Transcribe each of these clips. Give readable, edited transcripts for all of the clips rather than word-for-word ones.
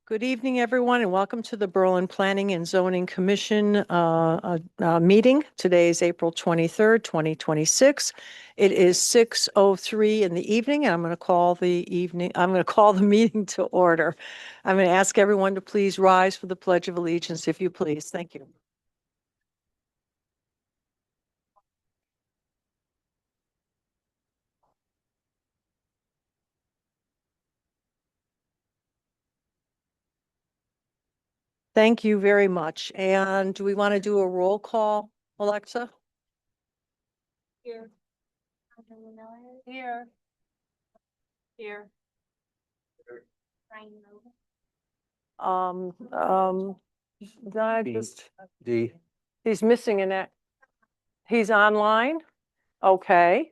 Good evening, everyone, and welcome to the Berlin Planning and Zoning Commission meeting. Today is April 23rd, 2026. It is 6:03 in the evening, and I'm going to call the meeting to order. I'm going to ask everyone to please rise for the Pledge of Allegiance, if you please. Thank you. Thank you very much. And do we want to do a roll call, Alexa? Here. Here. Here. Did I just, D. he's missing an act. He's online? Okay.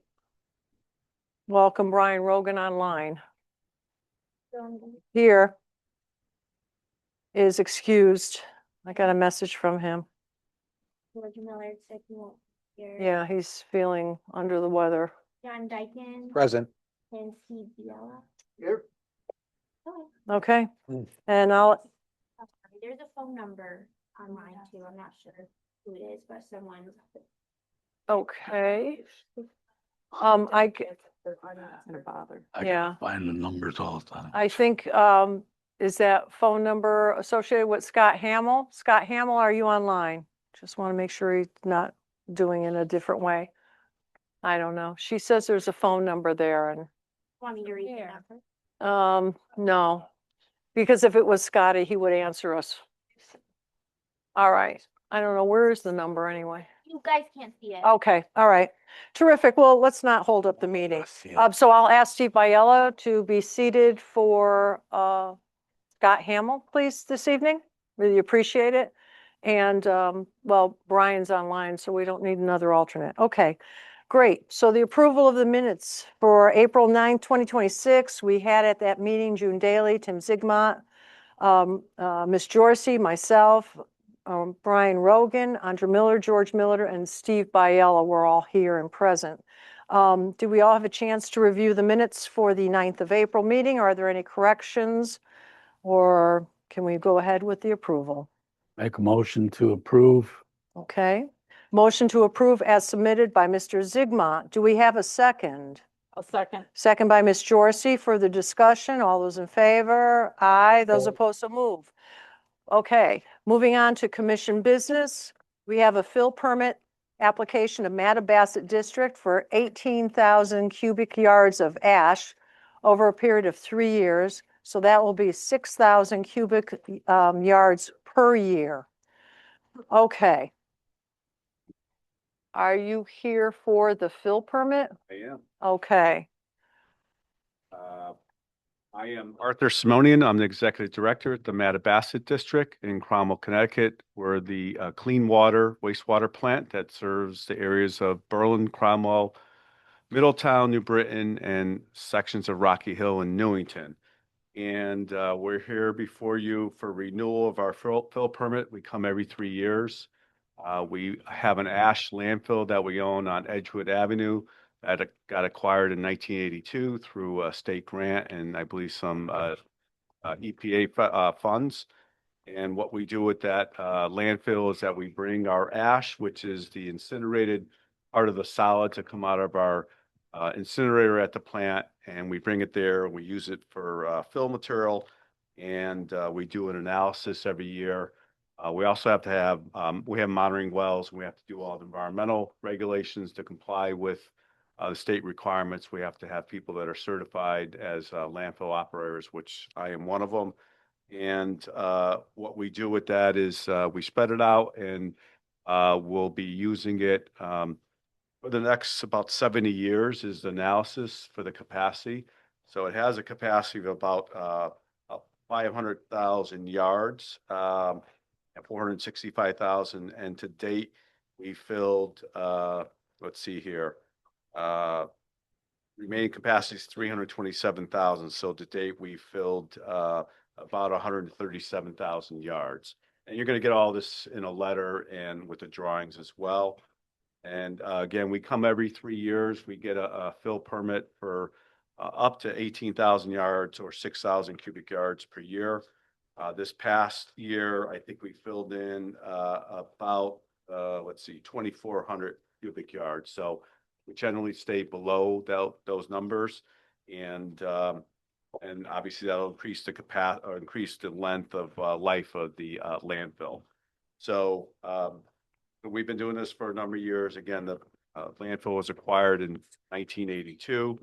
Welcome, Brian Rogan online. Here is excused. I got a message from him. George Miller said he won't hear. Yeah, he's feeling under the weather. John Dyken. Present. And Steve Biella. Here. Okay. Hmm. And I'll, There's a phone number online too. I'm not sure who it is, but someone. okay. Yeah. Find the numbers all the time. I think, is that phone number associated with Scott Hamill? Scott Hamill, are you online? Just want to make sure he's not doing it in a different way. I don't know. She says there's a phone number there and, Want me to read the number? no, because if it was Scotty, he would answer us. All right. I don't know. Where is the number anyway? You guys can't see it. Okay. All right. Terrific. Well, let's not hold up the meeting. So I'll ask Steve Biella to be seated for Scott Hamill, please, this evening. Really appreciate it. And well, Brian's online, so we don't need another alternate. Okay, great. So the approval of the minutes for April 9, 2026, we had at that meeting June Daly, Tim Zigmont, Ms. Jorsey, myself, Brian Rogan, Andra Miller, George Miller, and Steve Biella were all here and present. Do we all have a chance to review the minutes for the 9th of April meeting? Are there any corrections? Or can we go ahead with the approval? Make a motion to approve. Okay. Motion to approve as submitted by Mr. Zigmont. Do we have a second? A second. Second by Ms. Jorsey. Further discussion? All those in favor? Aye. Those opposed, so move. Okay, moving on to commission business. We have a fill permit application of Mattabassett District for 18,000 cubic yards of ash over a period of 3 years. So that will be 6,000 cubic yards per year. Okay. Are you here for the fill permit? I am. Okay. I am Arthur Simonian. I'm the executive director at the Mattabassett District in Cromwell, Connecticut. We're the clean water wastewater plant that serves the areas of Berlin, Cromwell, Middletown, New Britain, and sections of Rocky Hill and Newington. And we're here before you for renewal of our fill permit. We come every 3 years. We have an ash landfill that we own on Edgewood Avenue that got acquired in 1982 through a state grant and I believe some EPA funds. And what we do with that landfill is that we bring our ash, which is the incinerated part of the solid to come out of our incinerator at the plant, and we bring it there. We use it for fill material, and we do an analysis every year. We also have to have, we have monitoring wells, and we have to do all the environmental regulations to comply with the state requirements. We have to have people that are certified as landfill operators, which I am one of them. And what we do with that is we spread it out, and we'll be using it for the next about 70 years is the analysis for the capacity. So it has a capacity of about 500,000 yards and 465,000. And to date, we filled, let's see here, remaining capacity is 327,000. So to date, we filled about 137,000 yards. And you're going to get all this in a letter and with the drawings as well. And again, we come every 3 years. We get a fill permit for up to 18,000 yards or 6,000 cubic yards per year. This past year, I think we filled in about, let's see, 2,400 cubic yards. So we generally stay below those numbers. And obviously that'll increase the capacity or increase the length of life of the landfill. So we've been doing this for a number of years. Again, the landfill was acquired in 1982.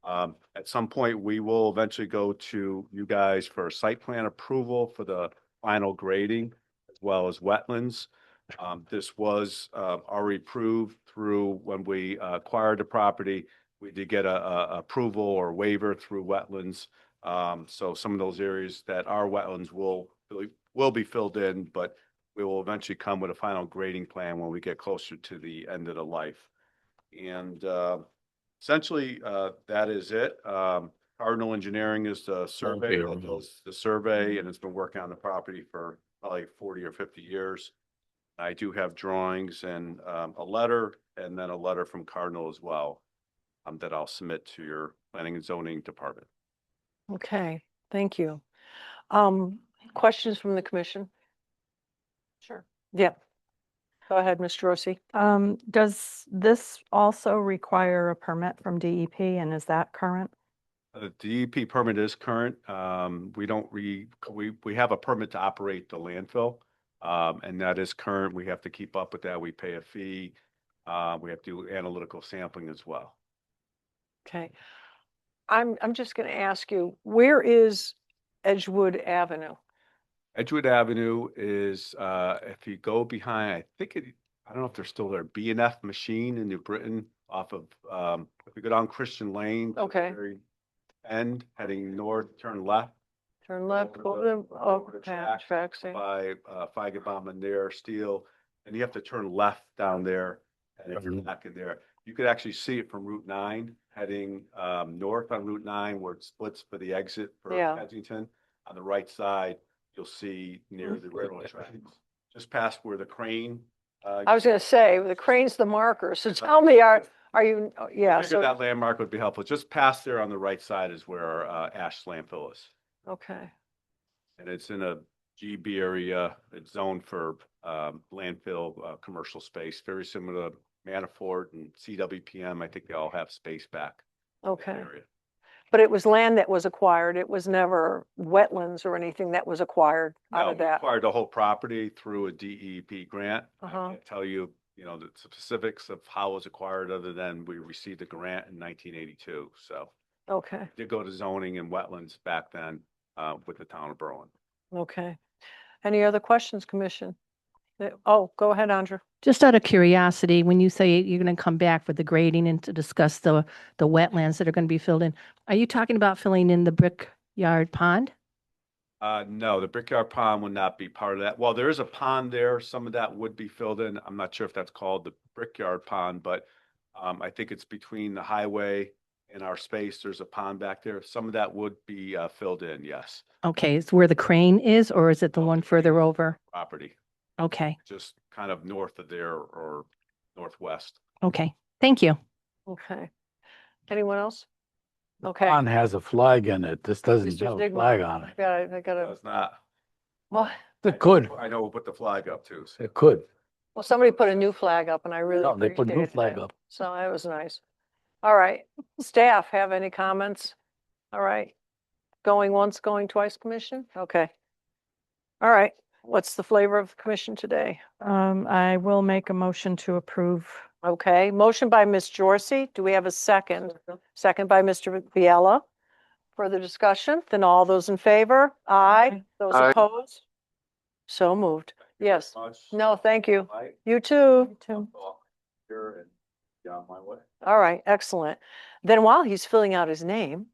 At some point, we will eventually go to you guys for a site plan approval for the final grading as well as wetlands. This was already approved through when we acquired the property. We did get a approval or waiver through wetlands. So some of those areas that are wetlands will be filled in, but we will eventually come with a final grading plan when we get closer to the end of the life. And essentially, that is it. Cardinal Engineering is the survey that does the survey and has been working on the property for probably 40 or 50 years. I do have drawings and a letter, and then a letter from Cardinal as well, that I'll submit to your Planning and Zoning Department. Okay, thank you. Questions from the commission? Sure. Yeah. Go ahead, Mr. Rossi. Does this also require a permit from DEP, and is that current? The DEP permit is current. We have a permit to operate the landfill, and that is current. We have to keep up with that. We pay a fee. We have to do analytical sampling as well. Okay. I'm just going to ask you, where is Edgewood Avenue? Edgewood Avenue is, if you go behind, I don't know if they're still there, B&F Machine in New Britain off of, if you go down Christian Lane. to the Okay. very end, heading north, turn left. Turn left, over oh, the track tracks. Yeah. by Feigenbaum and there, Steel, and you have to turn left down there and it's Mhm. back in there. You could actually see it from Route 9 heading north on Route 9 where it splits for the exit for Yeah. Kensington. On the right side, you'll see near the railroad tracks, just past where the crane. I was going to say, the crane's the marker, so tell me, are you, oh, yeah, I figured so, that landmark would be helpful. Just past there on the right side is where our Ash landfill is. okay, And it's in a GB area. It's zoned for landfill commercial space, very similar to Manafort and CWPM. I think they all have space back in that okay. area. But it was land that was acquired. It was never wetlands or anything that was acquired out No, of we that. acquired the whole property through a DEP grant. I Uh-huh. can't tell you, the specifics of how it was acquired other than we received the grant in 1982. So Okay, did go to zoning and wetlands back then with the town of Berlin. okay. Any other questions, Commission? Oh, go ahead, Andrew. Just out of curiosity, when you say you're going to come back with the grading and to discuss the wetlands that are going to be filled in, are you talking about filling in the Brickyard Pond? No, the Brickyard Pond would not be part of that. Well, there is a pond there. Some of that would be filled in. I'm not sure if that's called the Brickyard Pond, but I think it's between the highway and our space. There's a pond back there. Some of that would be filled in, yes. Okay, it's where the crane is, or is it the No, one the further crane. over? Property, Okay, just kind of north of there or northwest. okay. Thank you. Okay. Anyone else? Okay. Pond has a flag in it. This doesn't Mr. have a Stigma. flag on it. I gotta, It's not. well, It could, I know we'll put the flag up too. So. it could. well, somebody put a new flag up and I really No, they put new appreciated flag that. up. So that was nice. All right. Staff have any comments? All right. Going once, going twice, Commission? Okay. All right. What's the flavor of the commission today? I will make a motion to approve. Okay, motion by Ms. Jorsey. Do we have a second? Second by Mr. Biella. Further discussion? Then all those in favor? Aye. Aye. Those Aye. opposed? So moved. Yes. Much. No, thank you. Right. You too. Here and get on my way. All right, excellent. Then while he's filling out his name,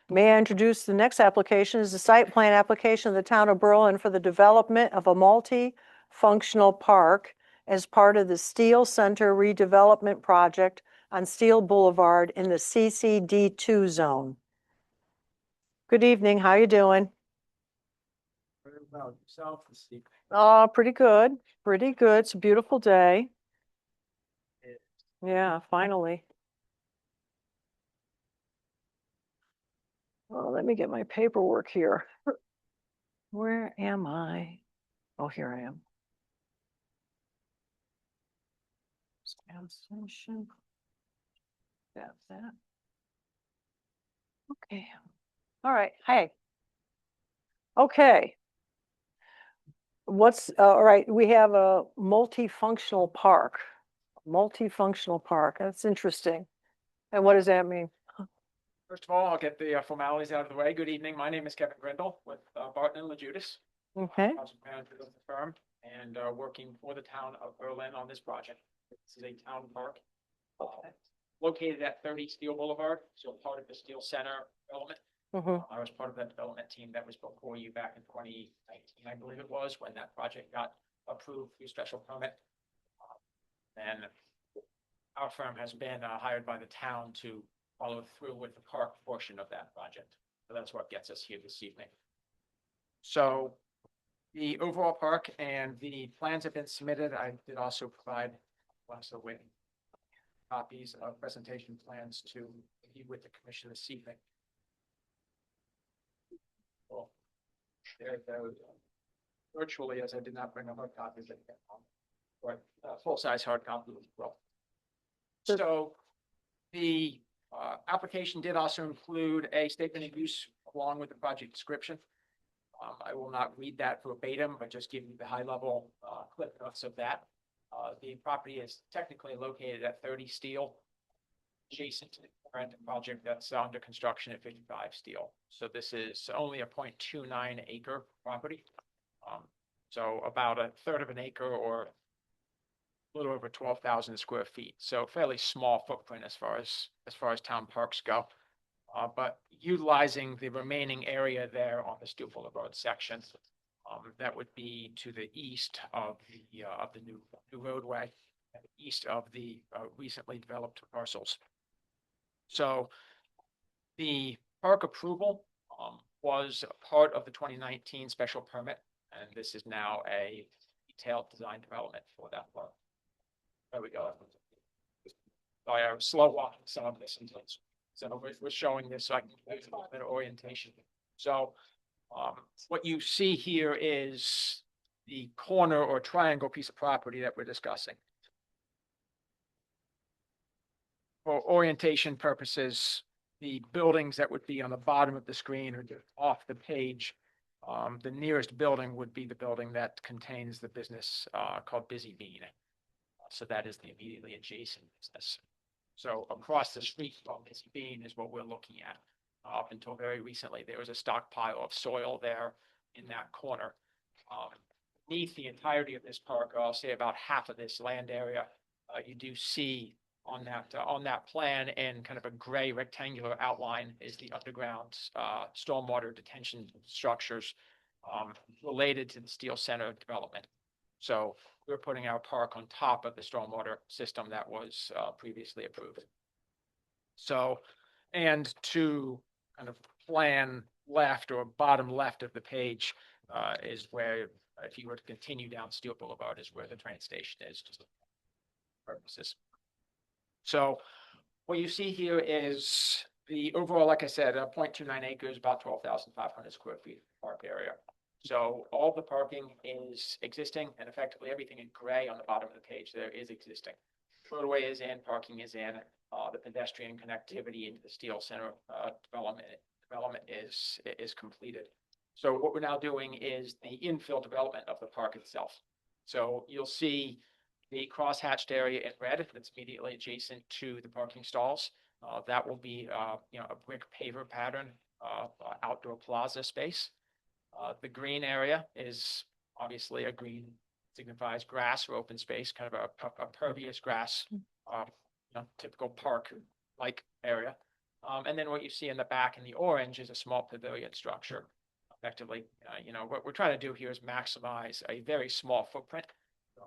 may I introduce the next application is the site plan application of the town of Berlin for the development of a multi-functional park as part of the Steel Center redevelopment project on Steel Boulevard in the CCD2 zone. Good evening, how you doing? Very well, yourself this evening. Oh, pretty good, pretty good. It's a beautiful day. Yeah, finally. Well, let me get my paperwork here. Where am I? Oh, here I am. Gas station. Got that. Okay. All right. Hey. Okay. All right, we have a multifunctional park. Multifunctional park. That's interesting. And what does that mean? First of all, I'll get the formalities out of the way. Good evening. My name is Kevin Grindle with Barton and LaJudas, Okay. project manager of the firm, and working for the town of Berlin on this project. This is a town park located at 30 Steel Boulevard, so part of the Steel Center development. Mhm. I was part of that development team that was before you back in 2019, I believe it was, when that project got approved through special permit. And our firm has been hired by the town to follow through with the park portion of that project. So that's what gets us here this evening. So the overall park and the plans have been submitted. I did also provide lots of written copies of presentation plans to be with the commission this evening. Well, there goes virtually, as I did not bring a hard copy, but full-size hard copy as well. Good. So the application did also include a statement of use along with the project description. I will not read that verbatim, but just give you the high level clip notes of that. The property is technically located at 30 Steel, adjacent to the current project that's under construction at 55 Steel. So this is only a 0.29 acre property. So about a third of an acre or a little over 12,000 square feet. So fairly small footprint as far as town parks go. But utilizing the remaining area there on the Steel Boulevard section, that would be to the east of the new roadway, and east of the recently developed parcels. So the park approval was a part of the 2019 special permit, and this is now a detailed design development for that park. There we go. I am slow walking some of this until so we're showing this so I can give you a little bit of orientation. So what you see here is the corner or triangle piece of property that we're discussing. For orientation purposes, the buildings that would be on the bottom of the screen or off the page, the nearest building would be the building that contains the business called Busy Bean. So that is the immediately adjacent business. So across the street from Busy Bean is what we're looking at. Up until very recently, there was a stockpile of soil there in that corner. Beneath the entirety of this park, I'll say about half of this land area, you do see on that plan in kind of a gray rectangular outline is the underground stormwater detention structures related to the Steel Center development. So we're putting our park on top of the stormwater system that was previously approved. So, and to kind of plan left or bottom left of the page is where, if you were to continue down Steel Boulevard, is where the train station is, just for purposes. So what you see here is the overall, like I said, 0.29 acres, about 12,500 square feet park area. So all the parking is existing, and effectively everything in gray on the bottom of the page there is existing. Roadway is in, parking is in, the pedestrian connectivity into the Steel Center development is completed. So what we're now doing is the infill development of the park itself. So you'll see the cross-hatched area in red that's immediately adjacent to the parking stalls. That will be a brick paver pattern outdoor plaza space. The green area is obviously a green, signifies grass or open space, kind of a pervious grass, typical park-like area. And then what you see in the back in the orange is a small pavilion structure. Effectively, what we're trying to do here is maximize a very small footprint.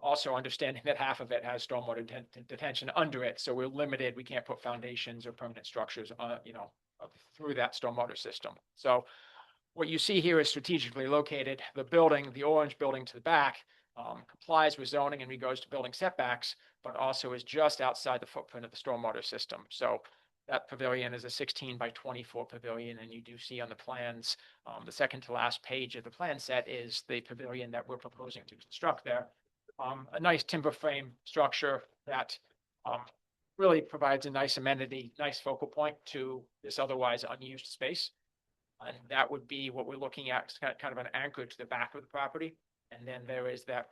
Also understanding that half of it has stormwater detention under it, so we're limited. We can't put foundations or permanent structures, through that stormwater system. So what you see here is strategically located. The building, the orange building to the back, complies with zoning and goes to building setbacks, but also is just outside the footprint of the stormwater system. So That pavilion is a 16 by 24 pavilion, and you do see on the plans, the second to last page of the plan set is the pavilion that we're proposing to construct there. A nice timber frame structure that really provides a nice amenity, nice focal point to this otherwise unused space. And that would be what we're looking at, kind of an anchor to the back of the property. And then there is that,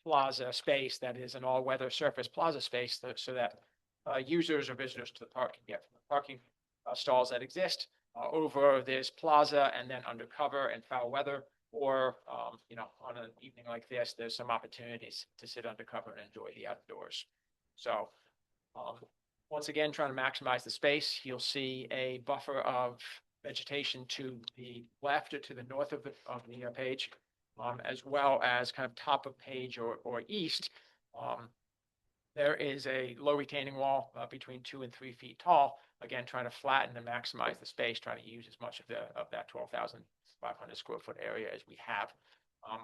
plaza space that is an all-weather surface plaza space so that users or visitors to the park can get from the parking stalls that exist over this plaza and then undercover in foul weather. Or, on an evening like this, there's some opportunities to sit undercover and enjoy the outdoors. So, once again, trying to maximize the space, you'll see a buffer of vegetation to the left or to the north of the page, as well as kind of top of page or east. There is a low retaining wall between 2 and 3 feet tall. Again, trying to flatten and maximize the space, trying to use as much of that 12,500 square foot area as we have.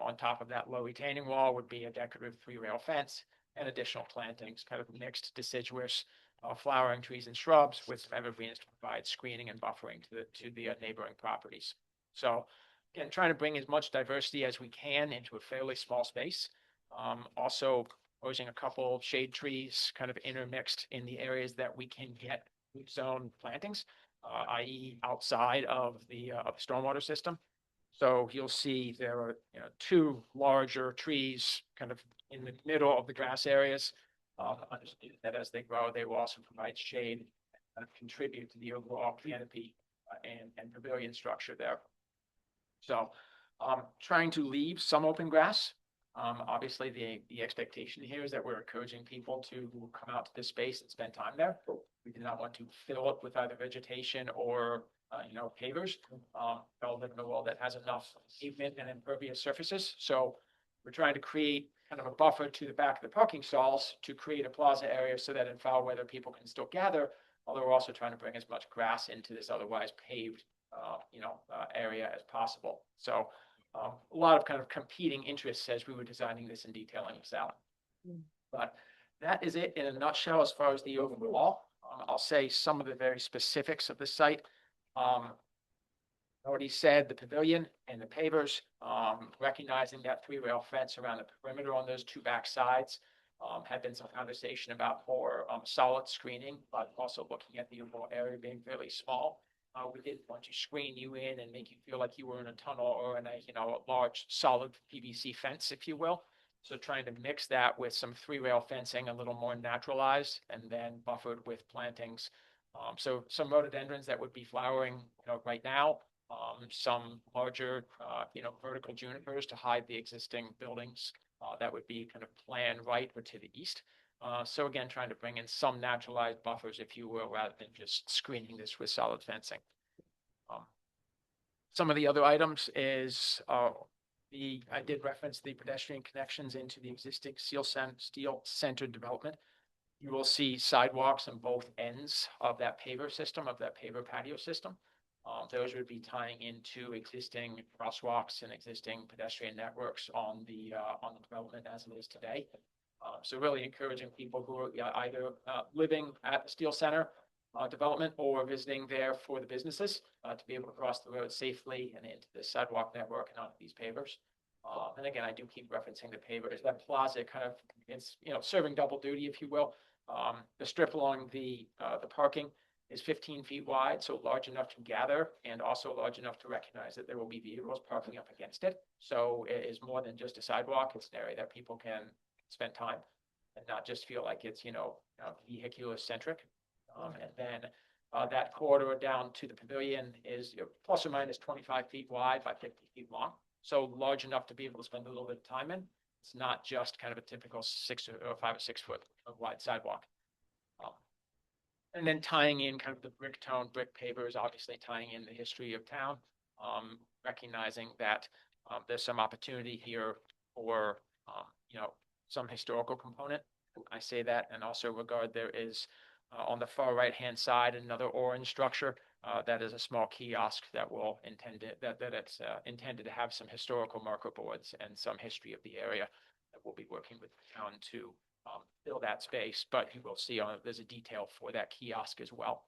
On top of that low retaining wall would be a decorative 3-rail fence and additional plantings, kind of mixed deciduous flowering trees and shrubs with some evergreens to provide screening and buffering to the neighboring properties. So again, trying to bring as much diversity as we can into a fairly small space. Also proposing a couple shade trees kind of intermixed in the areas that we can get root zone plantings, i.e. outside of the stormwater system. So you'll see there are 2 larger trees kind of in the middle of the grass areas. That as they grow, they will also provide shade and contribute to the overall canopy and pavilion structure there. So trying to leave some open grass. Obviously, the expectation here is that we're encouraging people to come out to this space and spend time there. We do not want to fill it with either vegetation or pavers. We all live in a world that has enough pavement and impervious surfaces. So we're trying to create kind of a buffer to the back of the parking stalls to create a plaza area so that in foul weather people can still gather. Although we're also trying to bring as much grass into this otherwise paved, area as possible. So a lot of kind of competing interests as we were designing this and detailing this out. But that is it in a nutshell as far as the overall. I'll say some of the very specifics of the site. Already said the pavilion and the pavers, recognizing that 3-rail fence around the perimeter on those 2 back sides. Had been some conversation about more solid screening, but also looking at the overall area being fairly small. We didn't want to screen you in and make you feel like you were in a tunnel or in a large solid PVC fence, if you will. So trying to mix that with some 3-rail fencing, a little more naturalized, and then buffered with plantings. So some rhododendrons that would be flowering, right now. Some larger, vertical junipers to hide the existing buildings. That would be kind of planned right or to the east. So again, trying to bring in some naturalized buffers, if you will, rather than just screening this with solid fencing. Some of the other items is I did reference the pedestrian connections into the existing steel center development. You will see sidewalks on both ends of that paver system, of that paver patio system. Those would be tying into existing crosswalks and existing pedestrian networks on the development as it is today. So really encouraging people who are either living at the Steel Center development or visiting there for the businesses to be able to cross the road safely and into the sidewalk network and onto these pavers. And again, I do keep referencing the pavers. That plaza kind of, it's serving double duty, if you will. The strip along the parking is 15 feet wide, so large enough to gather and also large enough to recognize that there will be vehicles parking up against it. So it is more than just a sidewalk. It's an area that people can spend time and not just feel like it's, vehicular centric. And then that corridor down to the pavilion is plus or minus 25 feet wide by 50 feet long. So large enough to be able to spend a little bit of time in. It's not just kind of a typical 5 or 6 foot wide sidewalk. And then tying in kind of the brick pavers, obviously tying in the history of town, recognizing that there's some opportunity here for, some historical component. I say that and also regard there is on the far right-hand side, another orange structure that is a small kiosk that will it's intended to have some historical marker boards and some history of the area that we'll be working with the town to fill that space, but you will see there's a detail for that kiosk as well.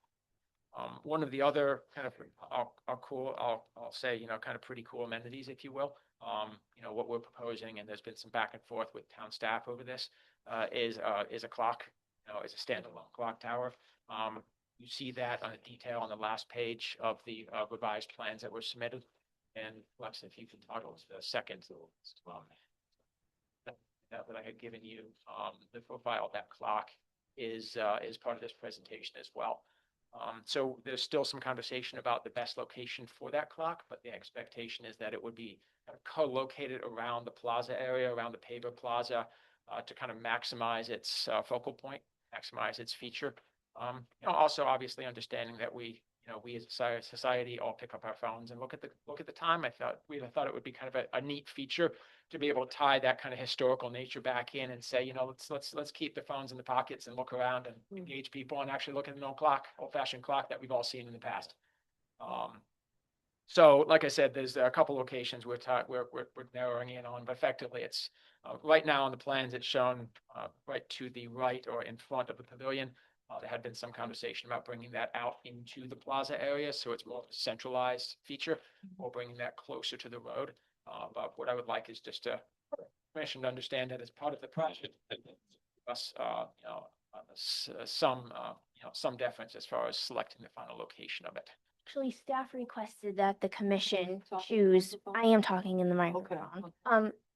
One of the other kind of, I'll say, kind of pretty cool amenities, if you will. What we're proposing, and there's been some back and forth with town staff over this, is a clock, is a standalone clock tower. You see that on a detail on the last page of the revised plans that were submitted. And Lex, if you can toggle to the second, that I had given you, the profile of that clock is part of this presentation as well. So there's still some conversation about the best location for that clock, but the expectation is that it would be co-located around the plaza area, around the Paver Plaza, to kind of maximize its focal point, maximize its feature. Also obviously understanding that we as a society all pick up our phones and look at the time. I thought it would be kind of a neat feature to be able to tie that kind of historical nature back in and say, let's keep the phones in the pockets and look around and engage people and actually look at an old-fashioned clock that we've all seen in the past. So like I said, there's a couple locations we're narrowing in on, but effectively it's right now on the plans, it's shown right to the right or in front of the pavilion. There had been some conversation about bringing that out into the plaza area, so it's more of a centralized feature, or bringing that closer to the road. But what I would like is just to permission to understand that as part of the project, us, some deference as far as selecting the final location of it. Actually, staff requested that the commission choose, I am talking in the microphone.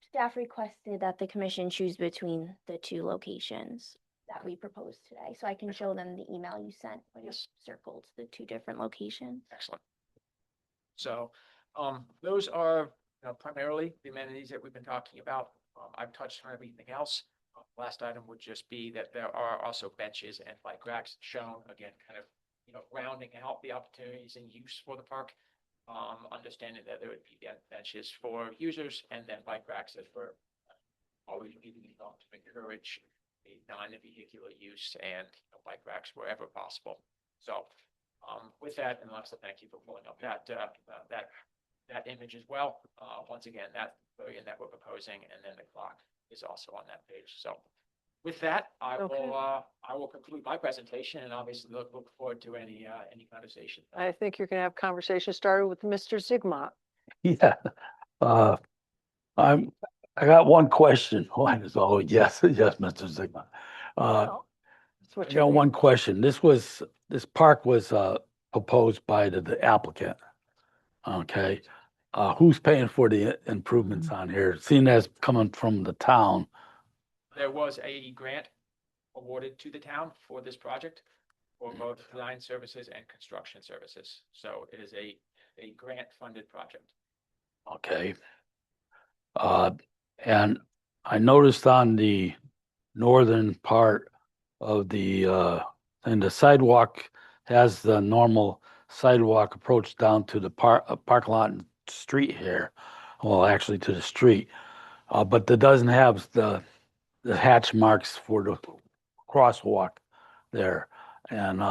Staff requested that the commission choose between the two locations that we proposed today. So I can show them the email you sent when you circled the two different locations. Excellent. So those are primarily the amenities that we've been talking about. I've touched on everything else. Last item would just be that there are also benches and bike racks shown, again, kind of rounding out the opportunities and use for the park. Understanding that there would be benches for users and then bike racks that were always needing to encourage a non-vehicular use and bike racks wherever possible. So with that, and Alexa, thank you for pulling up that image as well. Once again, that pavilion that we're proposing, and then the clock is also on that page. So with that, I will conclude my presentation, and obviously look forward to any conversation. I think you're going to have conversation started with Mr. Zigmont. Yeah. I got one question. One is always yes, Mr. Zigmund. That's what I you got think. one question. This park was proposed by the applicant. Okay. Who's paying for the improvements on here? Seeing as coming from the town. There was a grant awarded to the town for this project for both design services and construction services. So it is a grant funded project. Okay. And I noticed on the northern part of the sidewalk has the normal sidewalk approach down to the parking lot and street here. Well, actually to the street, but it doesn't have the hatch marks for the crosswalk there. And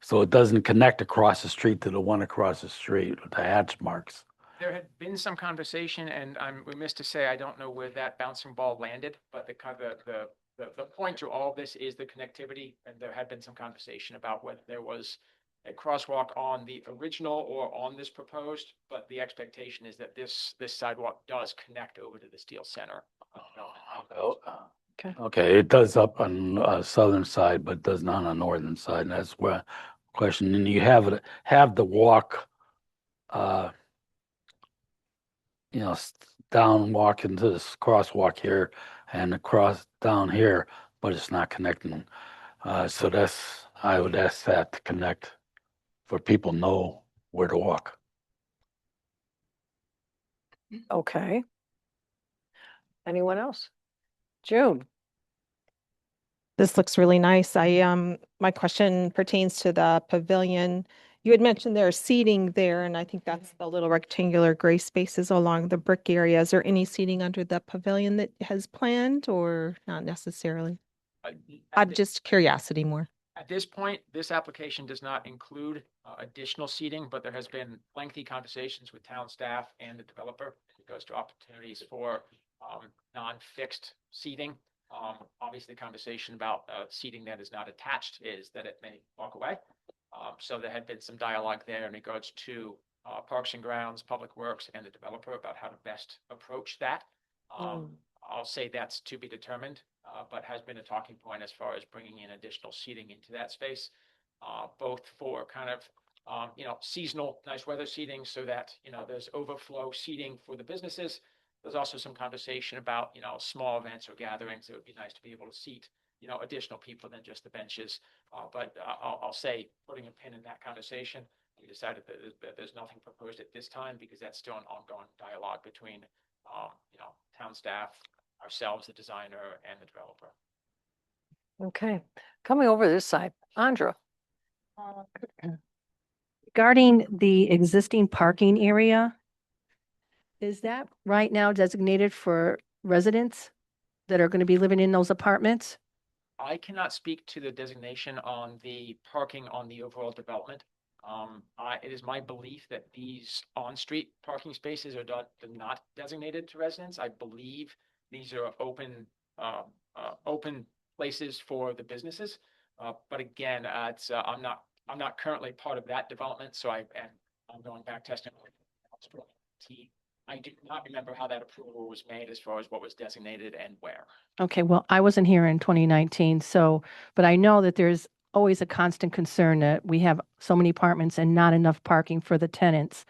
so it doesn't connect across the street to the one across the street with the hatch marks. There had been some conversation, and I'm remiss to say I don't know where that bouncing ball landed, but the point to all of this is the connectivity, and there had been some conversation about whether there was a crosswalk on the original or on this proposed, but the expectation is that this sidewalk does connect over to the Steel Center. Okay, it does up on southern side, but does not on the northern side. And that's where question. And you have the walk, down walk into this crosswalk here and across down here, but it's not connecting. So I would ask that to connect for people know where to walk. Okay. Anyone else? June? This looks really nice. My question pertains to the pavilion. You had mentioned there are seating there, and I think that's the little rectangular gray spaces along the brick area. Is there any seating under the pavilion that has planned or not necessarily? I'm just curiosity more. At this point, this application does not include additional seating, but there has been lengthy conversations with town staff and the developer. It goes to opportunities for non-fixed seating. Obviously, the conversation about seating that is not attached is that it may walk away. So there had been some dialogue there in regards to Parks and Grounds, Public Works, and the developer about how to best approach that. I'll say that's to be determined, but has been a talking point as far as bringing in additional seating into that space, both for kind of seasonal, nice weather seating so that, there's overflow seating for the businesses. There's also some conversation about, small events or gatherings. It would be nice to be able to seat, additional people than just the benches. But I'll say, putting a pin in that conversation, we decided that there's nothing proposed at this time because that's still an ongoing dialogue between, town staff, ourselves, the designer, and the developer. Okay, coming over this side, Andra. Regarding the existing parking area, is that right now designated for residents that are going to be living in those apartments? I cannot speak to the designation on the parking on the overall development. It is my belief that these on-street parking spaces are not designated to residents. I believe these are open places for the businesses. But again, I'm not currently part of that development, so I'm going back testing. I do not remember how that approval was made as far as what was designated and where. Okay, well, I wasn't here in 2019, but I know that there's always a constant concern that we have so many apartments and not enough parking for the tenants.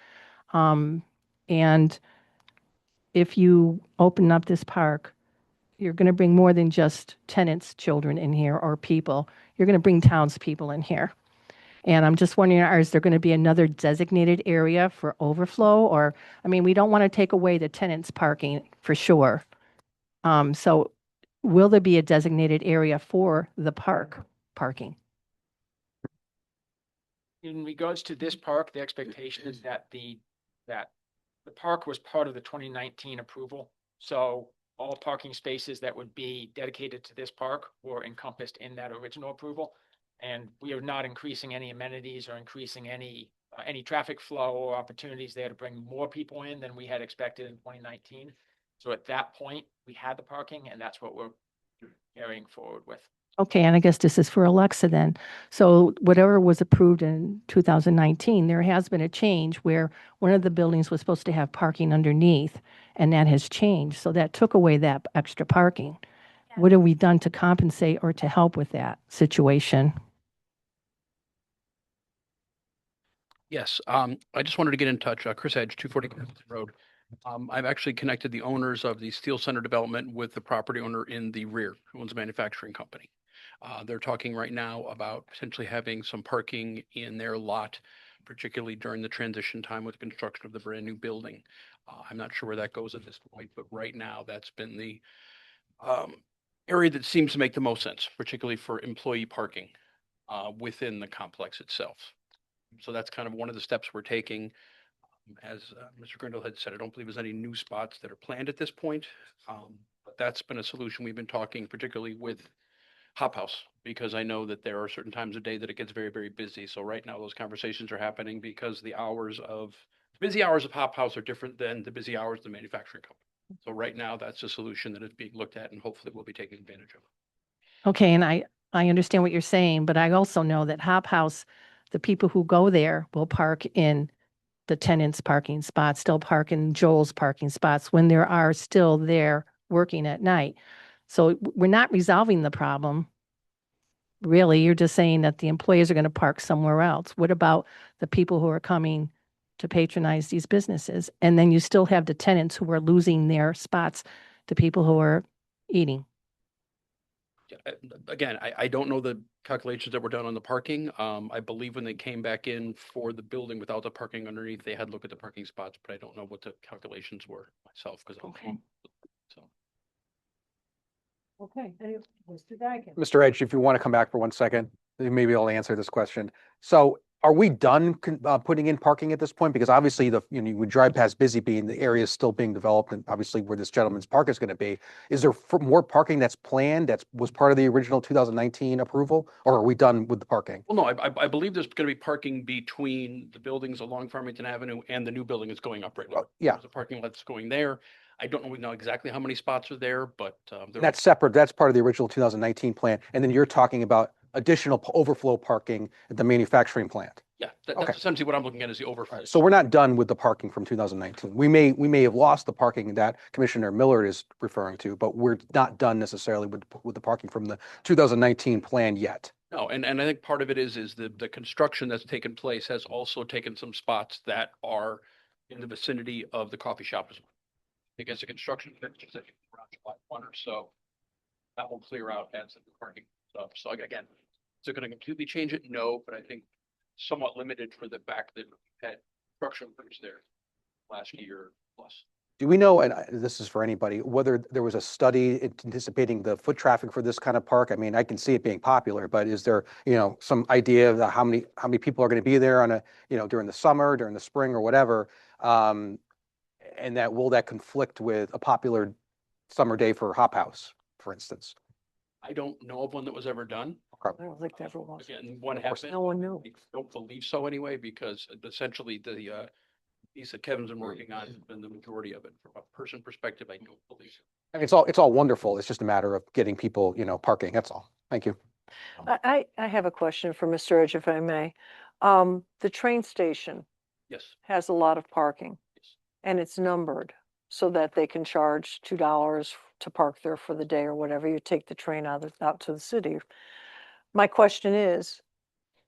And if you open up this park, you're going to bring more than just tenants' children in here or people. You're going to bring townspeople in here. And I'm just wondering, is there going to be another designated area for overflow? Or, we don't want to take away the tenants' parking for sure. So will there be a designated area for the park parking? In regards to this park, the expectation is that the park was part of the 2019 approval. So all parking spaces that would be dedicated to this park were encompassed in that original approval. And we are not increasing any amenities or increasing any traffic flow or opportunities there to bring more people in than we had expected in 2019. So at that point, we had the parking, and that's what we're carrying forward with. Okay, and I guess this is for Alexa then. So whatever was approved in 2019, there has been a change where one of the buildings was supposed to have parking underneath, and that has changed. So that took away that extra parking. What have we done to compensate or to help with that situation? Yes, I just wanted to get in touch. Chris Edge, 240 Connecticut Road. I've actually connected the owners of the Steel Center development with the property owner in the rear, who owns a manufacturing company. They're talking right now about potentially having some parking in their lot, particularly during the transition time with the construction of the brand new building. I'm not sure where that goes at this point, but right now that's been the area that seems to make the most sense, particularly for employee parking within the complex itself. So that's kind of one of the steps we're taking. As Mr. Grindle had said, I don't believe there's any new spots that are planned at this point. But that's been a solution we've been talking particularly with Hop House, because I know that there are certain times of day that it gets very, very busy. So right now those conversations are happening because the busy hours of Hop House are different than the busy hours of the manufacturing company. So right now that's a solution that is being looked at and hopefully we'll be taking advantage of. Okay, and I understand what you're saying, but I also know that Hop House, the people who go there will park in the tenants' parking spots, still park in Joel's parking spots when there are still there working at night. So we're not resolving the problem. Really, you're just saying that the employees are going to park somewhere else. What about the people who are coming to patronize these businesses? And then you still have the tenants who are losing their spots to people who are eating. Again, I don't know the calculations that were done on the parking. I believe when they came back in for the building without the parking underneath, they had looked at the parking spots, but I don't know what the calculations were myself because Okay. So. Okay, Mr. Dyken. Mr. Edge, if you want to come back for 1 second, maybe I'll answer this question. So are we done putting in parking at this point? Because obviously we drive past Busy Bee and the area is still being developed and obviously where this gentleman's park is going to be. Is there more parking that's planned that was part of the original 2019 approval, or are we done with the parking? Well, no, I believe there's going to be parking between the buildings along Farmington Avenue and the new building that's going up right now. Yeah. There's a parking lot that's going there. I don't know exactly how many spots are there, but That's separate. That's part of the original 2019 plan. And then you're talking about additional overflow parking at the manufacturing plant. yeah, Okay. that's essentially what I'm looking at is the overflow. So we're not done with the parking from 2019. We may have lost the parking that Commissioner Millard is referring to, but we're not done necessarily with the parking from the 2019 plan yet. No, and I think part of it is the construction that's taken place has also taken some spots that are in the vicinity of the coffee shop as well. Because the construction finishes at around July 1 or so, that will clear out as the parking stuff. So again, is it going to completely change it? No, but I think somewhat limited for the fact that we had construction crews there last year plus. Do we know, and this is for anybody, whether there was a study anticipating the foot traffic for this kind of park? I mean, I can see it being popular, but is there, some idea of how many people are going to be there on during the summer, during the spring or whatever? And will that conflict with a popular summer day for Hop House, for instance? I don't know of one that was ever done. I don't think that ever was. Again, one happened. No one knew. I don't believe so anyway, because essentially the piece that Kevin's been working on has been the majority of it. From a person perspective, I don't believe so. I mean, it's all wonderful. It's just a matter of getting people, parking. That's all. Thank you. I have a question for Mr. Edge, if I may. The train station Yes. has a lot of parking Yes. and it's numbered so that they can charge $2 to park there for the day or whatever. You take the train out to the city. My question is,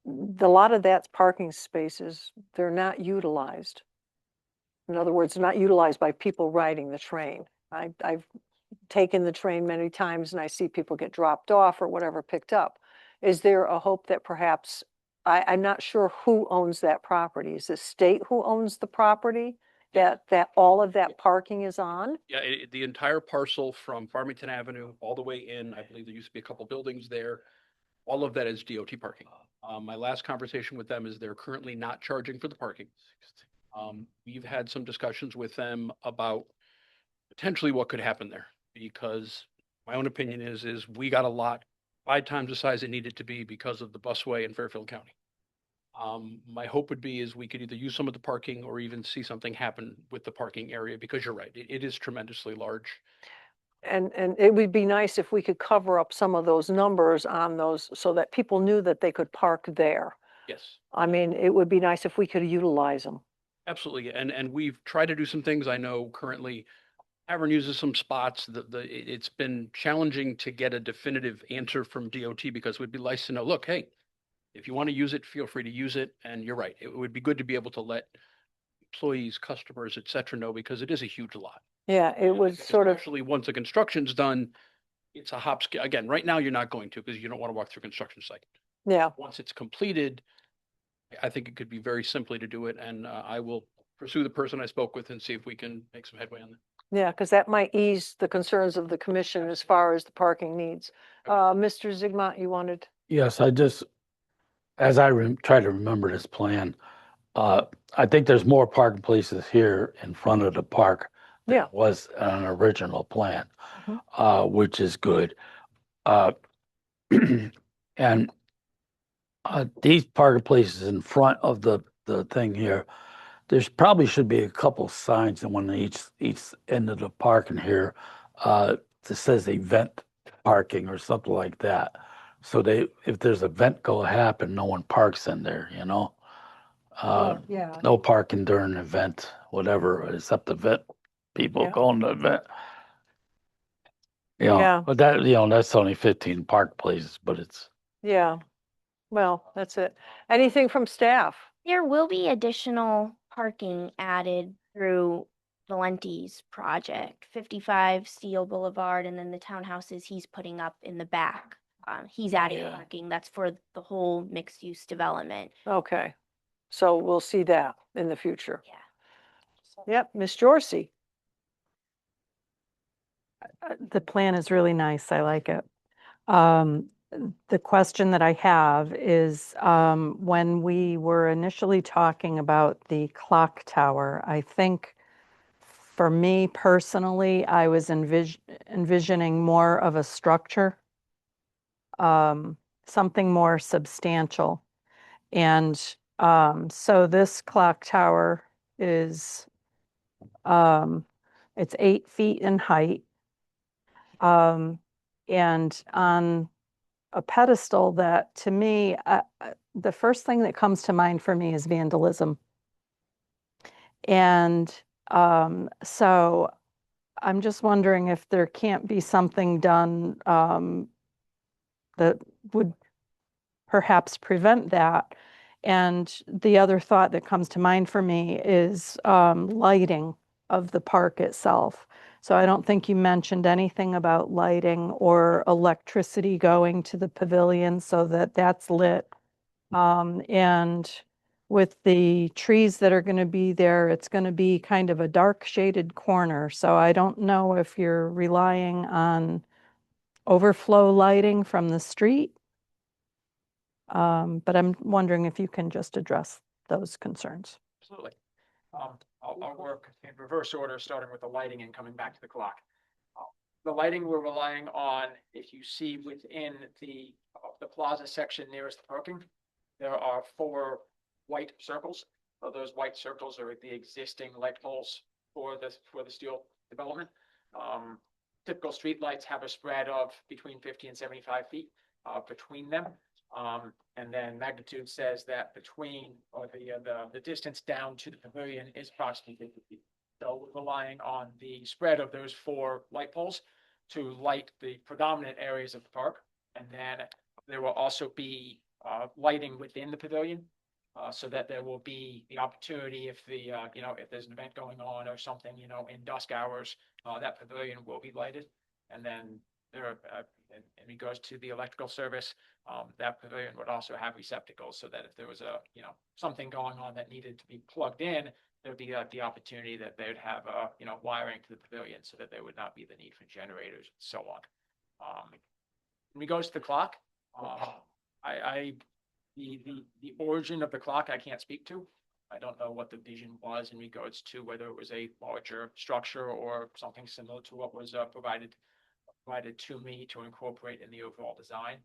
a lot of that's parking spaces, they're not utilized. In other words, not utilized by people riding the train. I've taken the train many times and I see people get dropped off or whatever picked up. Is there a hope that perhaps, I'm not sure who owns that property. Is the state who owns the property that all of that parking is on? Yeah, the entire parcel from Farmington Avenue all the way in, I believe there used to be a couple buildings there. All of that is DOT parking. My last conversation with them is they're currently not charging for the parking. We've had some discussions with them about potentially what could happen there, because my own opinion is we got a lot 5 times the size it needed to be because of the busway in Fairfield County. My hope would be is we could either use some of the parking or even see something happen with the parking area, because you're right, it is tremendously large. And it would be nice if we could cover up some of those numbers on those so that people knew that they could park there. Yes. I mean, it would be nice if we could utilize them. Absolutely. And we've tried to do some things. I know currently Tavern uses some spots. It's been challenging to get a definitive answer from DOT, because it would be nice to know, look, hey, if you want to use it, feel free to use it. And you're right. It would be good to be able to let employees, customers, et cetera, know, because it is a huge lot. Yeah, it was sort of, Especially once the construction's done, it's a hop. Again, right now you're not going to, because you don't want to walk through a construction site. yeah. Once it's completed, I think it could be very simply to do it. And I will pursue the person I spoke with and see if we can make some headway on that. Yeah, because that might ease the concerns of the commission as far as the parking needs. Mr. Zigmont, you wanted? Yes, as I try to remember this plan, I think there's more parking places here in front of the park than Yeah. was on an original plan, Mhm. Which is good. And these parking places in front of the thing here, there's probably should be a couple signs in one of each end of the parking here that says event parking or something like that. So if there's an event go happen, no one parks in there, Yeah. no parking during an event, whatever, except event people Yeah. going to the event. Yeah. But that's only 15 park places, but it's, Yeah. Well, that's it. Anything from staff? There will be additional parking added through Valenti's project, 55 Steel Boulevard, and then the townhouses he's putting up in the back. He's adding Yeah. parking. That's for the whole mixed-use development. Okay. So we'll see that in the future. Yeah. Yep, Ms. Jorsey. The plan is really nice. I like it. The question that I have is, when we were initially talking about the clock tower, I think for me personally, I was envisioning more of a structure, something more substantial. And so this clock tower is It's 8 feet in height. And on a pedestal that, to me, the first thing that comes to mind for me is vandalism. And so I'm just wondering if there can't be something done that would perhaps prevent that. And the other thought that comes to mind for me is lighting of the park itself. So I don't think you mentioned anything about lighting or electricity going to the pavilion so that that's lit. And with the trees that are going to be there, it's going to be kind of a dark shaded corner. So I don't know if you're relying on overflow lighting from the street. But I'm wondering if you can just address those concerns. Absolutely. I'll work in reverse order, starting with the lighting and coming back to the clock. The lighting we're relying on, if you see within the plaza section nearest the parking, there are 4 white circles. So those white circles are the existing light poles for the steel development. Typical street lights have a spread of between 50 and 75 feet between them. And then magnitude says that between, or the distance down to the pavilion is approximately 50 feet. So we're relying on the spread of those 4 light poles to light the predominant areas of the park. And then there will also be lighting within the pavilion, so that there will be the opportunity if if there's an event going on or something, in dusk hours, that pavilion will be lighted. And then there are, in regards to the electrical service, that pavilion would also have receptacles so that if there was something going on that needed to be plugged in, there'd be the opportunity that they would have, wiring to the pavilion so that there would not be the need for generators and so on. In regards to the clock, the origin of the clock, I can't speak to. I don't know what the vision was in regards to whether it was a larger structure or something similar to what was provided to me to incorporate in the overall design.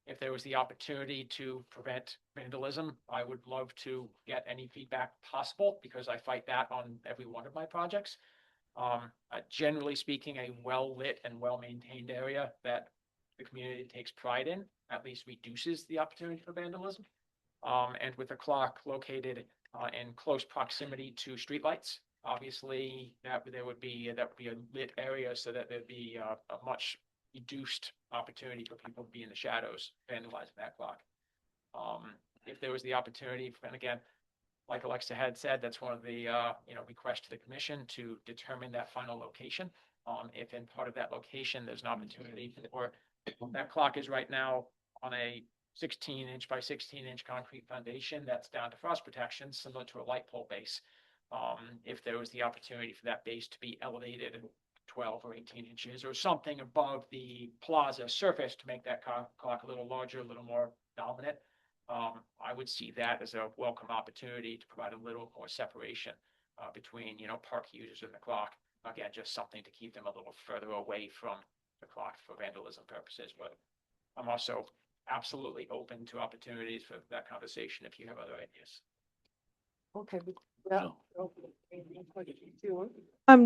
If there was the opportunity to prevent vandalism, I would love to get any feedback possible because I fight that on every one of my projects. Generally speaking, a well-lit and well-maintained area that the community takes pride in at least reduces the opportunity for vandalism. And with the clock located in close proximity to streetlights, obviously that would be a lit area so that there'd be a much reduced opportunity for people to be in the shadows vandalizing that clock. If there was the opportunity, and again, like Alexa had said, that's one of the requests to the commission to determine that final location. If in part of that location, there's an opportunity for that clock is right now on a 16-inch by 16-inch concrete foundation that's down to frost protection, similar to a light pole base. If there was the opportunity for that base to be elevated 12 or 18 inches or something above the plaza surface to make that clock a little larger, a little more dominant, I would see that as a welcome opportunity to provide a little more separation between, park users and the clock. Again, just something to keep them a little further away from the clock for vandalism purposes. But I'm also absolutely open to opportunities for that conversation if you have other ideas. Okay.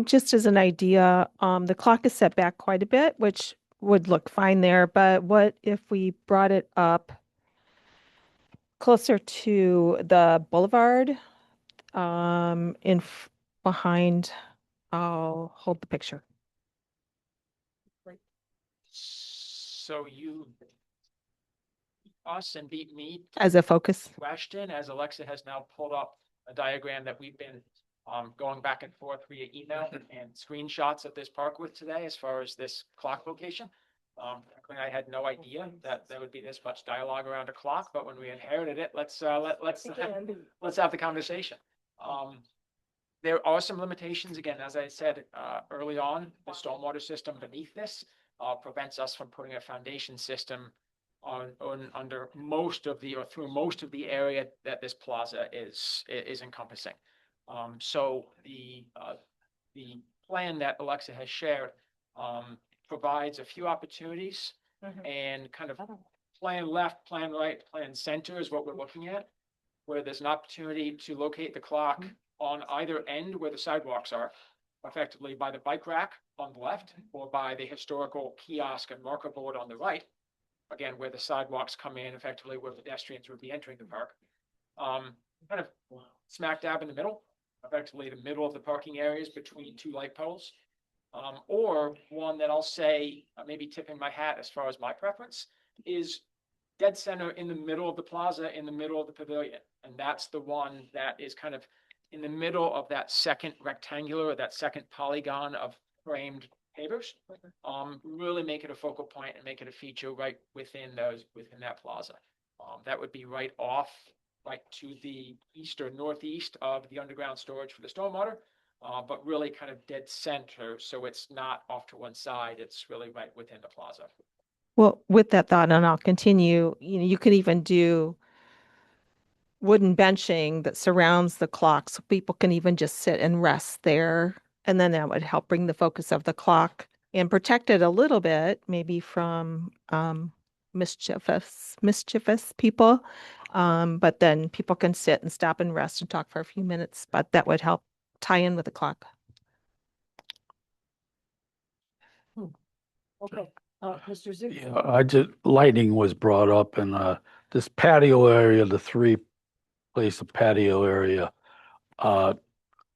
Just as an idea, the clock is set back quite a bit, which would look fine there, but what if we brought it up closer to the boulevard, behind, I'll hold the picture. So you us and beat me As a focus. question, as Alexa has now pulled up a diagram that we've been going back and forth via email and screenshots of this park with today as far as this clock location. Frankly, I had no idea that there would be this much dialogue around a clock, but when we inherited it, let's have the conversation. There are some limitations. Again, as I said early on, the stormwater system beneath this prevents us from putting a foundation system under most of the, or through most of the area that this plaza is encompassing. So the plan that Alexa has shared provides a few opportunities and kind of plan left, plan right, plan center is what we're looking at, where there's an opportunity to locate the clock on either end where the sidewalks are, effectively by the bike rack on the left or by the historical kiosk and marker board on the right. Again, where the sidewalks come in, effectively where pedestrians would be entering the park. Kind of smack dab in the middle, effectively the middle of the parking areas between two light poles. Or one that I'll say, maybe tipping my hat as far as my preference, is dead center in the middle of the plaza, in the middle of the pavilion. And that's the one that is kind of in the middle of that second rectangular, or that second polygon of framed pavers. Really make it a focal point and make it a feature right within that plaza. That would be right to the east or northeast of the underground storage for the stormwater, but really kind of dead center. So it's not off to one side. It's really right within the plaza. Well, with that thought, and I'll continue, you could even do wooden benching that surrounds the clock so people can even just sit and rest there. And then that would help bring the focus of the clock and protect it a little bit, maybe from mischievous people. But then people can sit and stop and rest and talk for a few minutes, but that would help tie in with the clock. Okay, Mr. Zig. Yeah, lighting was brought up and this patio area, the three-place patio area.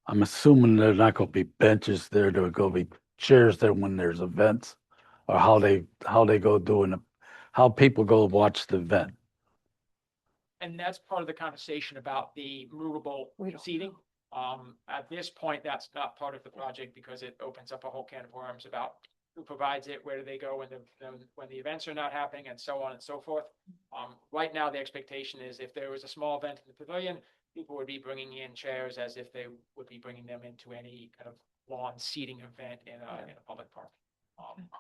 I'm assuming there's not going to be benches there. There are going to be chairs there when there's events, or how they go doing it, how people go watch the event. And that's part of the conversation about the movable seating. At this point, that's not part of the project because it opens up a whole can of worms about who provides it, where do they go when the events are not happening, and so on and so forth. Right now, the expectation is if there was a small event in the pavilion, people would be bringing in chairs as if they would be bringing them into any kind of lawn seating event in a public park.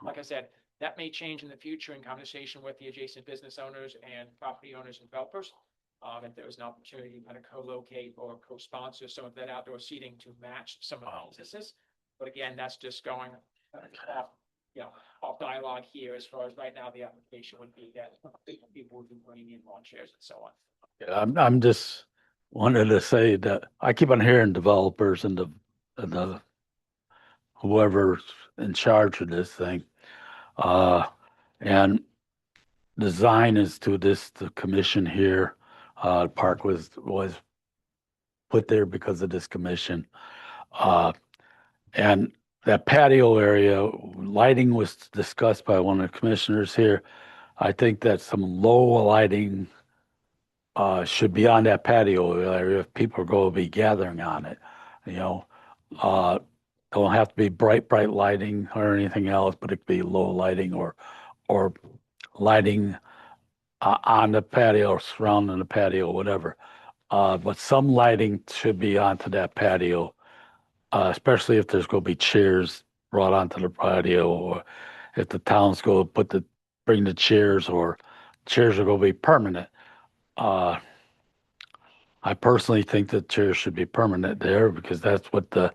Like I said, that may change in the future in conversation with the adjacent business owners and property owners and developers. If there was an opportunity to kind of co-locate or co-sponsor some of that outdoor seating to match some of the businesses. But again, that's just going off dialogue here as far as right now, the application would be that people would be bringing in lawn chairs and so on. Yeah, I'm just wanted to say that I keep on hearing developers and the whoever's in charge of this thing, and design is to the commission here. The park was put there because of this commission, and that patio area lighting was discussed by one of the commissioners here. I think that some low lighting should be on that patio area if people are going to be gathering on it. Don't have to be bright lighting or anything else, but it could be low lighting or lighting on the patio or surrounding the patio, whatever. But some lighting should be onto that patio, especially if there's going to be chairs brought onto the patio, or if the town's going to bring the chairs, or chairs are going to be permanent. I personally think that chairs should be permanent there because that's what the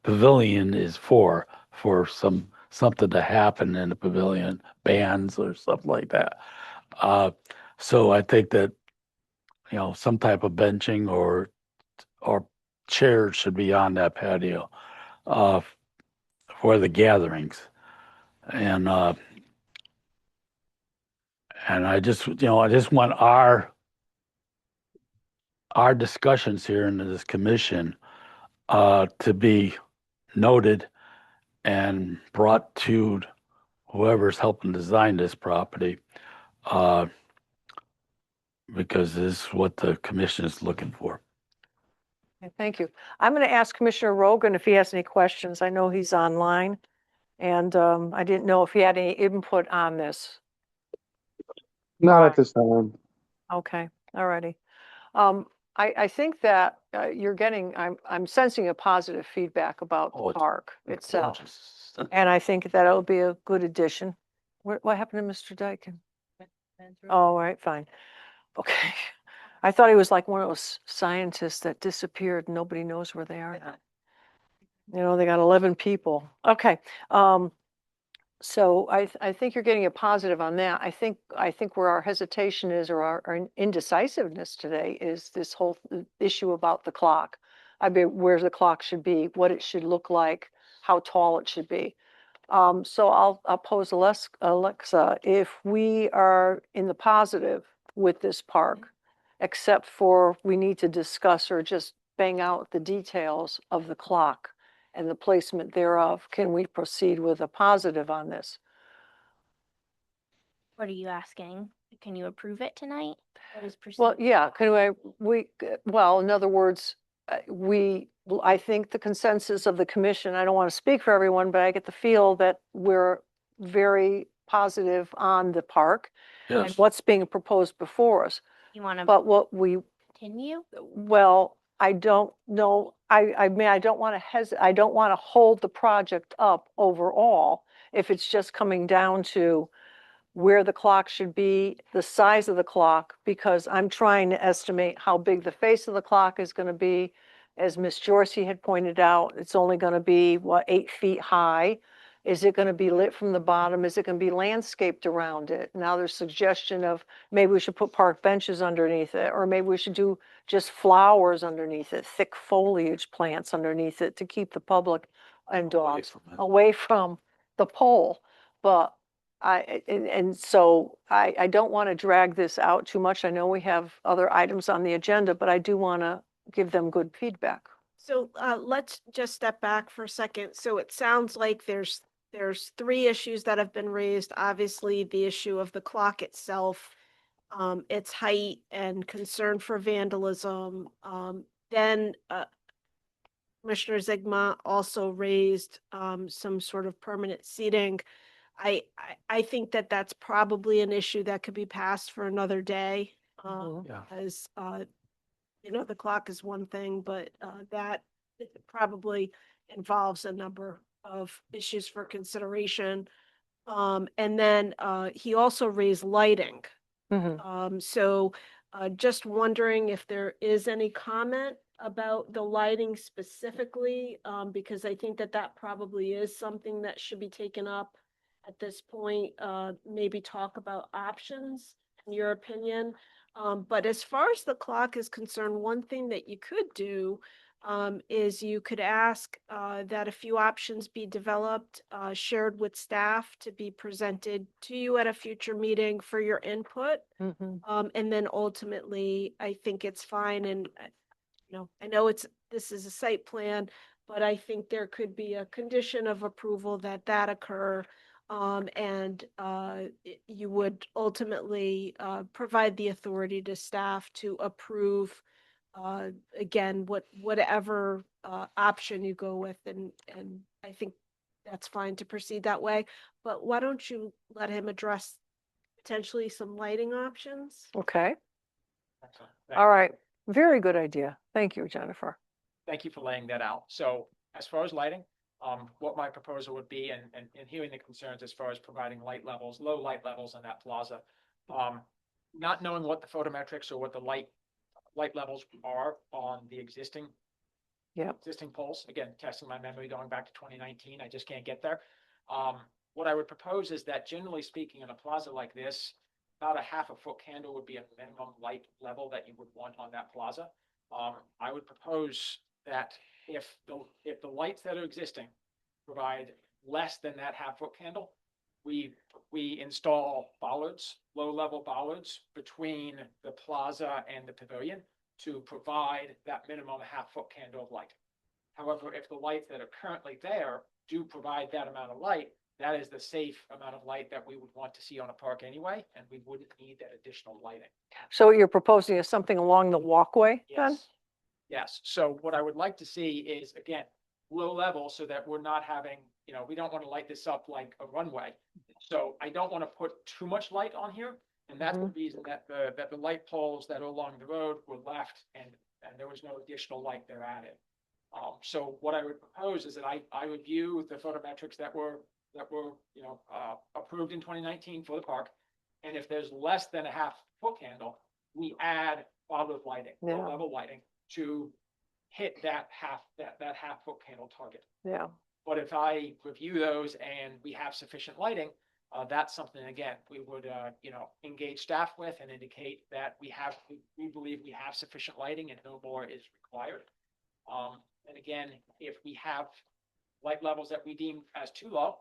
pavilion is for something to happen in the pavilion, bands or something like that. So I think that some type of benching or chairs should be on that patio for the gatherings, and I just want our discussions here in this commission to be noted and brought to whoever's helping design this property, because this is what the commission is looking for. Okay, thank you. I'm going to ask Commissioner Rogan if he has any questions. I know he's online, and I didn't know if he had any input on this. Not at this time. Okay, all righty. I think that I'm sensing a positive feedback about Oh, the it's park itself. Gorgeous. And I think that it'll be a good addition. What happened to Mr. Dyken? Oh, all right, fine. Okay. I thought he was like one of those scientists that disappeared. Nobody knows where they are now. They got 11 people. Okay. So I think you're getting a positive on that. I think where our hesitation is, or our indecisiveness today, is this whole issue about the clock. I mean, where the clock should be, what it should look like, how tall it should be. So I'll pose Alexa, if we are in the positive with this park, except for we need to discuss or just bang out the details of the clock and the placement thereof, can we proceed with a positive on this? What are you asking? Can you approve it tonight? What is Well, proceed? yeah, well, in other words, I think the consensus of the commission, I don't want to speak for everyone, but I get the feel that we're very positive on the park and Yes. what's being proposed before us. You want to But what we, continue? well, I don't know, I mean, I don't want to I don't want to hold the project up overall if it's just coming down to where the clock should be, the size of the clock, because I'm trying to estimate how big the face of the clock is going to be. As Miss Jorsey had pointed out, it's only going to be, what, 8 feet high? Is it going to be lit from the bottom? Is it going to be landscaped around it? Now there's suggestion of maybe we should put park benches underneath it, or maybe we should do just flowers underneath it, thick foliage plants underneath it to keep the public and dogs away from the pole. But so I don't want to drag this out too much. I know we have other items on the agenda, but I do want to give them good feedback. So let's just step back for a second. So it sounds like there's 3 issues that have been raised. Obviously, the issue of the clock itself, its height and concern for vandalism. Then Commissioner Zigma also raised some sort of permanent seating. I think that that's probably an issue that could be passed for another day. Yeah. As the clock is one thing, but that probably involves a number of issues for consideration. And then he also raised lighting. So just wondering if there is any comment about the lighting specifically, because I think that probably is something that should be taken up at this point. Maybe talk about options, in your opinion. But as far as the clock is concerned, one thing that you could do is you could ask that a few options be developed, shared with staff to be presented to you at a future meeting for your input. And then ultimately, I think it's fine. And, I know this is a site plan, but I think there could be a condition of approval that occur. And you would ultimately provide the authority to staff to approve, again, whatever option you go with. And I think that's fine to proceed that way. But why don't you let him address potentially some lighting options? Okay, Excellent. all right. Very good idea. Thank you, Jennifer. Thank you for laying that out. So as far as lighting, what my proposal would be, and hearing the concerns as far as providing light levels, low light levels in that plaza. Not knowing what the photometrics or what the light levels are on the existing poles. Again, testing my memory going back to 2019, I just can't get there. What I would propose is that, generally speaking, in a plaza like this, about a half a foot candle would be a minimum light level that you would want on that plaza. I would propose that if the lights that are existing provide less than that half foot candle, we install bollards, low level bollards between the plaza and the pavilion to provide that minimum half foot candle of light. However, if the lights that are currently there do provide that amount of light, that is the safe amount of light that we would want to see on a park anyway, and we wouldn't need that additional lighting. So what you're proposing is something along the walkway then? Yes. Yes. So what I would like to see is, again, low level, so that we're not having, we don't want to light this up like a runway. So I don't want to put too much light on here. And that's the reason that the light poles that are along the road were left, and there was no additional light there added. So what I would propose is that I would view the photometrics that were approved in 2019 for the park. And if there's less than a half foot candle, we add bollard lighting, low level lighting, to hit that half foot candle target. Yeah. But if I review those and we have sufficient lighting, that's something, again, we would engage staff with and indicate that we believe we have sufficient lighting and no more is required. And again, if we have light levels that we deem as too low,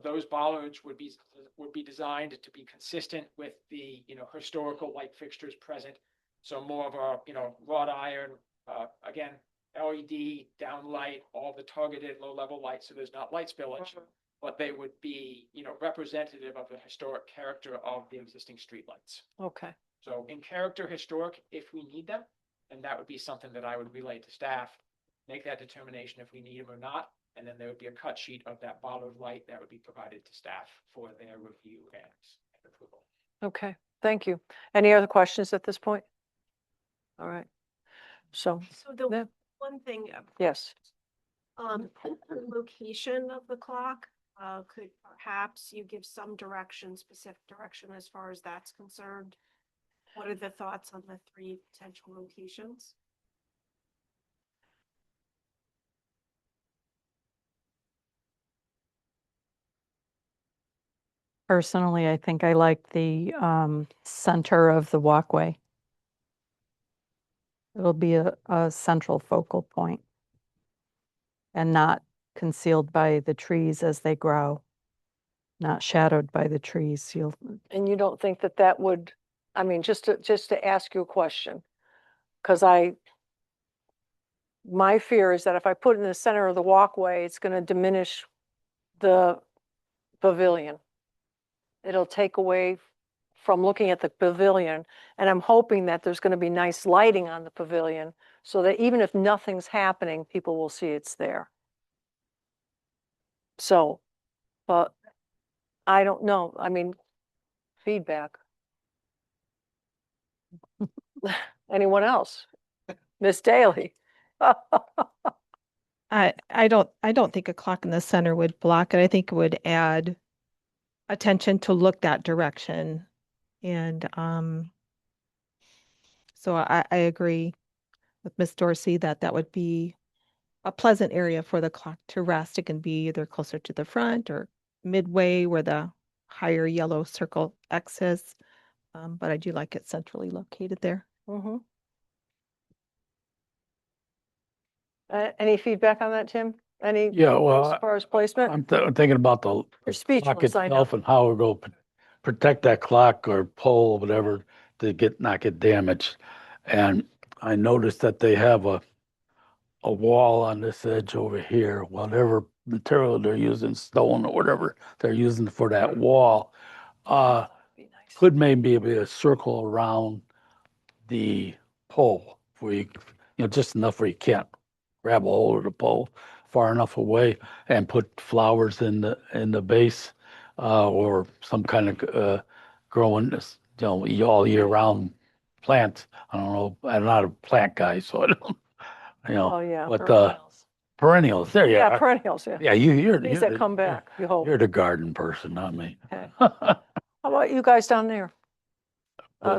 those bollards would be designed to be consistent with the, historical light fixtures present. So more of a, wrought iron, again, LED downlight, all the targeted low-level lights, so there's not light spillage, but they would be, representative of the historic character of the existing streetlights. Okay, So in character historic, if we need them, and that would be something that I would relay to staff, make that determination if we need them or not. And then there would be a cut sheet of that bollard light that would be provided to staff for their review and approval. okay, thank you. Any other questions at this point? All right, so, So the Yeah. one thing, yes, the location of the clock, could perhaps you give some direction, specific direction as far as that's concerned? What are the thoughts on the 3 potential locations? Personally, I think I like the center of the walkway. It'll be a central focal point and not concealed by the trees as they grow, not shadowed by the trees. and you don't think that that would, I mean, just to ask you a question, because my fear is that if I put it in the center of the walkway, it's going to diminish the pavilion. It'll take away from looking at the pavilion, and I'm hoping that there's going to be nice lighting on the pavilion so that even if nothing's happening, people will see it's there. So, but I don't know. I mean, feedback. Anyone else? Miss Daly? I don't think a clock in the center would block it. I think it would add attention to look that direction. And so I agree with Miss Dorsey that that would be a pleasant area for the clock to rest. It can be either closer to the front or midway where the higher yellow circle X is. But I do like it centrally located there. Mhm. Any feedback on that, Tim? Any, Yeah, well, as far as placement? I'm thinking about the You're clock speechless, I know. itself and how we're going to protect that clock or pole, whatever, to not get damaged. And I noticed that they have a wall on this edge over here, whatever material they're using, stone or whatever they're using for that wall. Be nice. Could maybe be a circle around the pole where just enough where you can't grab a hold of the pole far enough away and put flowers in the base, or some kind of growing this, all year round plants. I don't know. I'm not a plant guy, so I don't, Oh, yeah. but perennials. perennials. There you Yeah, are. perennials, yeah. Yeah, you're Things that come back, you hope. You're the garden person, not me. Okay. How about you guys down there?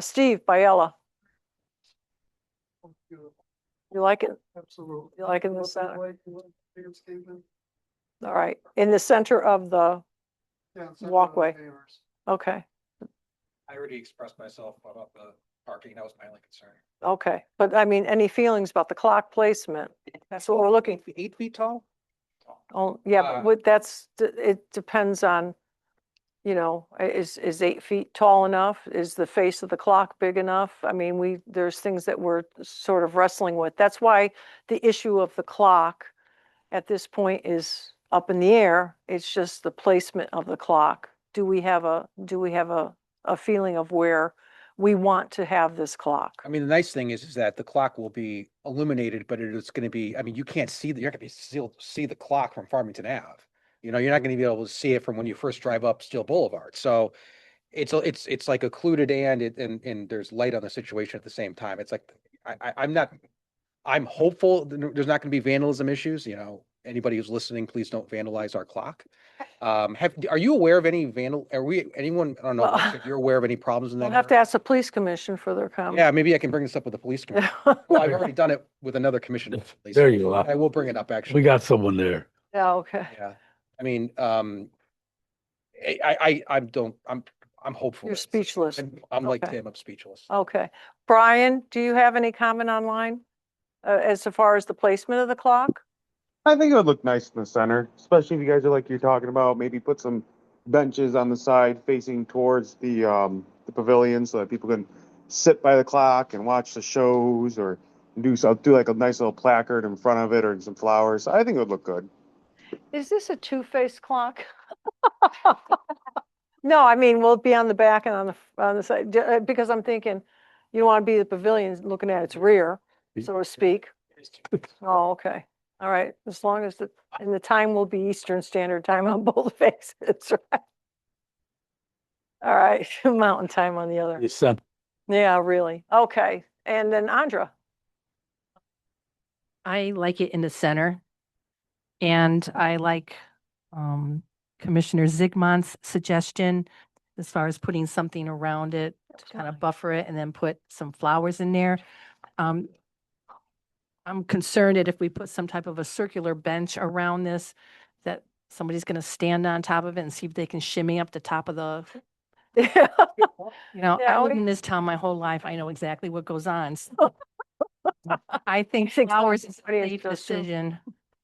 Steve Biella, you like it? Absolutely. You like it in the center? All right, in the center of the, walkway. Okay, I already expressed myself about the parking. That was my only concern. okay. But I mean, any feelings about the clock placement? That's what we're looking. 8 feet tall? Oh, yeah, but it depends on, is 8 feet tall enough? Is the face of the clock big enough? I mean, there's things that we're sort of wrestling with. That's why the issue of the clock at this point is up in the air. It's just the placement of the clock. Do we have a feeling of where we want to have this clock? I mean, the nice thing is that the clock will be illuminated, but it's going to be, I mean, you can't see you're going to be see the clock from Farmington Ave. You're not going to be able to see it from when you first drive up Steel Boulevard. So it's like occluded and there's light on the situation at the same time. It's like, I'm hopeful there's not going to be vandalism issues. Anybody who's listening, please don't vandalize our clock. Are you aware of any I don't know, Well, if you're aware of any problems in that? We'll have to area? ask the police commission for their comment. Yeah, maybe I can bring this up with the police commission. Well, I've already done it with another commissioner. There you are. I will bring it up, actually. We got someone there. Yeah, okay. Yeah, I mean, I'm hopeful. You're speechless. I'm like Okay. Tim, I'm speechless. Okay. Brian, do you have any comment online? as far as the placement of the clock? I think it would look nice in the center, especially if you guys are like you're talking about, maybe put some benches on the side facing towards the pavilion so that people can sit by the clock and watch the shows or do like a nice little placard in front of it or some flowers. I think it would look good. Is this a two-faced clock? No, I mean, will it be on the back and on the side? Because I'm thinking, you don't want to be the pavilion looking at its rear, so to speak. Oh, okay. All right. As long as and the time will be Eastern Standard Time on both faces, right? All right, Mountain Time on the other. You said, Yeah, really. Okay. And then Andra. I like it in the center. And I like Commissioner Zigmund's suggestion as far as putting something around it to kind of buffer it and then put some flowers in there. I'm concerned that if we put some type of a circular bench around this, that somebody's going to stand on top of it and see if they can shimmy up the top of the, Yeah. I live in this town my whole life. I know exactly what goes on. So I think think flowers is a somebody safe does too. decision,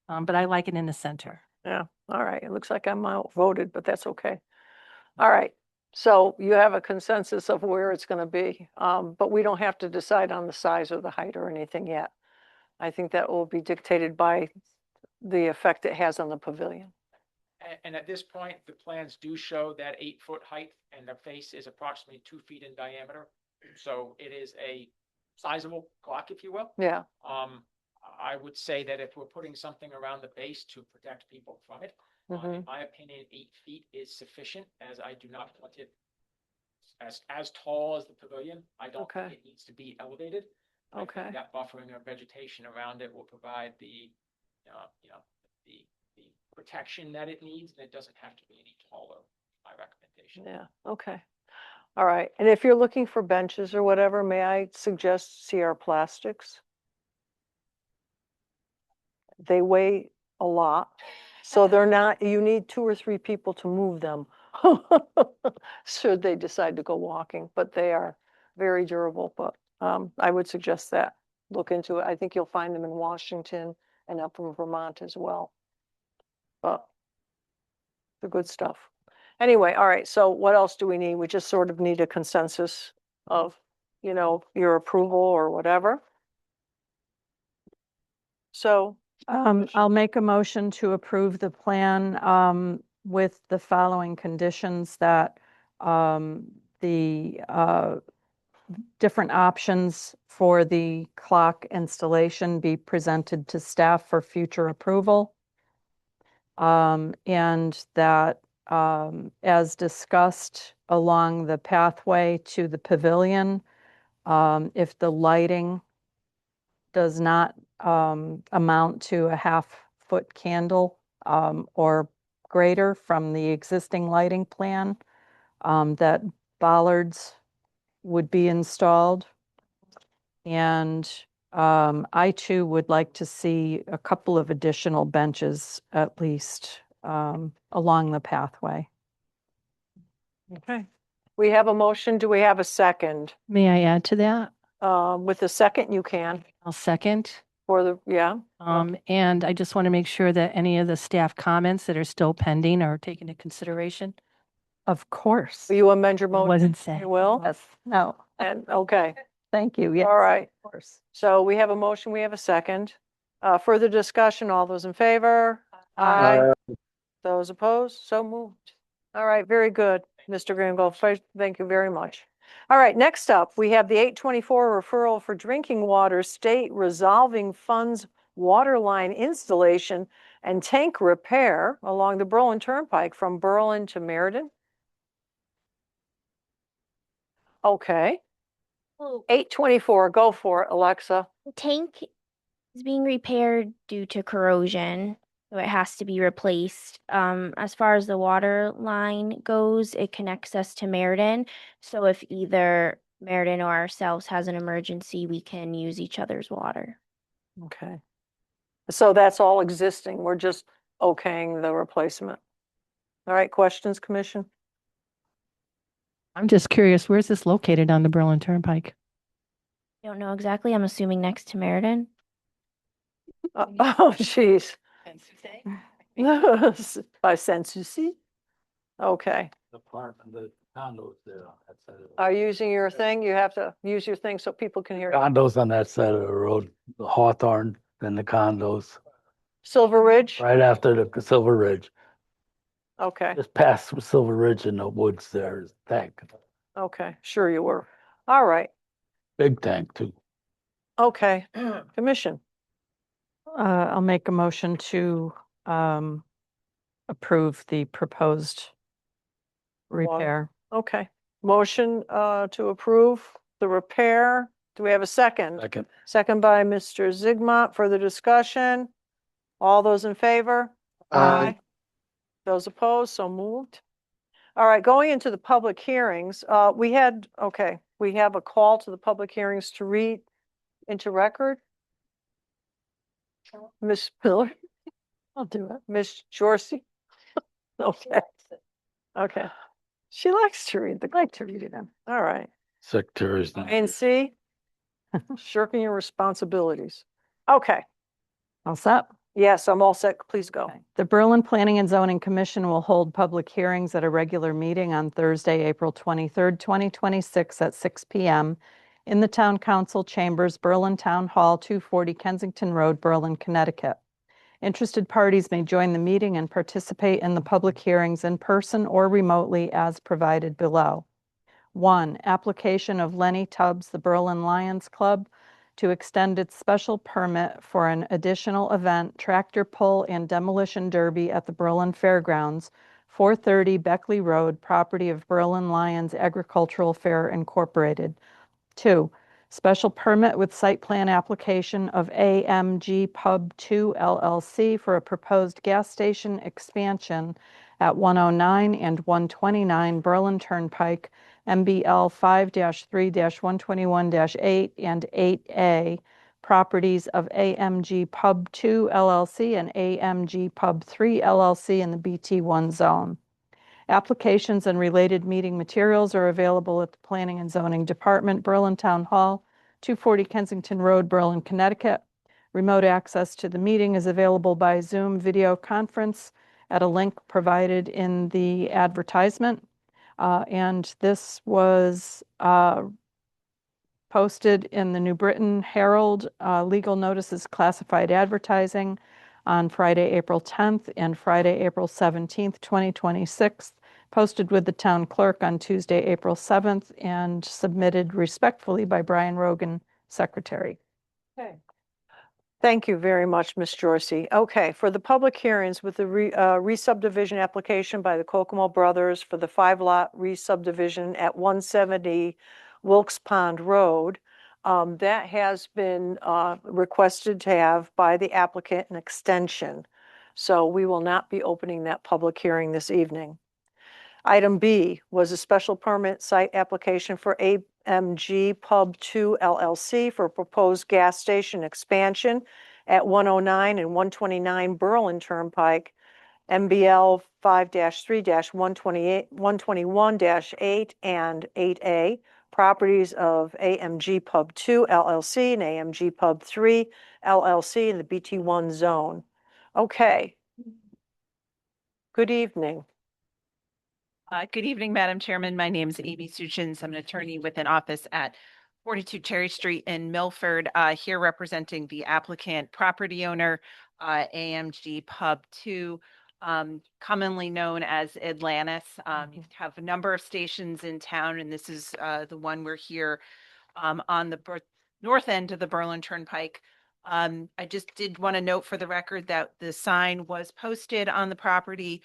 but I like it in the center. Yeah, all right. It looks like I'm outvoted, but that's okay. All right. So you have a consensus of where it's going to be, but we don't have to decide on the size or the height or anything yet. I think that will be dictated by the effect it has on the pavilion. And at this point, the plans do show that 8-foot height and the face is approximately 2 feet in diameter. So it is a sizable clock, if you will. Yeah, I would say that if we're putting something around the base to protect people from it, in my opinion, 8 feet is sufficient, as I do not want it as tall as the pavilion. I don't Okay. think it needs to be elevated. I think Okay. that buffering of vegetation around it will provide the protection that it needs, and it doesn't have to be any taller, my recommendation. yeah, okay. All right. And if you're looking for benches or whatever, may I suggest CR Plastics? They weigh a lot, so they're not, you need 2 or 3 people to move them should they decide to go walking, but they are very durable. But I would suggest that, look into it. I think you'll find them in Washington and up in Vermont as well. But the good stuff. Anyway, all right, so what else do we need? We just sort of need a consensus of, your approval or whatever. So, I'll make a motion to approve the plan with the following conditions that the different options for the clock installation be presented to staff for future approval. And that as discussed along the pathway to the pavilion, if the lighting does not amount to a half-foot candle or greater from the existing lighting plan, that bollards would be installed. And I too would like to see a couple of additional benches at least along the pathway. okay. We have a motion. Do we have a second? May I add to that? With a second, you can, I'll second. yeah. And I just want to make sure that any of the staff comments that are still pending are taken into consideration. Of course. Will you amend your motion? Wasn't said. You will? Yes, no, And, okay, thank you. Yes, all right. of course. So we have a motion, we have a second. Further discussion, all those in favor? Aye. Those opposed? So moved. All right, very good, Mr. Gringo. Thank you very much. All right, next up, we have the 824 referral for drinking water state resolving funds water line installation and tank repair along the Berlin Turnpike from Berlin to Meriden. Okay, Well, 824, go for it, Alexa. the tank is being repaired due to corrosion, so it has to be replaced. As far as the water line goes, it connects us to Meriden. So if either Meriden or ourselves has an emergency, we can use each other's water. Okay. So that's all existing. We're just okaying the replacement. All right, questions, Commission? I'm just curious, where's this located on the Berlin Turnpike? Don't know exactly. I'm assuming next to Meriden. Oh, jeez. By Sanssouci? Okay. The condos there on that side of the. Are you using your thing? You have to use your thing so people can hear you. Condos on that side of the road, the Hawthorne, then the condos, Silver Ridge? right after the Silver Ridge. Okay, Just past Silver Ridge in the woods there is tank, okay, sure you were. All right, big tank too. okay. Commission, I'll make a motion to approve the proposed repair. okay. Motion to approve the repair. Do we have a second? Second, Second by Mr. Zigmont. Further discussion? All those in favor? Aye. Those opposed, so moved. All right, going into the public hearings, we have a call to the public hearings to read into record. Ms. Miller, I'll do it. Ms. Jorsey. Okay, okay. She likes to read I like to read it in. all right. secretaries. And C, shirking your responsibilities. Okay, All set? yes, I'm all set. Please go. Okay. The Berlin Planning and Zoning Commission will hold public hearings at a regular meeting on Thursday, April 23rd, 2026 at 6 p.m. in the Town Council Chambers, Berlin Town Hall, 240 Kensington Road, Berlin, Connecticut. Interested parties may join the meeting and participate in the public hearings in person or remotely as provided below. 1. Application of Lenny Tubbs, the Berlin Lions Club, to extend its special permit for an additional event, tractor pull and demolition derby at the Berlin Fairgrounds, 430 Beckley Road, property of Berlin Lions Agricultural Fair Incorporated. 2. Special permit with site plan application of AMG Pub 2 LLC for a proposed gas station expansion at 109 and 129 Berlin Turnpike, MBL 5-3-121-8 and 8A, properties of AMG Pub 2 LLC and AMG Pub 3 LLC in the BT1 zone. Applications and related meeting materials are available at the Planning and Zoning Department, Berlin Town Hall, 240 Kensington Road, Berlin, Connecticut. Remote access to the meeting is available by Zoom video conference at a link provided in the advertisement. And this was posted in the New Britain Herald, legal notices classified advertising on Friday, April 10th and Friday, April 17th, 2026, posted with the town clerk on Tuesday, April 7th, and submitted respectfully by Brian Rogan, Secretary. Okay. Thank you very much, Ms. Jorsey. Okay, for the public hearings with the re-subdivision application by the Kokomo Brothers for the 5-lot re-subdivision at 170 Wilkes Pond Road, that has been requested to have by the applicant an extension. So we will not be opening that public hearing this evening. Item B was a special permit site application for AMG Pub 2 LLC for a proposed gas station expansion at 109 and 129 Berlin Turnpike, MBL 5-3-121-8 and 8A, properties of AMG Pub 2 LLC and AMG Pub 3 LLC in the BT1 zone. Okay. Good evening. Good evening, Madam Chairman. My name is Amy Suchins. I'm an attorney with an office at 42 Cherry Street in Milford, here representing the applicant property owner, AMG Pub 2, commonly known as Atlantis. You have a number of stations in town, and this is the one we're here on the north end of the Berlin Turnpike. I just did want to note for the record that the sign was posted on the property.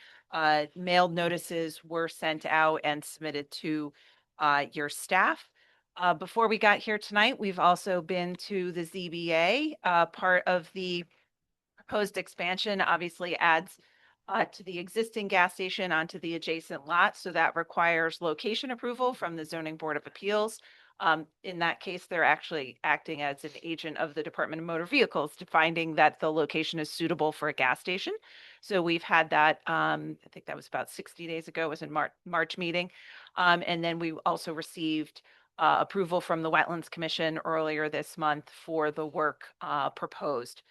Mailed notices were sent out and submitted to your staff. Before we got here tonight, we've also been to the ZBA. Part of the proposed expansion obviously adds to the existing gas station onto the adjacent lot. So that requires location approval from the Zoning Board of Appeals. In that case, they're actually acting as an agent of the Department of Motor Vehicles to finding that the location is suitable for a gas station. So we've had that, I think that was about 60 days ago, it was in March meeting. And then we also received approval from the Wetlands Commission earlier this month for the work proposed.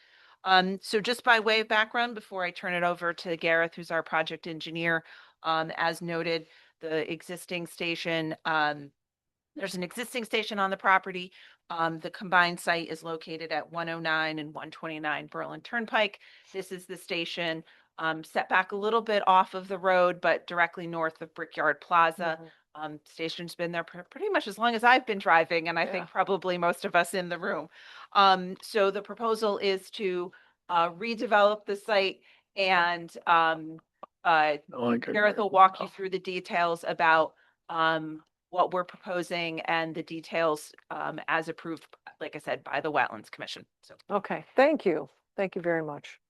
So just by way of background, before I turn it over to Gareth, who's our project engineer, as noted, the existing station, there's an existing station on the property. The combined site is located at 109 and 129 Berlin Turnpike. This is the station, set back a little bit off of the road, but directly north of Brickyard Plaza. Station's been there pretty much as long as I've been driving, and I think probably most of us in the room. So the proposal is to redevelop the site, and Gareth will walk you through the details about what we're proposing and the details as approved, like I said, by the Wetlands Commission. So Okay, thank you. Thank you very much.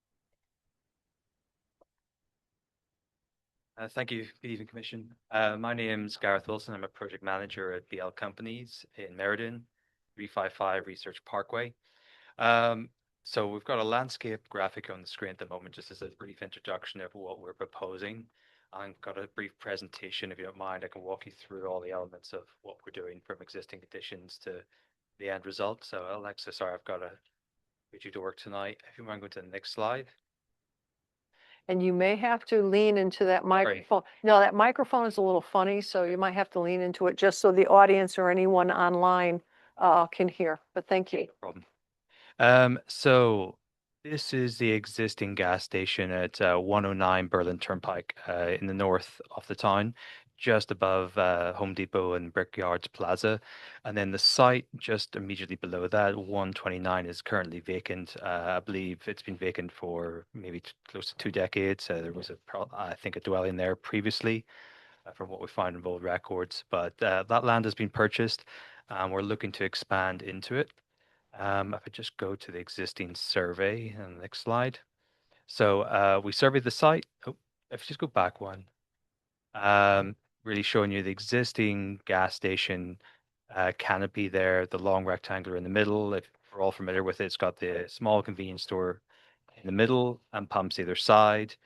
Thank you. Good evening, Commission. My name's Gareth Wilson. I'm a project manager at BL Companies in Meriden, 355 Research Parkway. So we've got a landscape graphic on the screen at the moment, just as a brief introduction of what we're proposing. I've got a brief presentation. If you don't mind, I can walk you through all the elements of what we're doing from existing additions to the end result. So Alexa, sorry, I've got to get you to work tonight. If you mind going to the next slide. And you may have to lean into that microphone. No, that microphone is a little funny, so you might have to lean into it just so the audience or anyone online can hear. But thank you. No problem. So this is the existing gas station at 109 Berlin Turnpike in the north of the town, just above Home Depot and Brickyards Plaza. And then the site just immediately below that, 129, is currently vacant. I believe it's been vacant for maybe close to 2 decades. There was, I think, a dwelling there previously from what we find in old records. But that land has been purchased, and we're looking to expand into it. If I just go to the existing survey and the next slide. So we surveyed the site. Oh, if you just go back one. Really showing you the existing gas station canopy there, the long rectangular in the middle. If we're all familiar with it, it's got the small convenience store in the middle and pumps either side.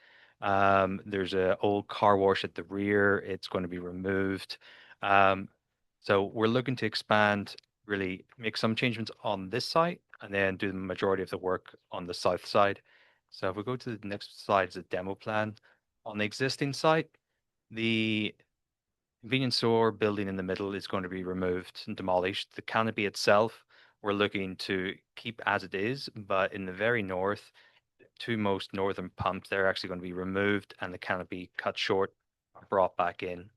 There's an old car wash at the rear. It's going to be removed. So we're looking to expand, really make some changements on this site and then do the majority of the work on the south side. So if we go to the next slide, it's a demo plan. On the existing site, the convenience store building in the middle is going to be removed and demolished. The canopy itself, we're looking to keep as it is, but in the very north, the 2 most northern pumps, they're actually going to be removed and the canopy cut short or brought back in.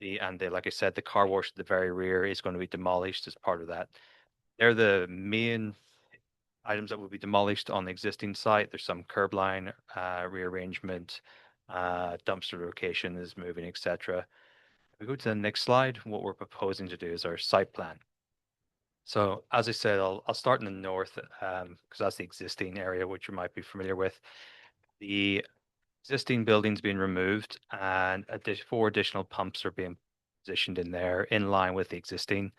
Like I said, the car wash at the very rear is going to be demolished as part of that. They're the main items that will be demolished on the existing site. There's some curb line rearrangement, dumpster location is moving, etc. If we go to the next slide, what we're proposing to do is our site plan. So as I said, I'll start in the north because that's the existing area, which you might be familiar with. The existing buildings being removed and 4 additional pumps are being positioned in there in line with the existing.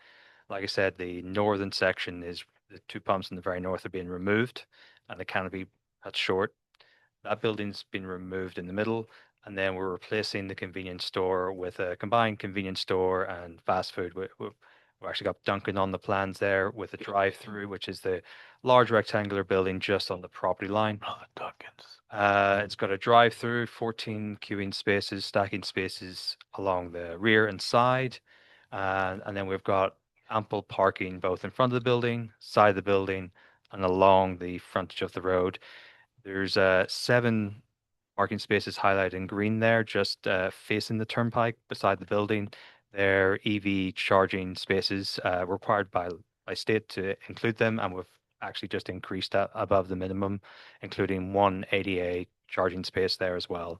Like I said, the northern section is the 2 pumps in the very north are being removed and the canopy cut short. That building's been removed in the middle, and then we're replacing the convenience store with a combined convenience store and fast food. We've actually got Dunkin' on the plans there with a drive-through, which is the large rectangular building just on the property line. It's got a drive-through, 14 queuing spaces, stacking spaces along the rear and side. And then we've got ample parking both in front of the building, side of the building, and along the frontage of the road. There's 7 parking spaces highlighted in green there, just facing the turnpike beside the building. They're EV charging spaces required by state to include them, and we've actually just increased that above the minimum, including 1 ADA charging space there as well.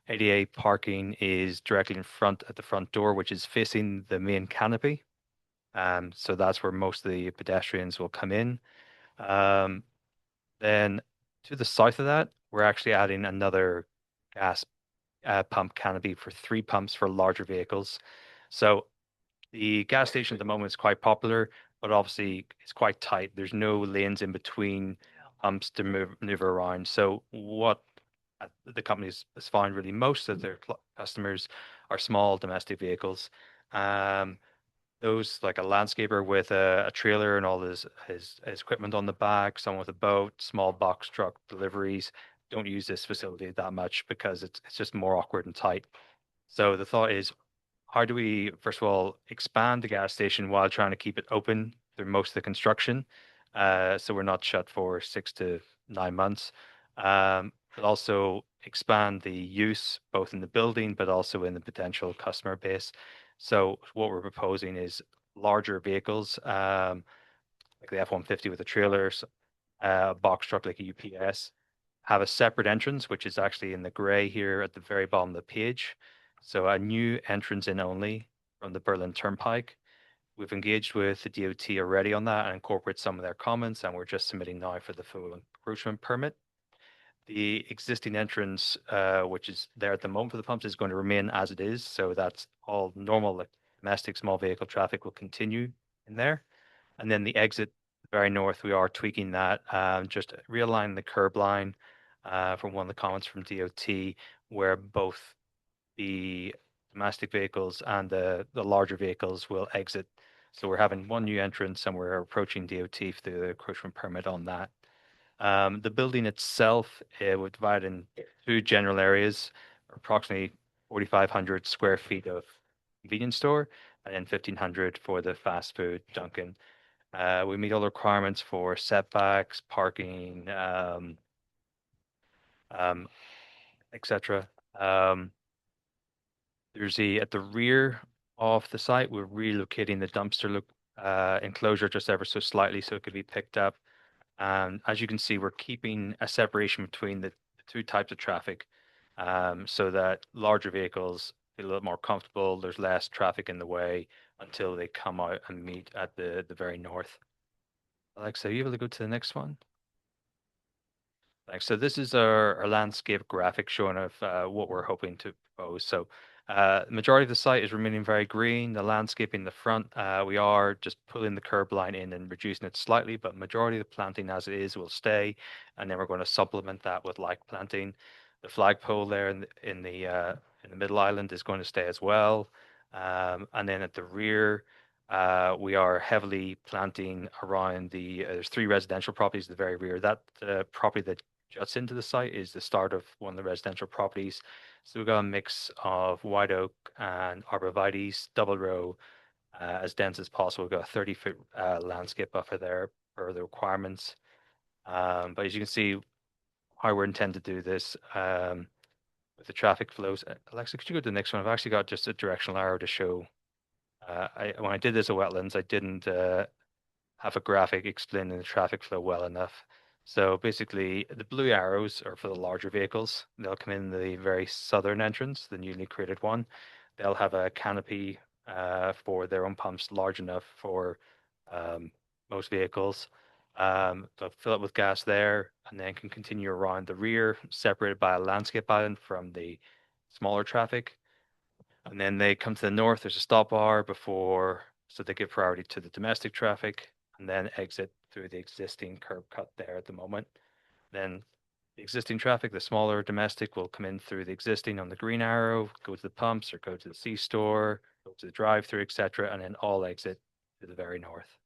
ADA parking is directly in front at the front door, which is facing the main canopy. So that's where most of the pedestrians will come in. Then to the south of that, we're actually adding another gas pump canopy for 3 pumps for larger vehicles. So the gas station at the moment is quite popular, but obviously it's quite tight. There's no lanes in between pumps to maneuver around. So what the company has found really most of their customers are small domestic vehicles. those like a landscaper with a trailer and all his equipment on the back, someone with a boat, small box truck deliveries, don't use this facility that much because it's just more awkward and tight. So the thought is, how do we, first of all, expand the gas station while trying to keep it open through most of the construction? So we're not shut for 6 to 9 months. But also expand the use both in the building, but also in the potential customer base. So what we're proposing is larger vehicles, like the F-150 with the trailers, a box truck like a UPS, have a separate entrance, which is actually in the gray here at the very bottom of the page. So a new entrance in only from the Berlin Turnpike. We've engaged with the DOT already on that and incorporate some of their comments, and we're just submitting now for the full encroachment permit. The existing entrance, which is there at the moment for the pumps, is going to remain as it is. So that's all normal, like domestic small vehicle traffic will continue in there. And then the exit very north, we are tweaking that, just realigning the curb line from one of the comments from DOT, where both the domestic vehicles and the larger vehicles will exit. So we're having one new entrance and we're approaching DOT for the encroachment permit on that. The building itself, it would divide in two general areas, approximately 4,500 square feet of convenience store, and then 1,500 for the fast food Dunkin'. We meet all the requirements for setbacks, parking, etc. At the rear of the site, we're relocating the dumpster enclosure just ever so slightly so it could be picked up. As you can see, we're keeping a separation between the two types of traffic, so that larger vehicles feel a little more comfortable. There's less traffic in the way until they come out and meet at the very north. Alexa, are you able to go to the next one? Thanks. So this is our landscape graphic showing of what we're hoping to propose. So majority of the site is remaining very green. The landscape in the front, we are just pulling the curb line in and reducing it slightly, but majority of the planting as it is will stay. And then we're going to supplement that with light planting. The flagpole there in the middle island is going to stay as well. And then at the rear, we are heavily planting around there's 3 residential properties at the very rear. That property that juts into the site is the start of one of the residential properties. So we've got a mix of white oak and arborvitae, double row, as dense as possible. We've got a 30-foot landscape buffer there for the requirements. But as you can see, how we're intended to do this with the traffic flows. Alexa, could you go to the next one? I've actually got just a directional arrow to show. When I did this at Wetlands, I didn't have a graphic explaining the traffic flow well enough. So basically, the blue arrows are for the larger vehicles. They'll come in the very southern entrance, the newly created one. They'll have a canopy for their own pumps large enough for most vehicles. They'll fill it with gas there and then can continue around the rear, separated by a landscape island from the smaller traffic. And then they come to the north, there's a stop bar so they give priority to the domestic traffic and then exit through the existing curb cut there at the moment. Then the existing traffic, the smaller domestic, will come in through the existing on the green arrow, go to the pumps or go to the C-store, go to the drive-through, etc., and then all exit to the very north.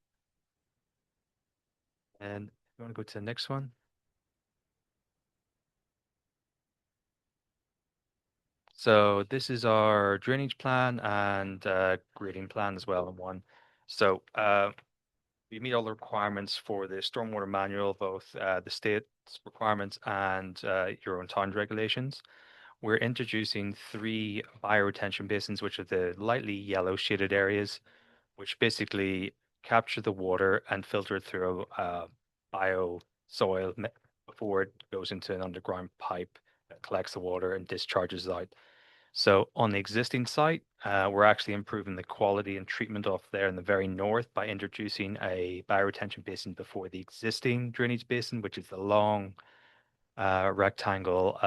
And you want to go to the next one? So this is our drainage plan and grading plan as well in one. So we meet all the requirements for the stormwater manual, both the state's requirements and your own town regulations. We're introducing 3 bioretention basins, which are the lightly yellow shaded areas, which basically capture the water and filter it through bio soil before it goes into an underground pipe that collects the water and discharges out. So on the existing site, we're actually improving the quality and treatment of there in the very north by introducing a bioretention basin before the existing drainage basin, which is the long rectangle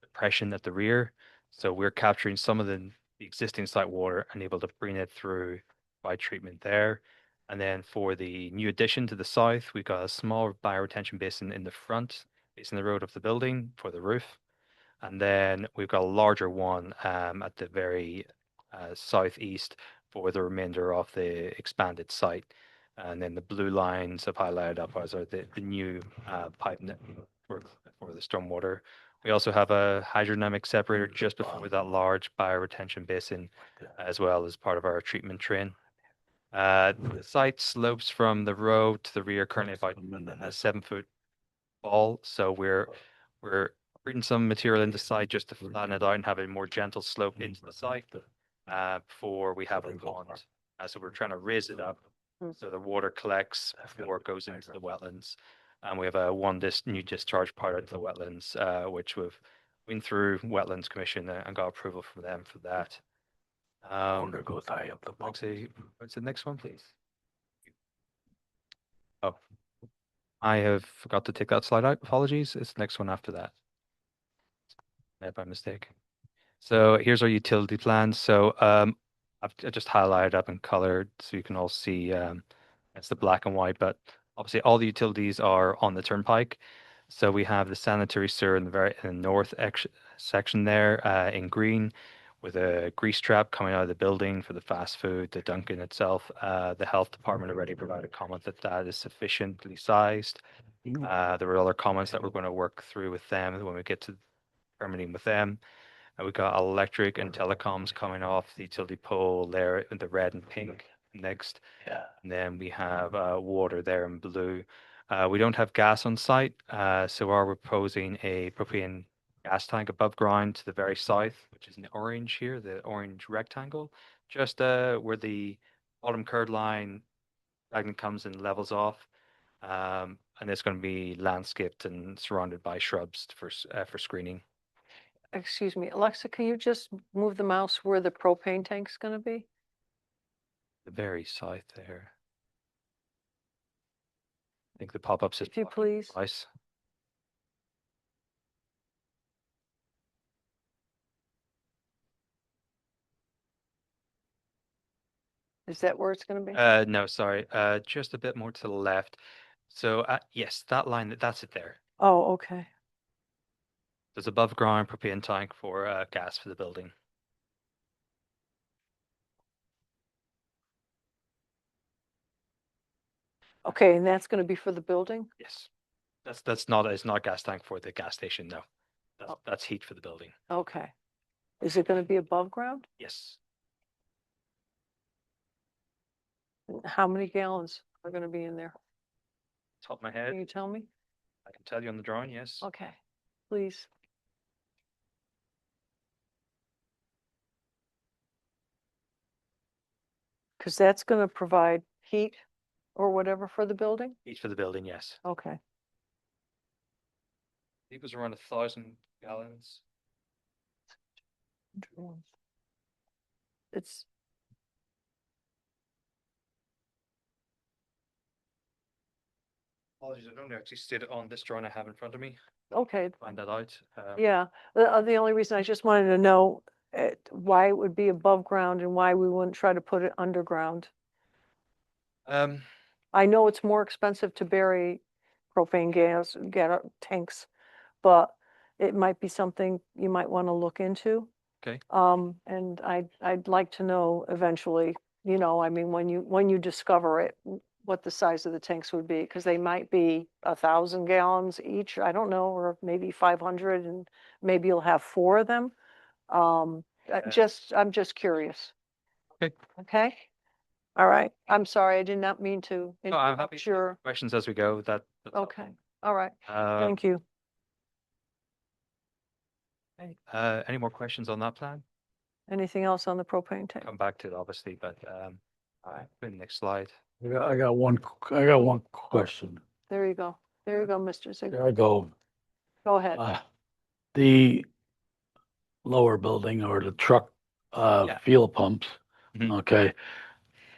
depression at the rear. So we're capturing some of the existing site water and able to bring it through by treatment there. And then for the new addition to the south, we've got a small bioretention basin in the front, facing the road of the building for the roof. And then we've got a larger one at the very southeast for the remainder of the expanded site. And then the blue lines I've highlighted up as are the new pipe network for the stormwater. We also have a hydrodynamic separator just before that large bioretention basin, as well as part of our treatment train. The site slopes from the road to the rear currently about a 7-foot fall. So we're putting some material into the site just to flatten it out and have a more gentle slope into the site before we have a pond. So we're trying to raise it up so the water collects before it goes into the wetlands. And we have a new discharge part out to the wetlands, which we've been through Wetlands Commission and got approval from them for that. Water goes high up the pump. What's the next one, please? Oh, I have forgot to take that slide out. Apologies. It's the next one after that. By mistake. So here's our utility plan. So I've just highlighted up in color so you can all see it's the black and white, but obviously all the utilities are on the turnpike. So we have the sanitary sewer in the north section there in green, with a grease trap coming out of the building for the fast food, the Dunkin' itself. The health department already provided a comment that is sufficiently sized. There were other comments that we're going to work through with them when we get to permitting with them. We've got electric and telecoms coming off the utility pole there in the red and pink next. Yeah. And then we have water there in blue. We don't have gas on site, so we're proposing a propane gas tank above ground to the very south, which is in the orange here, the orange rectangle, just where the bottom curd line comes and levels off. And it's going to be landscaped and surrounded by shrubs for screening. Excuse me, Alexa, can you just move the mouse where the propane tank's gonna be? The very south there. I think the pop-ups is If you please. nice. Is that where it's gonna be? No, sorry. Just a bit more to the left. So yes, that line, that's it there. Oh, okay. There's above ground propane tank for gas for the building. Okay, and that's gonna be for the building? Yes. It's not a gas tank for the gas station, no. Oh. That's heat for the building. Okay. Is it gonna be above ground? Yes. How many gallons are gonna be in there? Top of my Can head, you tell me? I can tell you on the drawing, yes. Okay, please. Because that's gonna provide heat or whatever for the building? Heat for the building, yes. Okay. It was around 1,000 gallons. It's, Apologies, I don't actually state it on this drawing I have in front of me. okay, Find that out. yeah. The only reason I just wanted to know why it would be above ground and why we wouldn't try to put it underground. Um, I know it's more expensive to bury propane gas, tanks, but it might be something you might want to look into. Okay. And I'd like to know eventually, you know, I mean, when you discover it, what the size of the tanks would be, because they might be 1,000 gallons each, I don't know, or maybe 500, and maybe you'll have 4 of them. I'm just curious. Okay. Okay? All right. I'm sorry, I did not mean to No, I'm happy interrupt to take your, questions as we go. That's okay, all right, helpful. thank you. Any more questions on that plan? Anything else on the propane tank? Come back to it, obviously, but all right, next slide. I got one question. There you go. There you go, Mr. Ziegler. There I go. Go ahead. The lower building or the truck, Yeah. fuel pumps, Mhm. okay?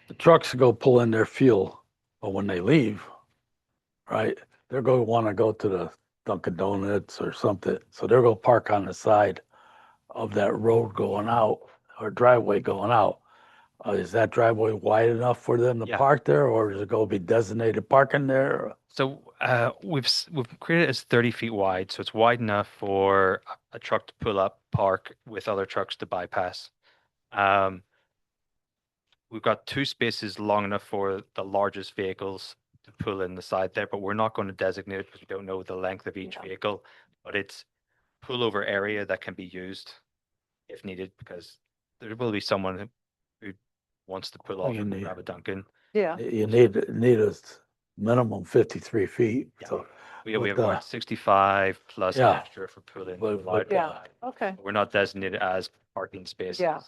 The trucks go pull in their fuel, but when they leave, right, they're going to want to go to the Dunkin' Donuts or something. So they're going to park on the side of that road going out or driveway going out. Is that driveway wide enough for them to Yeah. park there, or is it going to be designated parking there? So we've created it as 30 feet wide, so it's wide enough for a truck to pull up, park with other trucks to bypass. we've got 2 spaces long enough for the largest vehicles to pull in the side there, but we're not going to designate it because we don't know the length of each Yeah. vehicle. But it's pullover area that can be used if needed, because there will be someone who wants to pull Oh, off you and need- grab a Dunkin'. Yeah, You need a minimum 53 feet. Yeah. So, We But, have about 65 plus yeah. extra for pulling. But, yeah, okay. We're not designated as parking spaces. Yeah.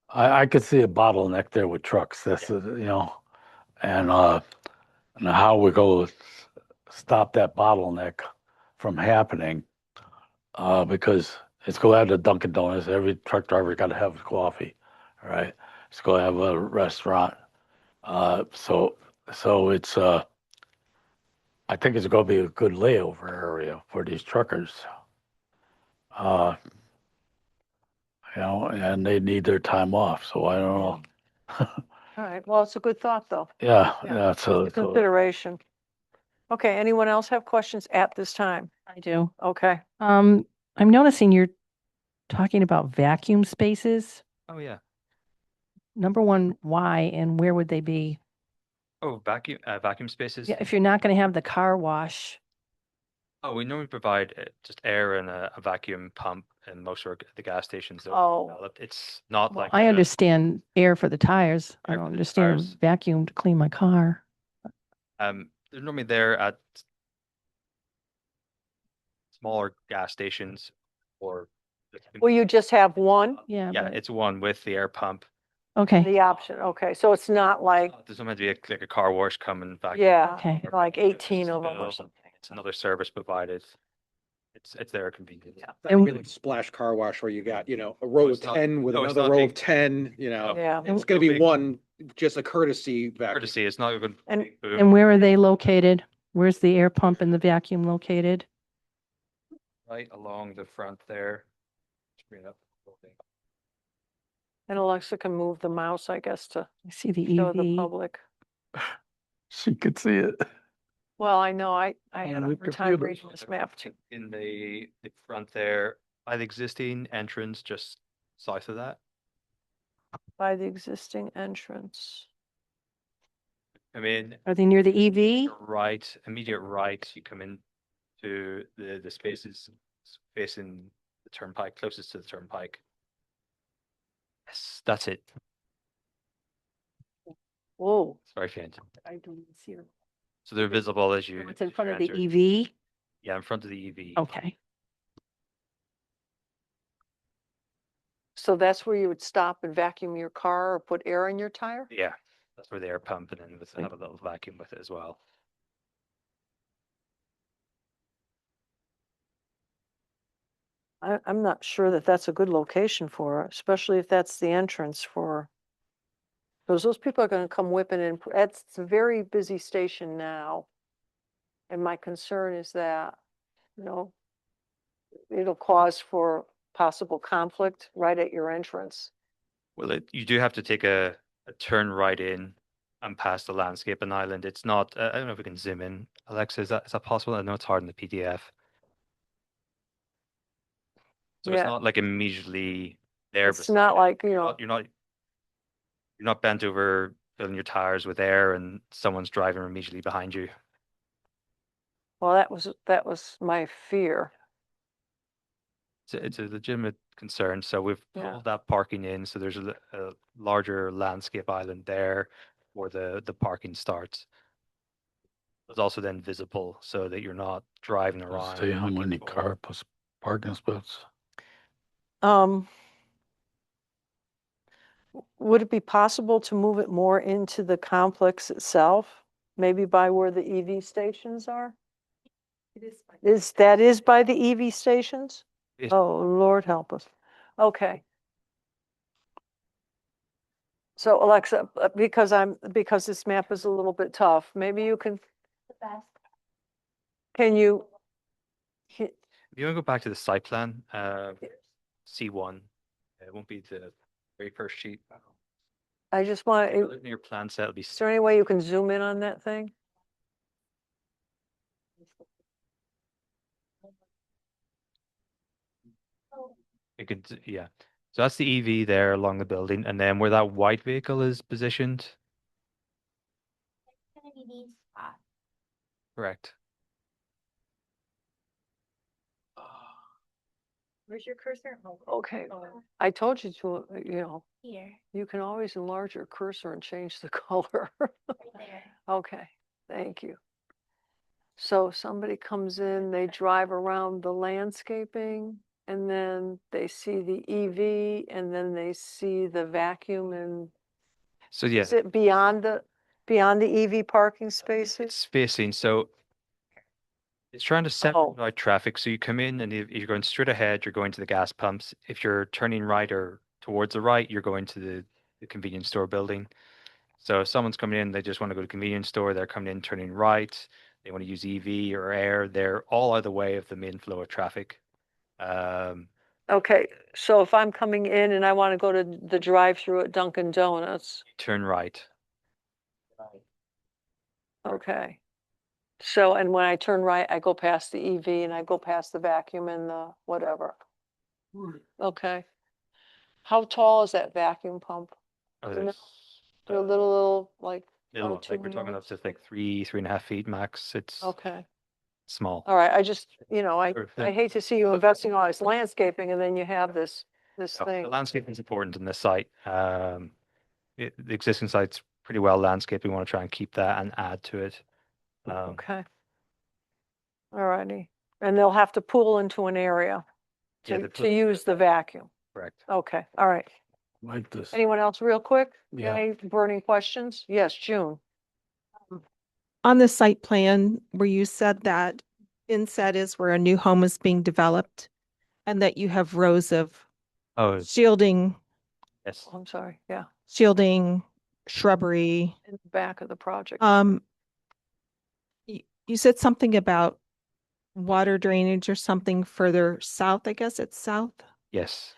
I could see a bottleneck there with trucks. That's, and how we go stop that bottleneck from happening. Because it's going to have the Dunkin' Donuts. Every truck driver got to have coffee, all right? It's going to have a restaurant. So it's, I think it's going to be a good layover area for these truckers. And they need their time off, so I don't know. All right, well, it's a good thought, though. Yeah, Yeah. yeah, so, Consideration. Okay, anyone else have questions at this time? I do. Okay, I'm noticing you're talking about vacuum spaces. Oh, yeah. Number one, why and where would they be? Oh, vacuum spaces. Yeah, if you're not going to have the car wash. Oh, we normally provide just air and a vacuum pump in most of the gas stations. that we Oh. developed. It's not Well, like I a- understand air for the tires. I Air don't for the understand tires. vacuum to clean my car. They're normally there at smaller gas stations or. will you just have one, Yeah, Yeah, but, it's one with the air pump. okay, the option? Okay, so it's not like, There's not meant to be like a car wash coming back. yeah, okay. like 18 of them or Spill. something. It's another service provided. It's their convenience. And- Really splash car wash where you got, a row it's of not- 10 with no, it's another not row big. of 10, Yeah, It's gonna be big. one, just a courtesy vacuum. Courtesy, it's not even. And- big boom. And where are they located? Where's the air pump and the vacuum located? Right along the front there. Just bring it up. and Alexa can move the mouse, I guess, to I see the show the EV. public. she could see it. Well, I know, I had On a the hard time computer. reading this map too. In the front there, by the existing entrance, just south of that. By the existing entrance. I mean, Are they near the E EV? your right, immediate right, you come in to the spaces facing the turnpike, closest to the turnpike. Yes, that's it. Whoa. It's very faint. I don't see it. So they're visible as you. It's in as you front of the enter. EV? Yeah, in front of the EV. Okay. So that's where you would stop and vacuum your car or put air in your tire? Yeah, that's where the air pump and then have a little vacuum with it as well. I'm not sure that that's a good location for it, especially if that's the entrance for. Because those people are gonna come whipping in, it's a very busy station now. And my concern is that, it'll cause for possible conflict right at your entrance. Well, you do have to take a turn right in and past the landscape and island. It's not, I don't know if we can zoom in. Alexa, is that possible? I know it's hard in the PDF. So it's Yeah. not like immediately there. It's beside not it. like, You're not bent over filling your tires with air and someone's driving immediately behind you. well, that was my fear. It's a legitimate concern. So we've Yeah. pulled that parking in. So there's a larger landscape island there where the parking starts. It's also then visible so that you're not driving around. See how looking many for- car plus parking spots. Would it be possible to move it more into the complex itself? Maybe by where the EV stations are? That is by the EV stations? Yes. Oh, Lord help us. Okay. So Alexa, because this map is a little bit tough, maybe you can, can you? If you want to go back to the site plan, C1, it won't be the very first sheet. I just want, If you is look at your plan set, it'll be. there any way you can zoom in on that thing? You could, yeah. So that's the EV there along the building, and then where that white vehicle is positioned, It's gonna be these spots. correct. Where's your cursor? Okay, I told you to, Here, you can always enlarge your cursor and change the color. right there. Okay, thank you. So somebody comes in, they drive around the landscaping, and then they see the EV, and then they see the vacuum, and So yeah, is it beyond the EV parking spaces? it's spacing. So it's trying to Oh. separate out traffic. So you come in and if you're going straight ahead, you're going to the gas pumps. If you're turning right or towards the right, you're going to the convenience store building. So if someone's coming in, they just want to go to the convenience store, they're coming in, turning right, they want to use EV or air, they're all out of the way of the main flow of traffic. Okay, so if I'm coming in and I want to go to the drive-through at Dunkin' Donuts, Turn right. okay. So, and when I turn right, I go past the EV and I go past the vacuum and the whatever. Okay. How tall is that vacuum pump? Oh, You know, there's they're little, like, little 1 or ones, like 2 we're talking meters? up to like 3.5 feet max. It's Okay, small. all right, I just, Sort of I thing. hate to see you investing all this landscaping and then you have this So thing. the landscape is important in this site. The existing site's pretty well landscaped. We want to try and keep that and add to it. Okay. All righty, and they'll have to pool into an area Yeah, to use the vacuum. correct. Okay, all right. Like this. Anyone else real quick? Yeah. Any burning questions? Yes, June. On the site plan where you said that inset is where a new home is being developed and that you have rows of Oh, shielding, yes. I'm sorry, yeah, shrubbery. in the back of the project. You said something about water drainage or something further south, I guess it's south. Yes.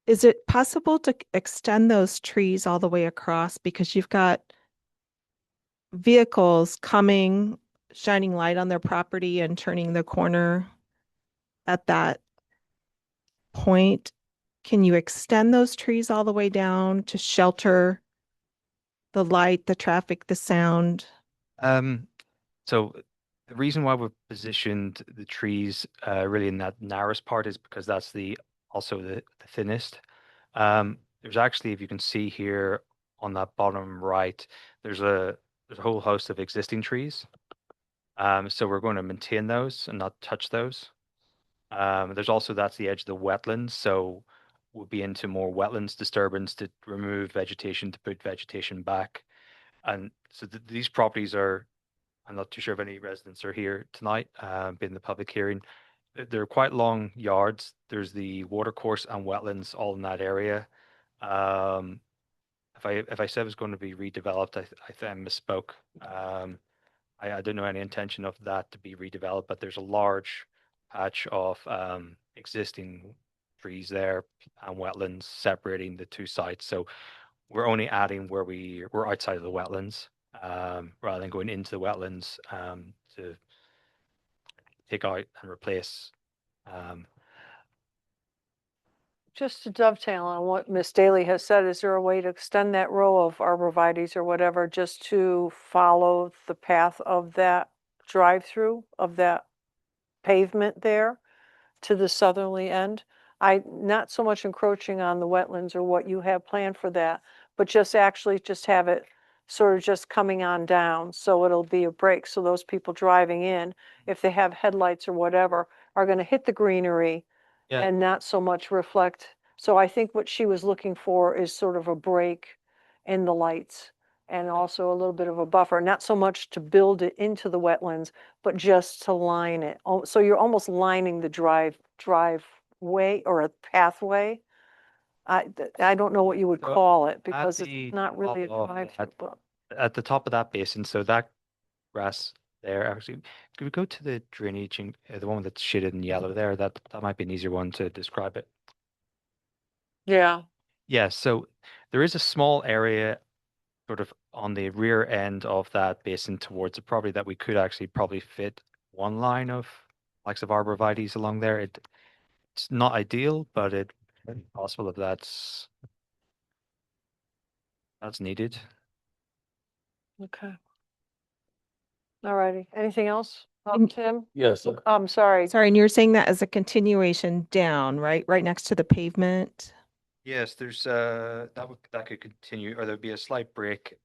Is it possible to extend those trees all the way across? Because you've got vehicles coming, shining light on their property and turning the corner at that point. Can you extend those trees all the way down to shelter the light, the traffic, the sound? So the reason why we've positioned the trees really in that narrowest part is because that's also the thinnest. There's actually, if you can see here on that bottom right, there's a whole host of existing trees. So we're going to maintain those and not touch those. There's also, that's the edge of the wetlands, so we'll be into more wetlands disturbance to remove vegetation, to put vegetation back. And so these properties are, I'm not too sure if any residents are here tonight, been in the public hearing. They're quite long yards. There's the water course and wetlands all in that area. If I said it was going to be redeveloped, I think I misspoke. I don't know any intention of that to be redeveloped, but there's a large patch of existing trees there and wetlands separating the two sites. So we're only adding where we're outside of the wetlands, rather than going into the wetlands to take out and replace. Just to dovetail on what Ms. Daly has said, is there a way to extend that row of arborvitae's or whatever just to follow the path of that drive-through, of that pavement there to the southerly end? Not so much encroaching on the wetlands or what you have planned for that, but just have it sort of just coming on down, so it'll be a break, so those people driving in, if they have headlights or whatever, are gonna hit the greenery Yeah. and not so much reflect. So I think what she was looking for is sort of a break in the lights and also a little bit of a buffer, not so much to build it into the wetlands, but just to line it. So you're almost lining the driveway or a pathway. I don't know what you would So call it at because the it's not really a top of drive-through, that- but At the top of that basin, so that grass there, actually, could we go to the drainage and the one that's shaded in yellow there? That might be an easier one to describe it. yeah. Yeah, so there is a small area sort of on the rear end of that basin towards the property that we could actually probably fit one line of likes of arborvitae's along there. It's not ideal, but Possible if that's needed. Okay. All righty. Anything else? Tim? Yes, I'm sorry. Sorry, and you're saying that as a continuation down, right? Right next to the pavement? Yes, there's that could continue, or there'd be a slight break,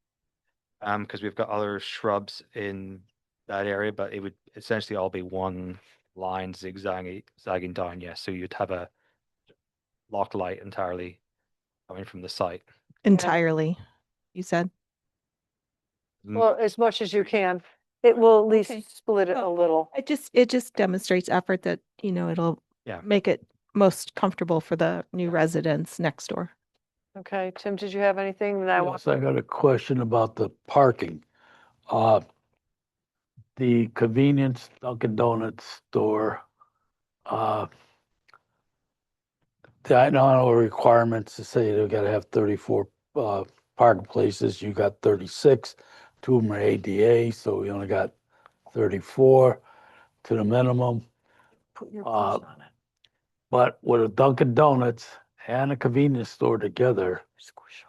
because we've got other shrubs in that area, but it would essentially all be one line zagging down. Yes, so you'd have a lock light entirely coming from the site. Entirely, you said? Well, as much as you can. It will at least Okay. split it a little. It just demonstrates effort that, it'll Yeah. make it most comfortable for the new residents next door. Okay, Tim, did you have anything that I want? yes, I got a question about the parking. The convenience Dunkin' Donuts store, I know requirements to say they've got to have 34 parking places. You got 36. 2 of them are ADA, so we only got 34 to the minimum. Put your Uh, push on it. But with a Dunkin' Donuts and a convenience store together, Squish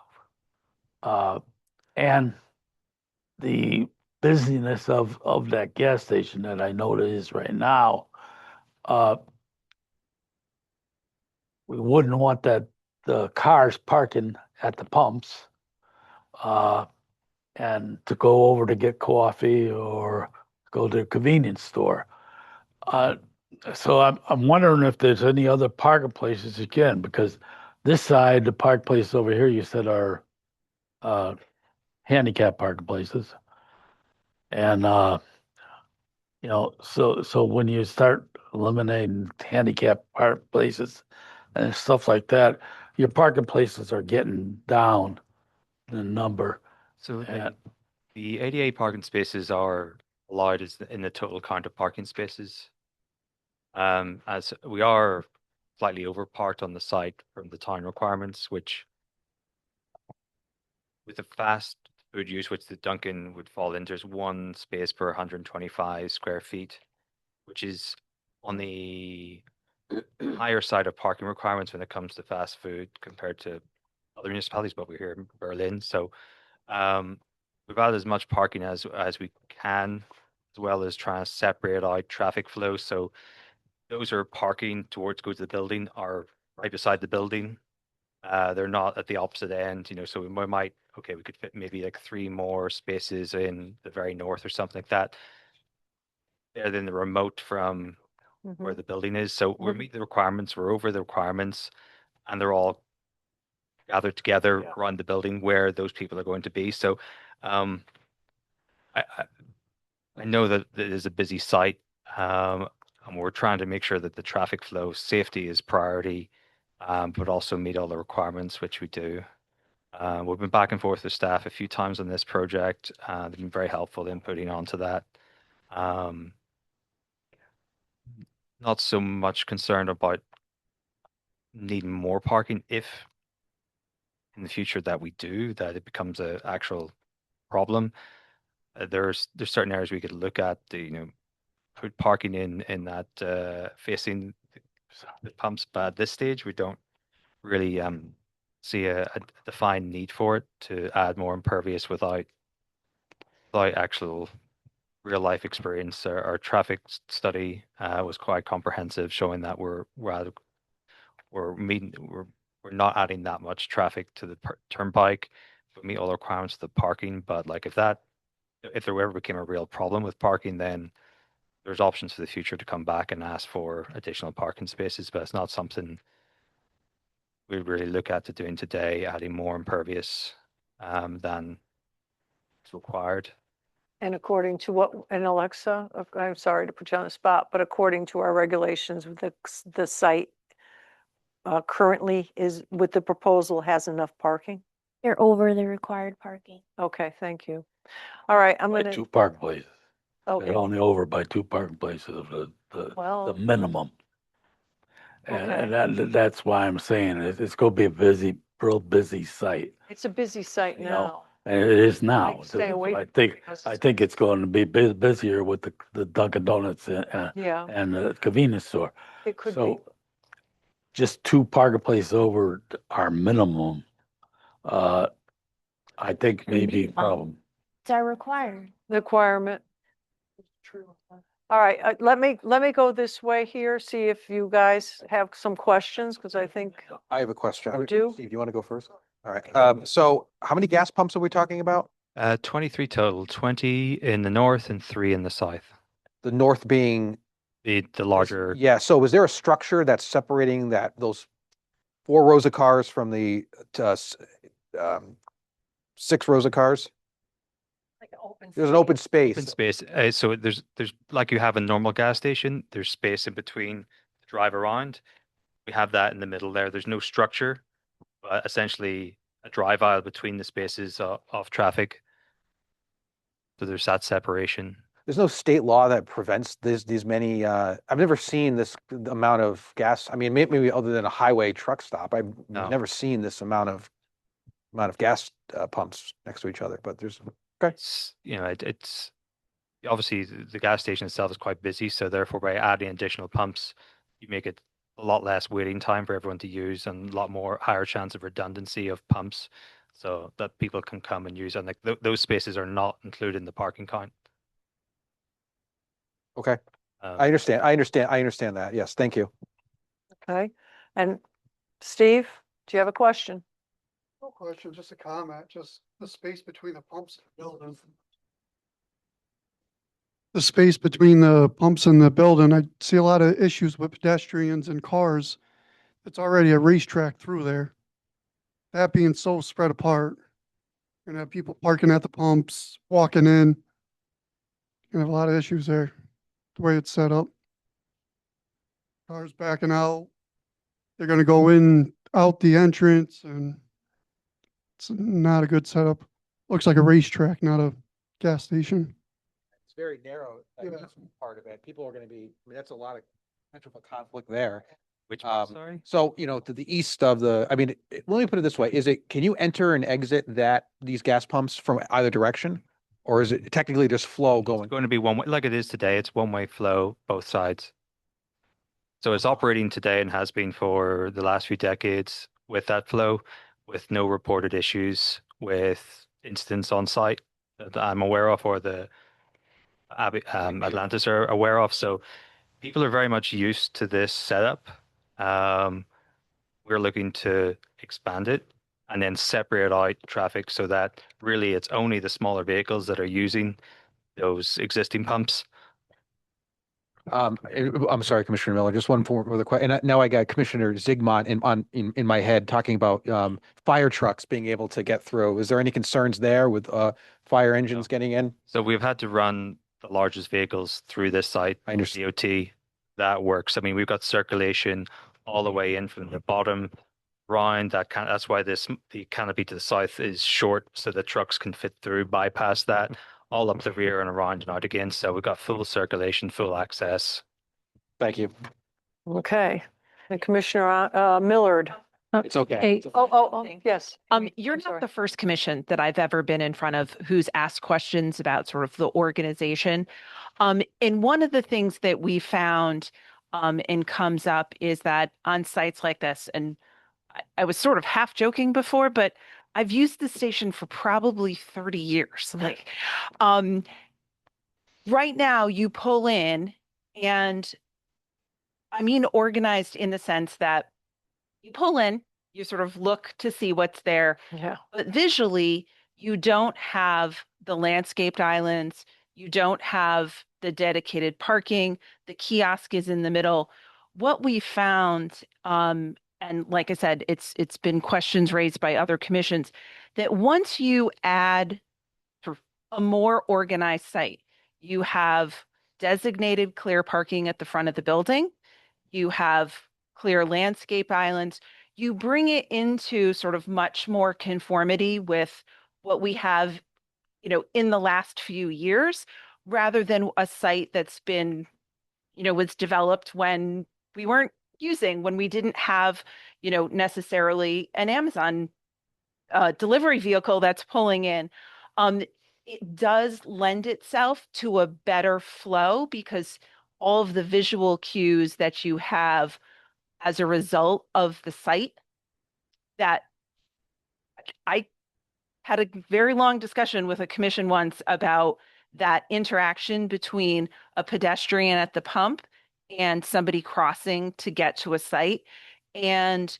over. and the busyness of that gas station that I know it is right now, we wouldn't want the cars parking at the pumps, and to go over to get coffee or go to the convenience store. So I'm wondering if there's any other parking places again, because this side, the park places over here, you said are handicap parking places. And so when you start eliminating handicap park places and stuff like that, your parking places are getting down in number. So And the ADA parking spaces are allowed in the total count of parking spaces. As we are slightly overparked on the site from the town requirements, which with the fast food use, which the Dunkin' would fall in, there's one space per 125 square feet, which is on the higher side of parking requirements when it comes to fast food compared to other municipalities, but we're here in Berlin. So we've added as much parking as we can, as well as trying to separate out traffic flow. So those are parking towards go to the building are right beside the building. They're not at the opposite end, so we we could fit maybe like 3 more spaces in the very north or something like that. They're in the remote from where the building is. So we're meeting the requirements, we're over the requirements, and they're all gathered together around the building where those people are going to be. So I know that it is a busy site, and we're trying to make sure that the traffic flow safety is priority, but also meet all the requirements, which we do. We've been back and forth with staff a few times on this project. They've been very helpful in putting onto that. Not so much concerned about needing more parking if in the future that we do, that it becomes an actual problem. There's certain areas we could look at, put parking in that facing the pumps, but at this stage we don't really see a defined need for it to add more impervious without actual real life experience. Our traffic study was quite comprehensive, showing that we're not adding that much traffic to the turnpike, but meet all the requirements of the parking. But like if there ever became a real problem with parking, then there's options for the future to come back and ask for additional parking spaces, but it's not something we really look at to doing today, adding more impervious than is required. And according to and Alexa, I'm sorry to put you on the spot, but according to our regulations, the site currently is, with the proposal, has enough parking? They're over the required parking. Okay, thank you. All right, I'm by gonna, 2 parking places. okay, They're only over by 2 parking places of the well, minimum. okay. And that's why I'm saying it's going to be a real busy site. It's a busy site You know, now. And it is now. I'd stay away I from it think because I think it's going to be busier with the Dunkin' Donuts Yeah, and the convenience store. it could be. So just 2 parking places over are minimum. I think maybe a problem. It's our required. The requirement. All right, let me go this way here, see if you guys have some questions, because I think I have a question. Do? Steve, do you want to go first? All right. So how many gas pumps are we talking about? 23 total, 20 in the north and 3 in the south. The north being, The larger, yeah. So was there a structure that's separating those 4 rows of cars from the 6 rows of cars? There's an open space. open space. So there's like you have a normal gas station, there's space in between to drive around. We have that in the middle there. There's no structure, but essentially a drive aisle between the spaces of traffic. So there's that separation. There's no state law that prevents these many, I've never seen this amount of gas. I mean, maybe other than a highway truck stop, I've No. never seen this amount of gas pumps next to each other, but there's, okay. It's, it's obviously the gas station itself is quite busy. So therefore by adding additional pumps, you make it a lot less waiting time for everyone to use and a lot more higher chance of redundancy of pumps so that people can come and use. And like those spaces are not included in the parking count. Okay. Um, I understand that. Yes, thank you. Okay, and Steve, do you have a question? No question, just a comment, just the space between the pumps and the building. The space between the pumps and the building, I see a lot of issues with pedestrians and cars. It's already a racetrack through there. That being so spread apart, you're gonna have people parking at the pumps, walking in. You're gonna have a lot of issues there, the way it's set up. Cars backing out. They're gonna go in, out the entrance, and it's not a good setup. Looks like a racetrack, not a gas station. It's very narrow. Yeah. That's part of it. People are going to be, I mean, that's a lot of potential for conflict there. Which one, sorry? So, to the east of let me put it this way. Can you enter and exit these gas pumps from either direction? Or is it technically just flow going? It's going to be one way, like it is today. It's one-way flow, both sides. So it's operating today and has been for the last few decades with that flow, with no reported issues with incidents on site that I'm aware of or the Atlantis are aware of. So people are very much used to this setup. We're looking to expand it and then separate out traffic so that really it's only the smaller vehicles that are using those existing pumps. I'm sorry, Commissioner Miller, just one further question. And now I got Commissioner Zigmont in my head talking about fire trucks being able to get through. Is there any concerns there with fire engines getting in? So we've had to run the largest vehicles through this site. I understand. DOT, that works. I mean, we've got circulation all the way in from the bottom round. That's why the canopy to the south is short, so the trucks can fit through, bypass that, all up the rear and around and out again. So we've got full circulation, full access. Thank you. Okay, and Commissioner Millard. It's okay. Oh, yes. You're I'm not sorry. the first commission that I've ever been in front of who's asked questions about sort of the organization. And one of the things that we found and comes up is that on sites like this, and I was sort of half joking before, but I've used the station for probably 30 years. Like, right now you pull in, and I mean organized in the sense that you pull in, you sort of look to see what's there, Yeah. but visually you don't have the landscaped islands, you don't have the dedicated parking, the kiosk is in the middle. What we found, and like I said, it's been questions raised by other commissions, that once you add sort of a more organized site, you have designated clear parking at the front of the building, you have clear landscape islands, you bring it into sort of much more conformity with what we have, in the last few years, rather than a site that's been, was developed when we weren't when we didn't have, necessarily an Amazon delivery vehicle that's pulling in. It does lend itself to a better flow because all of the visual cues that you have as a result of the site that I had a very long discussion with a commission once about that interaction between a pedestrian at the pump and somebody crossing to get to a site, and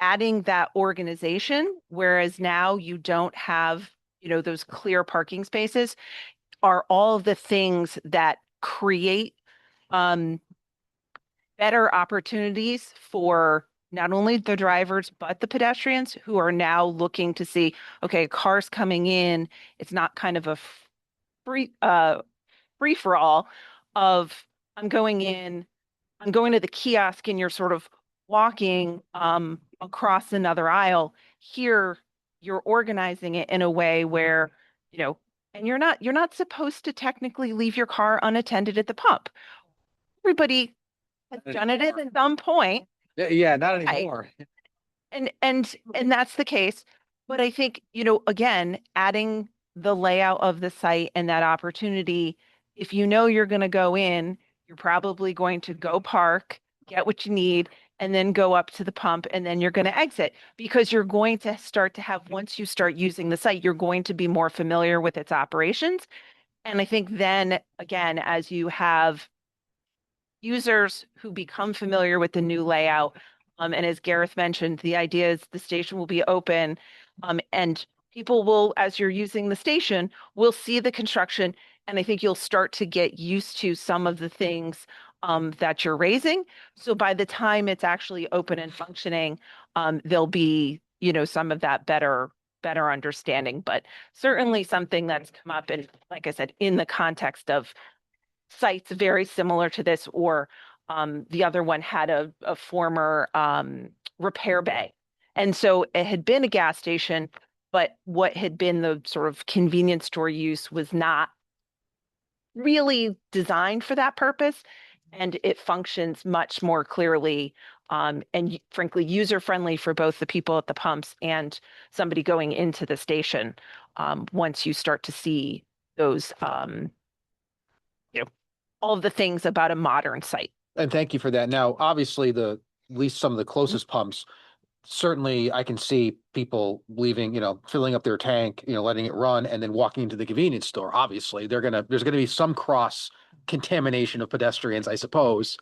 adding that organization, whereas now you don't have, those clear parking spaces, are all the things that create better opportunities for not only the drivers, but the pedestrians who are now looking to see, okay, cars coming in, it's not kind of a free for all of I'm going to the kiosk and you're sort of walking across another aisle. Here, you're organizing it in a way where, and you're not supposed to technically leave your car unattended at the pump. Everybody has done it at some point. Yeah, not Right. anymore. And that's the case. But I think, again, adding the layout of the site and that opportunity, if you know you're going to go in, you're probably going to go park, get what you need, and then go up to the pump, and then you're going to exit, because you're going to start to have, once you start using the site, you're going to be more familiar with its operations. And I think then, again, as you have users who become familiar with the new layout, and as Gareth mentioned, the idea is the station will be open, and people will, as you're using the station, will see the construction, and I think you'll start to get used to some of the things that you're raising. So by the time it's actually open and functioning, there'll be, some of that better understanding. But certainly something that's come up, and like I said, in the context of sites very similar to this, or the other one had a former repair bay. And so it had been a gas station, but what had been the sort of convenience store use was not really designed for that purpose. And it functions much more clearly and frankly, user-friendly for both the people at the pumps and somebody going into the station once you start to see those, all of the things about a modern site. And thank you for that. Now, obviously, at least some of the closest pumps, certainly I can see people leaving, filling up their tank, letting it run, and then walking into the convenience store. Obviously, there's gonna be some cross contamination of pedestrians, I suppose.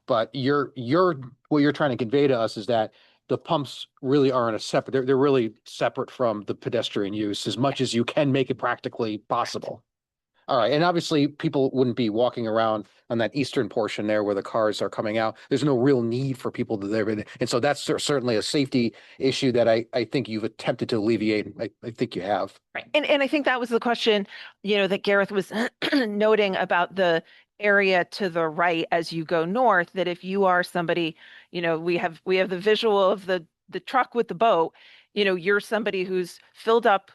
But what you're trying to convey to us is that the pumps really aren't they're really separate from the pedestrian use as much as you can make it practically possible. All right, and obviously people wouldn't be walking around on that eastern portion there where the cars are coming out. There's no real need for people to there, and so that's certainly a safety issue that I think you've attempted to alleviate. I think you have. Right, and I think that was the question, that Gareth was noting about the area to the right as you go north. That if you are somebody, we have the visual of the truck with the boat. You're somebody who's filled up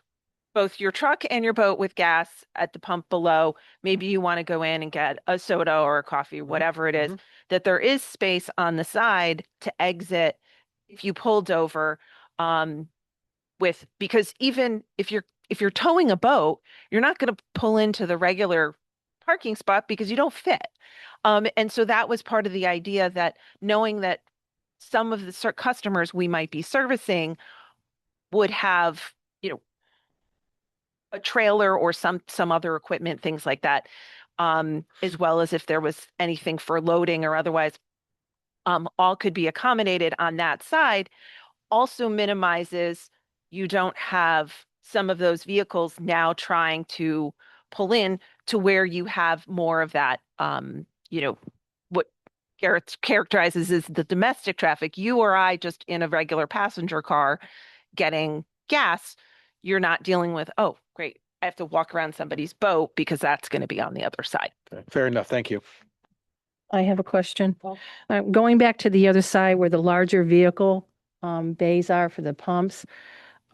both your truck and your boat with gas at the pump below. Maybe you want to go in and get a soda or a coffee, whatever it is, that there is space on the side to exit if you pulled over because even if you're towing a boat, you're not going to pull into the regular parking spot because you don't fit. And so that was part of the idea, that knowing that some of the customers we might be servicing would have, a trailer or some other equipment, things like that, as well as if there was anything for loading or otherwise, all could be accommodated on that side. Also minimizes, you don't have some of those vehicles now trying to pull in to where you have more of that, what Gareth characterizes as the domestic traffic. You or I just in a regular passenger car getting gas, you're not dealing with, oh, great, I have to walk around somebody's boat because that's going to be on the other side. Fair enough. Thank you. I have a question. Going back to the other side where the larger vehicle bays are for the pumps.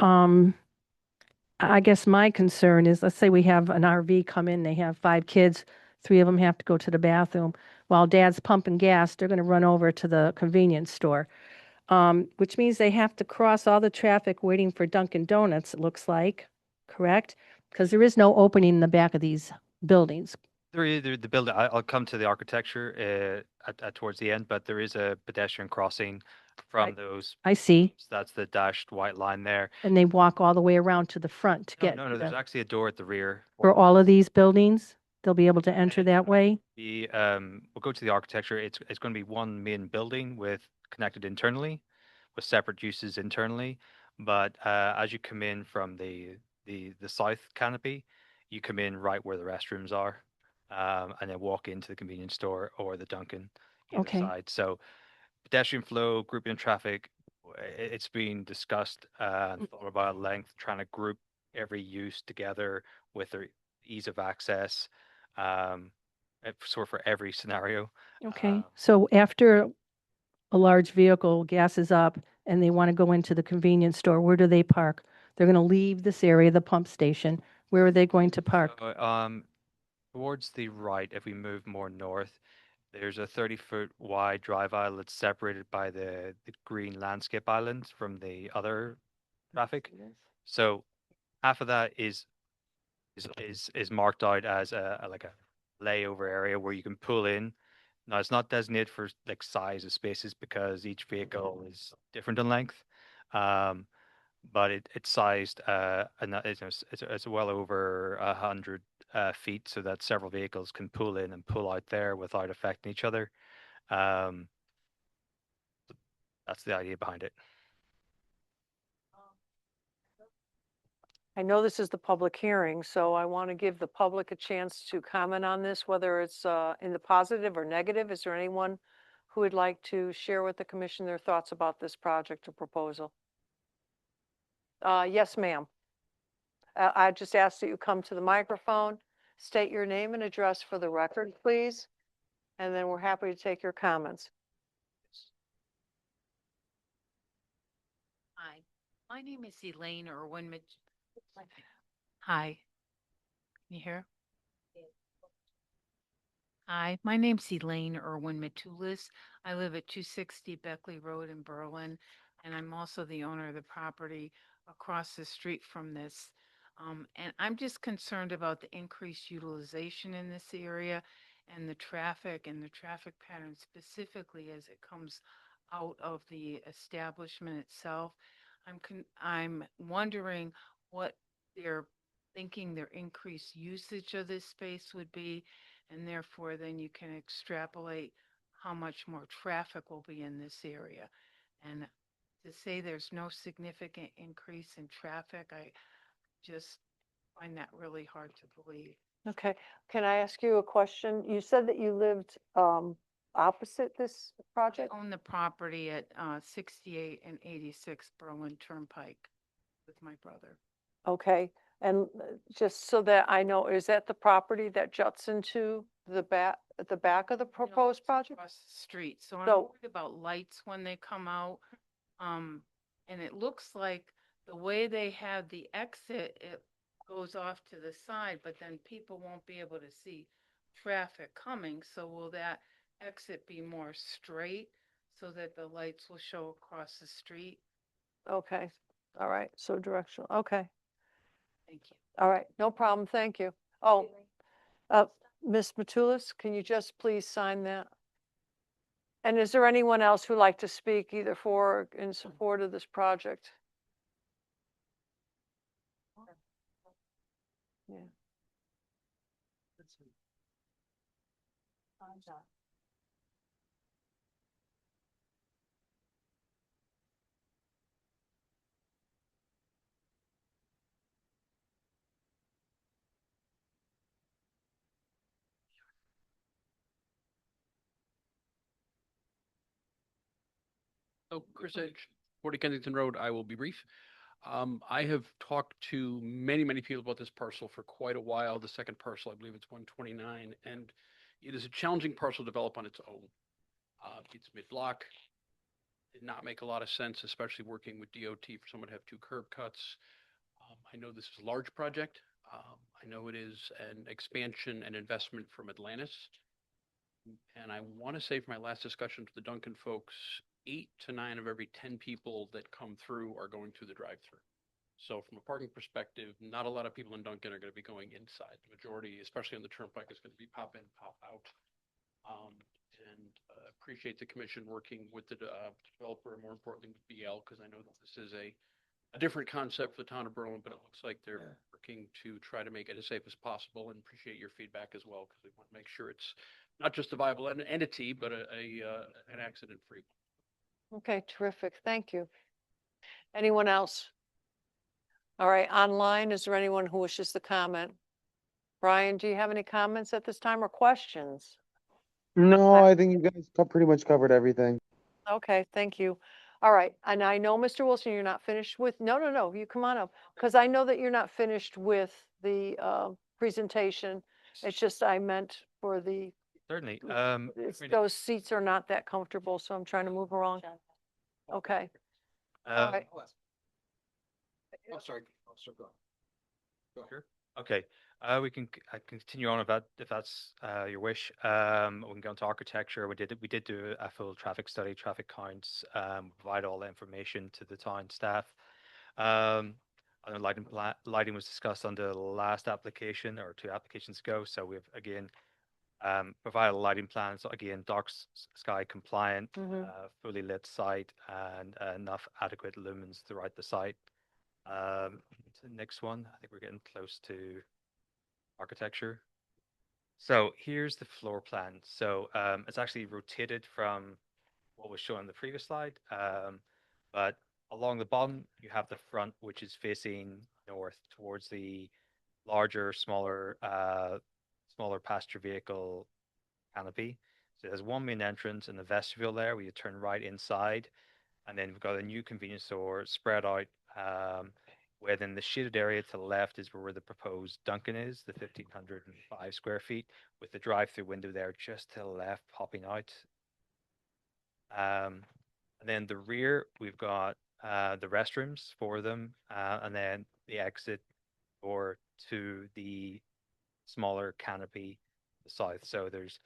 I guess my concern is, let's say we have an RV come in, they have 5 kids, 3 of them have to go to the bathroom. While dad's pumping gas, they're going to run over to the convenience store. Which means they have to cross all the traffic waiting for Dunkin' Donuts, it looks like, correct? Because there is no opening in the back of these buildings, The building, I'll come to the architecture towards the end, but there is a pedestrian crossing from Right. those. I see. So that's the dashed white line there. And they walk all the way around to the front to No, get no, to no, there's the, actually a door at the rear. for all of these buildings, they'll be able to enter that way? We'll go to the architecture. It's going to be one main building with connected internally, with separate uses internally. But as you come in from the south canopy, you come in right where the restrooms are, and then walk into the convenience store or the Dunkin' either Okay. side. So pedestrian flow, grouping of traffic, it's been discussed and thought about at length, trying to group every use together with their ease of access, sort of for every scenario. Okay, so after a large vehicle gasses up and they want to go into the convenience store, where do they park? They're going to leave this area, the pump station. Where are they going to park? So, towards the right, if we move more north, there's a 30-foot wide drive aisle that's separated by the green landscape island from the other traffic. So half of that is marked out as like a layover area where you can pull in. Now it's not designated for like size of spaces because each vehicle is different in length. Um, but it's sized and it's well over 100 feet, so that several vehicles can pull in and pull out there without affecting each other. Um, that's the idea behind it. I know this is the public hearing, so I want to give the public a chance to comment on this, whether it's in the positive or negative. Is there anyone who would like to share with the commission their thoughts about this project or proposal? Yes, ma'am. I just ask that you come to the microphone, state your name and address for the record, please, and then we're happy to take your comments. Hi, my name is Elaine Irwin. Hi, can you hear? Hi, my name's Elaine Irwin Matulis. I live at 260 Beckley Road in Berlin, and I'm also the owner of the property across the street from this. And I'm just concerned about the increased utilization in this area and the traffic pattern specifically as it comes out of the establishment itself. I'm wondering what they're thinking their increased usage of this space would be, and therefore then you can extrapolate how much more traffic will be in this area. And to say there's no significant increase in traffic, I just find that really hard to believe. Okay, can I ask you a question? You said that you lived opposite this project? I own the property at 68 and 86 Berlin Turnpike with my brother. Okay, and just so that I know, is that the property that juts into the back of the proposed project? Across the street. So I'm So- worried about lights when they come out. And it looks like the way they have the exit, it goes off to the side, but then people won't be able to see traffic coming. So will that exit be more straight so that the lights will show across the street? Okay, all right, so directional, okay, Thank you. all right, no problem, thank you. Oh, Ms. Matulis, can you just please sign that? And is there anyone else who'd like to speak either for or in support of this project? Yeah. So Chris Edge, 40 Kensington Road, I will be brief. I have talked to many people about this parcel for quite a while. The second parcel, I believe it's 129, and it is a challenging parcel to develop on its own. It's mid-block. Did not make a lot of sense, especially working with DOT for someone to have two curb cuts. I know this is a large project. I know it is an expansion and investment from Atlantis. And I want to say from my last discussion with the Dunkin' folks, 8 to 9 of every 10 people that come through are going through the drive-through. So from a parking perspective, not a lot of people in Duncan are going to be going inside. The majority, especially on the turnpike, is going to be pop in, pop out. And appreciate the commission working with the developer and more importantly with BL, because I know that this is a different concept for the town of Berlin, but it looks like they're working to try to make it as safe as possible, and appreciate your feedback as well, because we want to make sure it's not just a viable entity, but an accident-free one. Okay, terrific. Thank you. Anyone else? All right, online, is there anyone who wishes to comment? Brian, do you have any comments at this time or questions? No, I think you guys pretty much covered everything. Okay, thank you. All right, and I know, Mr. Wilson, you're not finished with, no, you come on up, because I know that you're not finished with the presentation. It's just I meant for the, Certainly. those seats are not that comfortable, so I'm trying to move along. Okay. All right. I'm sorry. Go Sure. Okay. We can continue on if that's your wish. We can go into architecture. We did do a full traffic study, traffic counts, provide all the information to the town staff. I know lighting was discussed on the last application or 2 applications ago. So we've again provided a lighting plan. So again, dark sky compliant, fully lit site, and enough adequate lumens throughout the site. The next one, I think we're getting close to architecture. So here's the floor plan. So it's actually rotated from what was shown on the previous slide. But along the bottom, you have the front, which is facing north towards the larger, smaller passenger vehicle canopy. So there's one main entrance and the vestibule there where you turn right inside. And then we've got a new convenience store spread out, where then the shaded area to the left is where the proposed Dunkin' is, the 1,505 square feet, with the drive-through window there just to the left popping out. And then the rear, we've got the restrooms for them, and then the exit door to the smaller canopy to the south. So there's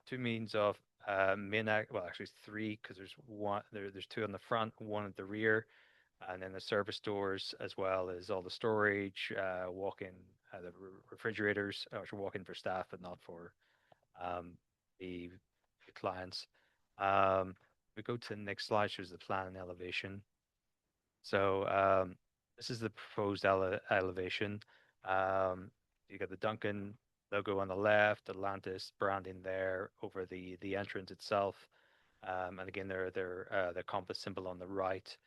2 means of well, actually 3, because there's 2 on the front, 1 at the rear, and then the service doors, as well as all the storage, walk-in, the refrigerators, which are walk-in for staff, but not for the clients. We go to the next slide, shows the plan and elevation. So this is the proposed elevation. You got the Dunkin' logo on the left, Atlantis branding there over the entrance itself, and again the compass symbol on the right.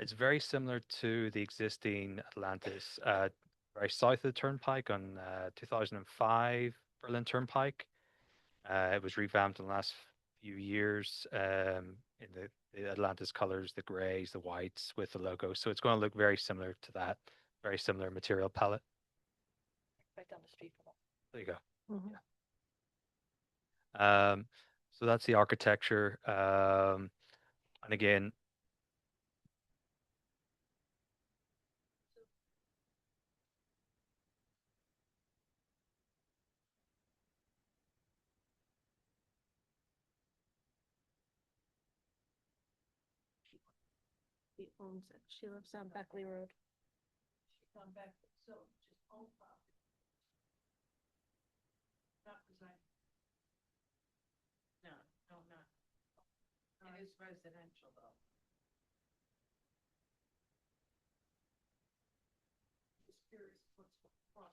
It's very similar to the existing Atlantis, very south of the turnpike on 2005 Berlin Turnpike. It was revamped in the last few years in the Atlantis colors, the grays, the whites with the logo. So it's going to look very similar to that, very similar material palette. Right down the street. There you go. Mhm. So that's the architecture. And again, She owns it. She lives on Beckley Road. She's on Beckley, so just own property. Not residing. No, not. It is residential though. Just curious what's across.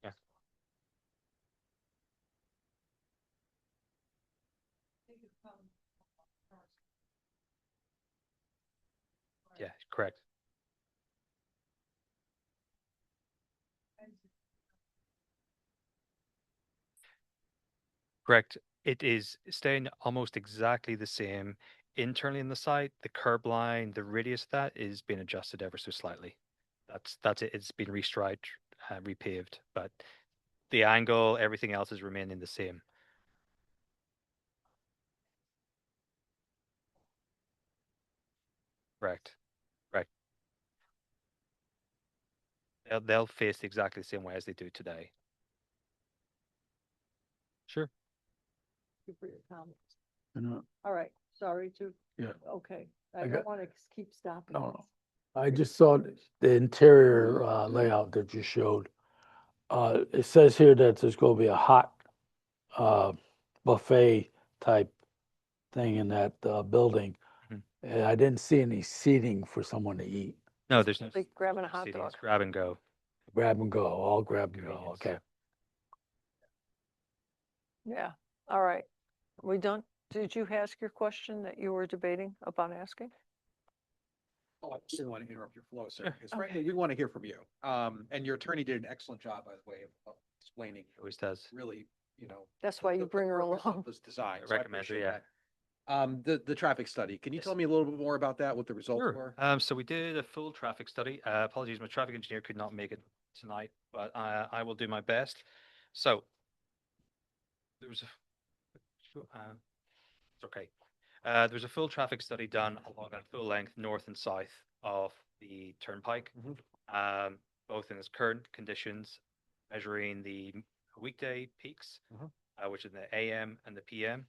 yeah, yeah, correct. Correct. It is staying almost exactly the same internally in the site. The curb line, the radius of that is being adjusted ever so slightly. That's it. It's been restriped, repaved, but the angle, everything else is remaining the same. Correct. Right. They'll face exactly the same way as they do today. Sure. you for your comments. You know, All right, sorry to, yeah. okay, I I got- don't want to keep stopping. No, no. I just saw the interior layout that you showed. It says here that there's going to be a hot buffet type thing in that building. Mhm. And I didn't see any seating for someone to eat. No, there's no Like grabbing a hot seating, dog. it's grab and go. Grab and go, all grab and go. Convenience. Okay. Yeah, all right. We done? Did you ask your question that you were debating about asking? Oh, I just didn't want to interrupt your flow, sir, because Okay. frankly, we want to hear from you. And your attorney did an excellent job, by the way, of explaining Always does. really, you know. That's why you the bring her purpose of along. This design. I so I recommend it, appreciate yeah. that. The traffic study, can you Yes. tell me a little bit more about that, what the results were? So we did a full traffic study. Apologies, my traffic engineer could not make it tonight, but I will do my best. So there was it's okay. There was a full traffic study done along that full length north and south of the turnpike, both in its current conditions, measuring the weekday peaks, which is the AM and the PM.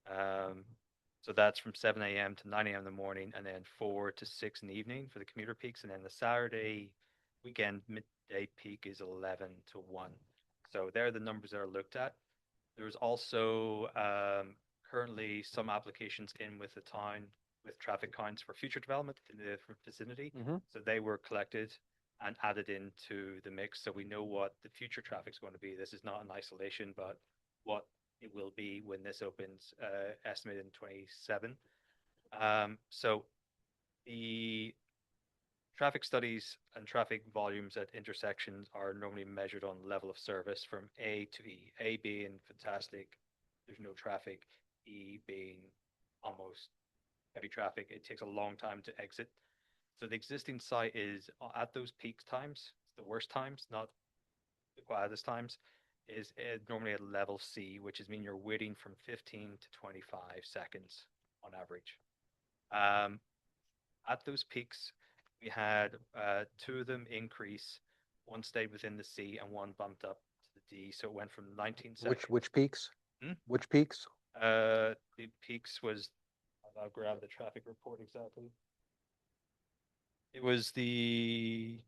So that's from 7 a.m. to 9 a.m. in the morning, and then 4 to 6 in the evening for the commuter peaks. And then the Saturday weekend midday peak is 11 to 1. So there are the numbers that are looked at. There's also currently some applications in with the town with traffic counts for future development in the vicinity. So they were collected and added into the mix. So we know what the future traffic is going to be. This is not in isolation, but what it will be when this opens, estimated in 27. So the traffic studies and traffic volumes at intersections are normally measured on level of service from A to E. A being fantastic, there's no traffic. E being almost heavy traffic. It takes a long time to exit. So the existing site is at those peak times, the worst times, not the quietest times, is normally at level C, which is mean you're waiting from 15 to 25 seconds on average. At those peaks, we had 2 of them increase. One stayed within the C and one bumped up to the D. So it went from 19 seconds. Which peaks? Hmm? Which peaks? The peaks was, I'll grab the traffic report exactly. It was the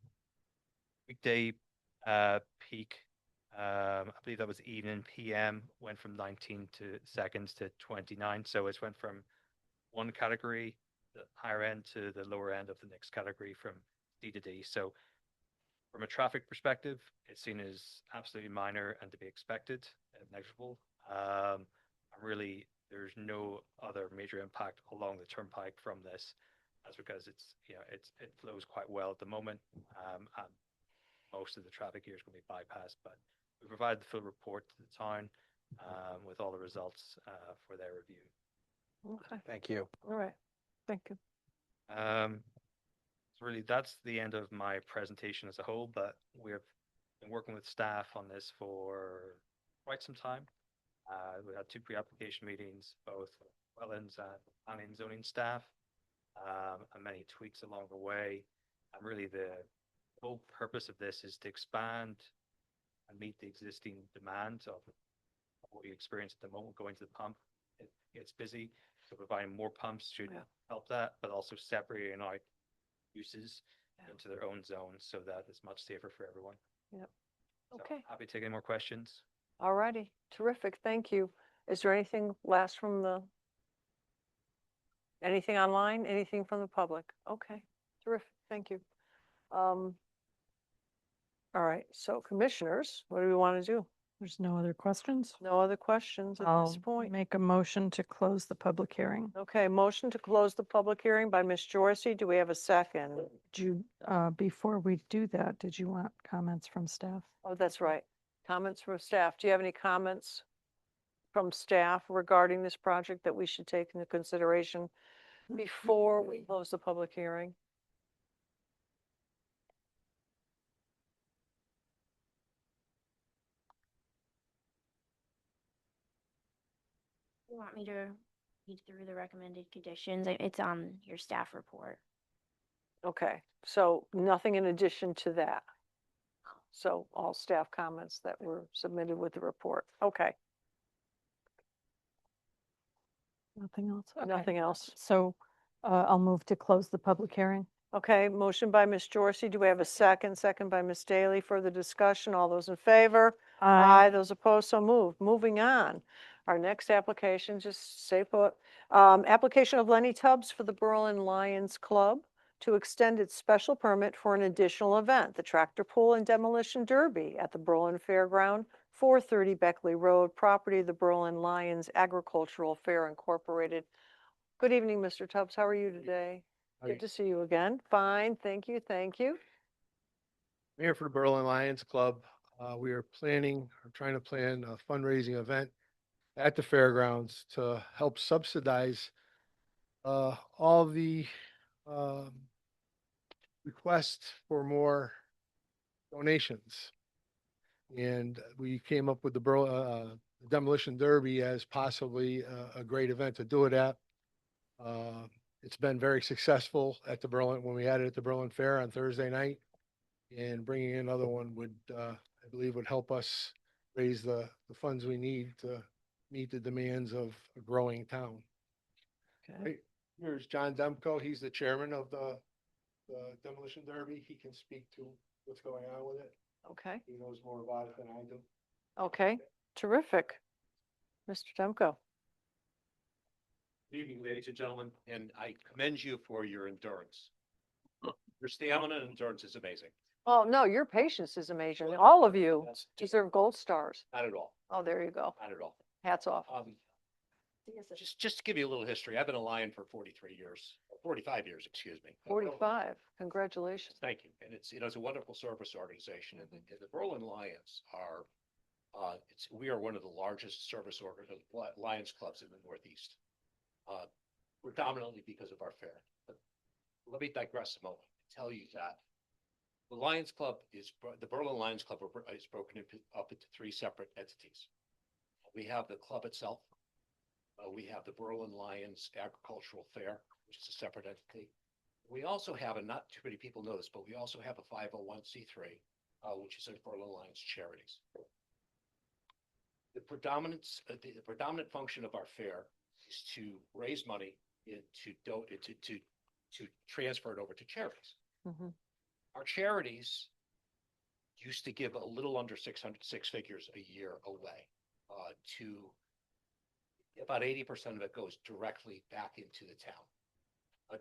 weekday peak. I believe that was evening PM, went from 19 seconds to 29. So it went from one category, the higher end, to the lower end of the next category from D to D. So from a traffic perspective, it's seen as absolutely minor and to be expected and negligible. Really, there's no other major impact along the turnpike from this. That's because it's, you know, it flows quite well at the moment, and most of the traffic here is going to be bypassed. But we provided the full report to the town with all the results for their review. Okay, Thank you. all right, thank you. So really, that's the end of my presentation as a whole. But we've been working with staff on this for quite some time. We had 2 pre-application meetings, both wetlands and planning and zoning staff, and many tweaks along the way. And really, the whole purpose of this is to expand and meet the existing demands of what we experience at the moment going to the pump. It gets busy, so providing more pumps should help that, but also separating out uses into their own zones so that it's much safer for everyone. Yep. So Okay. happy to take any more questions. All righty, terrific, thank you. Is there anything last from anything online, anything from the public? Okay, terrific, thank you. All right, so commissioners, what do we want to do? There's no other questions? No other questions at this I'll point? make a motion to close the public hearing. Okay, motion to close the public hearing by Ms. Jorsey. Do we have a second? Before we do that, did you want comments from staff? Oh, that's right. Comments from staff. Do you have any comments from staff regarding this project that we should take into consideration before we close the public hearing? You want me to read through the recommended conditions? It's on your staff report. Okay, so nothing in addition to that. So all staff comments that were submitted with the report. Okay. Nothing else? Okay. Nothing else. So I'll move to close the public hearing. Okay, motion by Ms. Jorsey. Do we have a second? Second by Ms. Daly. Further discussion? All those in favor? Aye. Those opposed, so moved. Moving on. Our next application, just stay put. Application of Lenny Tubbs for the Berlin Lions Club to extend its special permit for an additional event, the Tractor Pull and Demolition Derby at the Berlin Fairground, 430 Beckley Road, property of the Berlin Lions Agricultural Fair Incorporated. Good evening, Mr. Tubbs. How are you today? Good to see you again. Fine, thank you, thank you. I'm here for the Berlin Lions Club. We are trying to plan a fundraising event at the fairgrounds to help subsidize all the requests for more donations. And we came up with the Demolition Derby as possibly a great event to do it at. It's been very successful at the Berlin, when we had it at the Berlin Fair on Thursday night. And bringing in another one would, I believe, would help us raise the funds we need to meet the demands of a growing town. Okay. Right, here's John Demko. He's the chairman of the Demolition Derby. He can speak to what's going on with it. Okay, He knows more about it than I do. okay, terrific. Mr. Demko. Good evening, ladies and gentlemen, and I commend you for your endurance. Your stamina and endurance is amazing. Oh, no, your patience is amazing. All of you deserve gold stars. Not at all, Oh, there you go. not at all. Hats off. Just to give you a little history, I've been a Lion for 43 years, 45 years, excuse me. 45, congratulations. Thank you. And it's a wonderful service organization, and the Berlin Lions are, we are one of the largest Lions clubs in the Northeast. Predominantly because of our fair. But let me digress a moment and tell you that the Lions Club the Berlin Lions Club is broken up into three separate entities. We have the club itself. We have the Berlin Lions Agricultural Fair, which is a separate entity. We also have, and not too many people know this, but we also have a 501c3, which is a Berlin Lions Charities. The predominant function of our fair is to raise money to transfer it over to charities. Mhm. Our charities used to give a little under six figures a year away. To about 80% of it goes directly back into the town.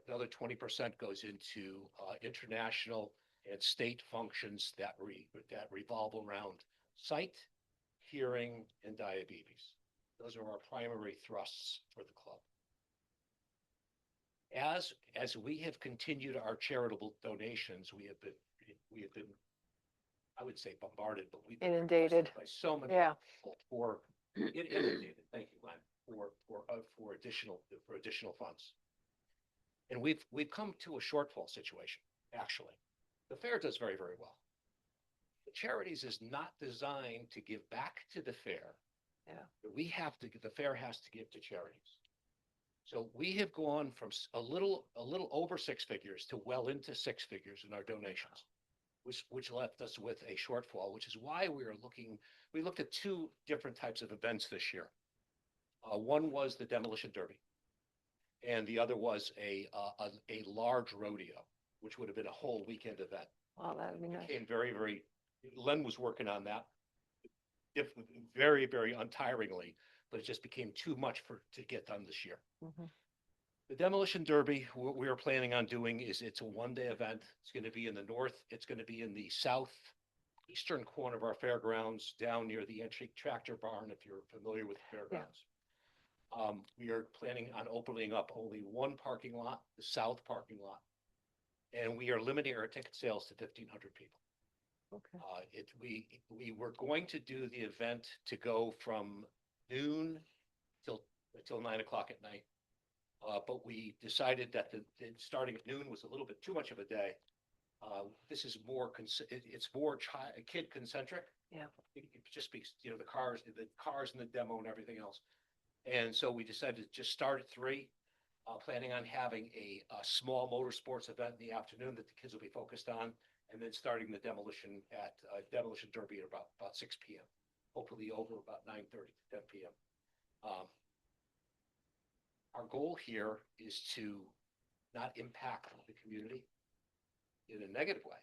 Another 20% goes into international and state functions that revolve around sight, hearing, and diabetes. Those are our primary thrusts for the club. As we have continued our charitable donations, we have been, I would say bombarded, but we've been Inundated. requested by so many Yeah. people inundated. Thank you, Glenn, for additional funds. And we've come to a shortfall situation. Actually, the fair does very, very well. The charities is not designed to give back to the fair. Yeah. The fair has to give to charities. So we have gone from a little over six figures to well into six figures in our donations, which left us with a shortfall, which is why we looked at two different types of events this year. One was the Demolition Derby, and the other was a large rodeo, which would have been a whole weekend event. Wow, that would be nice. Became very, Len was working on that very, very untiringly, but it just became too much to get done this year. Mhm. The Demolition Derby, what we are planning on doing is it's a one-day event. It's going to be in the north. It's going to be in the southeastern corner of our fairgrounds, down near the entry tractor barn, if you're familiar with the fairgrounds. We are planning on opening up only one parking lot, the south parking lot, and we are limiting our ticket sales to 1,500 people. Okay. We were going to do the event to go from noon till 9 o'clock at night. But we decided that starting at noon was a little bit too much of a day. This is it's more kid concentric. Yeah. It just speaks, the cars and the demo and everything else. And so we decided to just start at 3, planning on having a small motorsports event in the afternoon that the kids will be focused on, and then starting the demolition derby at about 6 p.m. Hopefully over about 9:30 to 10 p.m. our goal here is to not impact the community in a negative way.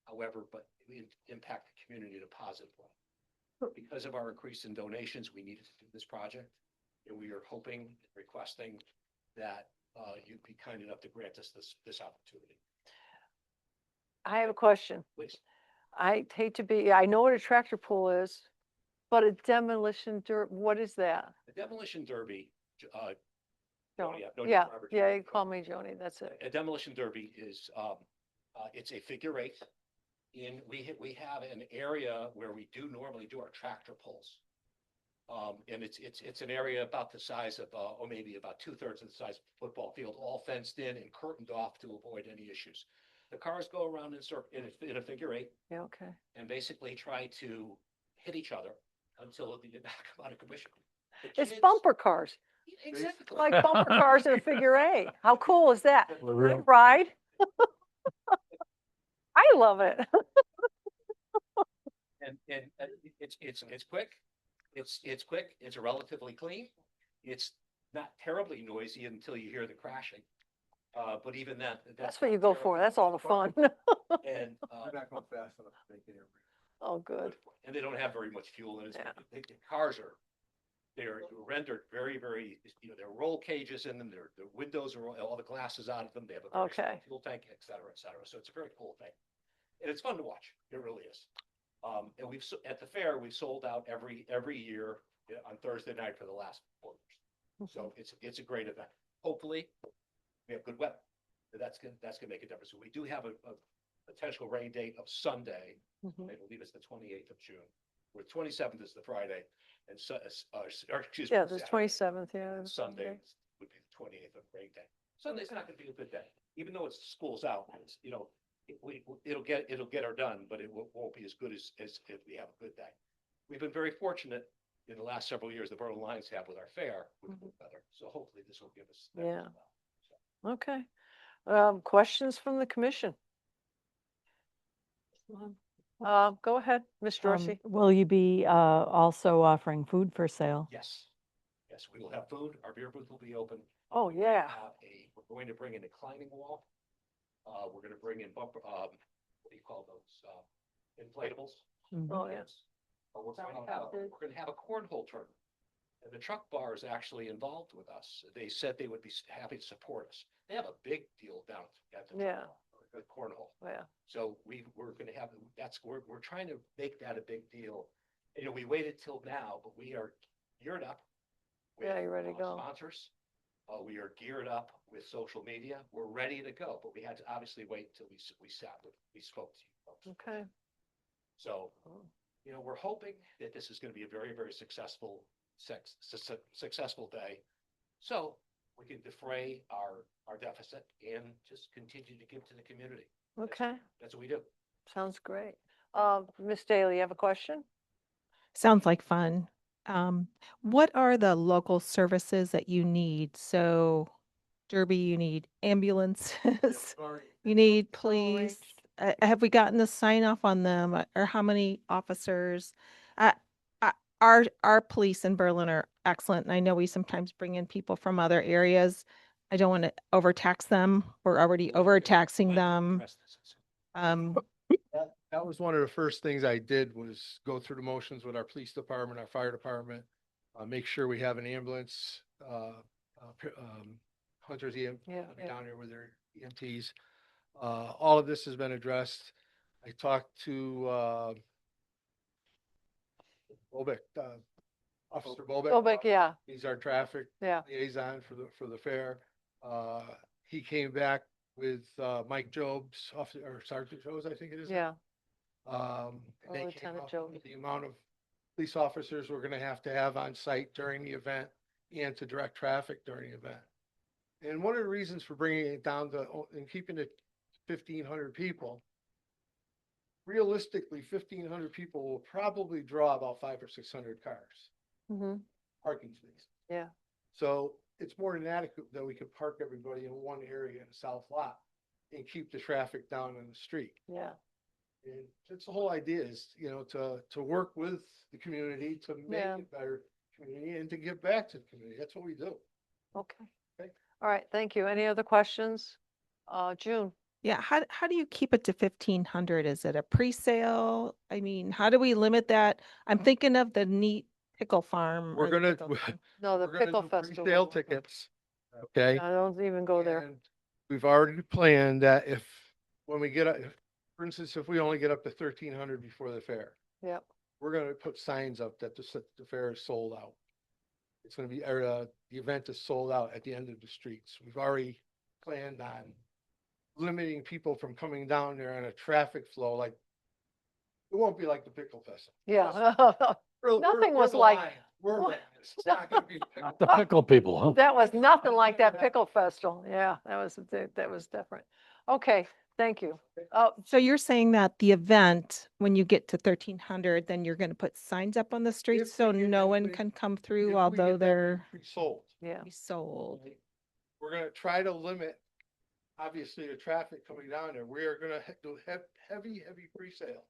However, but impact the community in a positive way. Because of our increase in donations, we needed to do this project. And we are hoping, requesting that you'd be kind enough to grant us this opportunity. I have a question. Please. I hate to be, I know what a tractor pull is, but a demolition what is that? The demolition derby, Joni. Joni, I've known you Yeah, forever, yeah, Joni. you call me Joni, that's it. A demolition derby is, it's a figure eight. We have an area where we do normally do our tractor pulls. And it's an area about the size of, or maybe about 2/3 of the size of a football field, all fenced in and curtained off to avoid any issues. The cars go around in a figure eight Yeah, okay. and basically try to hit each other until they knock them out of commission. It's bumper cars, Exactly. like bumper cars in a figure eight. How cool is that? Well, real- Ride? I love it. And it's quick. It's quick. It's relatively clean. It's not terribly noisy until you hear the crashing. But even that. That's what you go for. That's all the fun. And They're not going fast enough to make it here. Oh, good. and they don't have very much fuel in it. Yeah. The cars they're rendered very, very, there are roll cages in them. The windows are all the glasses out of them. They have a very small Okay. fuel tank, et cetera, et cetera. So it's a very cool thing. And it's fun to watch. It really is. And at the fair, we've sold out every year on Thursday night for the last 4 years. So it's a great event. Hopefully, we have good weather. That's gonna make a difference. So we do have a potential rain date of Sunday. I believe it's the 28th of June. Where 27th is the Friday, and excuse me. Yeah, the Saturday. 27th, yeah. And Sunday would be the 28th of rain day. Sunday's not gonna be a good day, even though school's out. It'll get her done, but it won't be as good as if we have a good day. We've been very fortunate in the last several years, the Berlin Lions have with our fair with good weather. So hopefully this will give us. that as Yeah. well. Okay. Questions from the commission? Go ahead, Ms. Dorsey. Will you be also offering food for sale? Yes, we will have food. Our beer booth will be open. Oh, yeah. We're going to bring in a climbing wall. We're gonna bring in bumper, what do you call those, inflatables? Oh, yeah. We're gonna have a cornhole tournament. And the truck bar is actually involved with us. They said they would be happy to support us. They have a big deal down at the Yeah. cornhole. Yeah. So we're gonna have, we're trying to make that a big deal. We waited till now, but we are geared up. Yeah, with, you're ready to go. Sponsors. We are geared up with social media. We're ready to go, but we had to obviously wait until we spoke to you folks. Okay. So, we're hoping that this is going to be a very, very successful day. So we can defray our deficit and just continue to give to the community. Okay. That's what we do. Sounds great. Ms. Daly, you have a question? Sounds like fun. What are the local services that you need? So Derby, you need ambulances, you need police. Have we gotten the sign off on them or how many officers? Our police in Berlin are excellent. And I know we sometimes bring in people from other areas. I don't want to overtax them. We're already overtaxing them. That was one of the first things I did was go through the motions with our police department, our fire department, make sure we have an ambulance, Hunter's EM down here with their EMTs. All of this has been addressed. I talked to Bobick, Officer Bobick. Bobick, yeah. He's our traffic liaison for the fair. He came back with Mike Jobs, or Sergeant Jobs, I think it is. Yeah. And they came Lieutenant up Jobs. with the amount of police officers we're gonna have to have on site during the event and to direct traffic during the event. And one of the reasons for bringing it down to, and keeping it 1,500 people, realistically, 1,500 people will probably draw about 500 or 600 cars, parking spaces. Yeah. So it's more than adequate that we could park everybody in one area in the south lot and keep the traffic down in the street. Yeah. And that's the whole idea is, to work with the community to make Yeah. it better community and to give back to the community. That's what we do. Okay. Okay. All right, thank you. Any other questions? June? Yeah, how do you keep it to 1,500? Is it a pre-sale? I mean, how do we limit that? I'm thinking of the neat pickle farm. We're or the gonna, pickle thing. No, the we're gonna Pickle do Festival. pre-sale tickets. Okay. I don't even go there. And we've already planned that if, when we get up, for instance, if we only get up to 1,300 before the fair, Yep. we're gonna put signs up that the fair is sold out. It's gonna be, the event is sold out at the end of the streets. We've already planned on limiting people from coming down there on a traffic flow, like, it won't be like the Pickle Festival. Yeah. Nothing was the like. Lions. We're Lions. It's not gonna be the Pickle The pickle people, huh? That was nothing like that Pickle Festival. Yeah, that was different. Okay, thank you. Oh, So you're saying that the event, when you get to 1,300, then you're going to put signs up on the streets If so we get no that one many- can come if through, we although get that many they're pre-sold. yeah. sold. We're gonna try to limit, obviously, the traffic coming down there. We are gonna do heavy pre-sale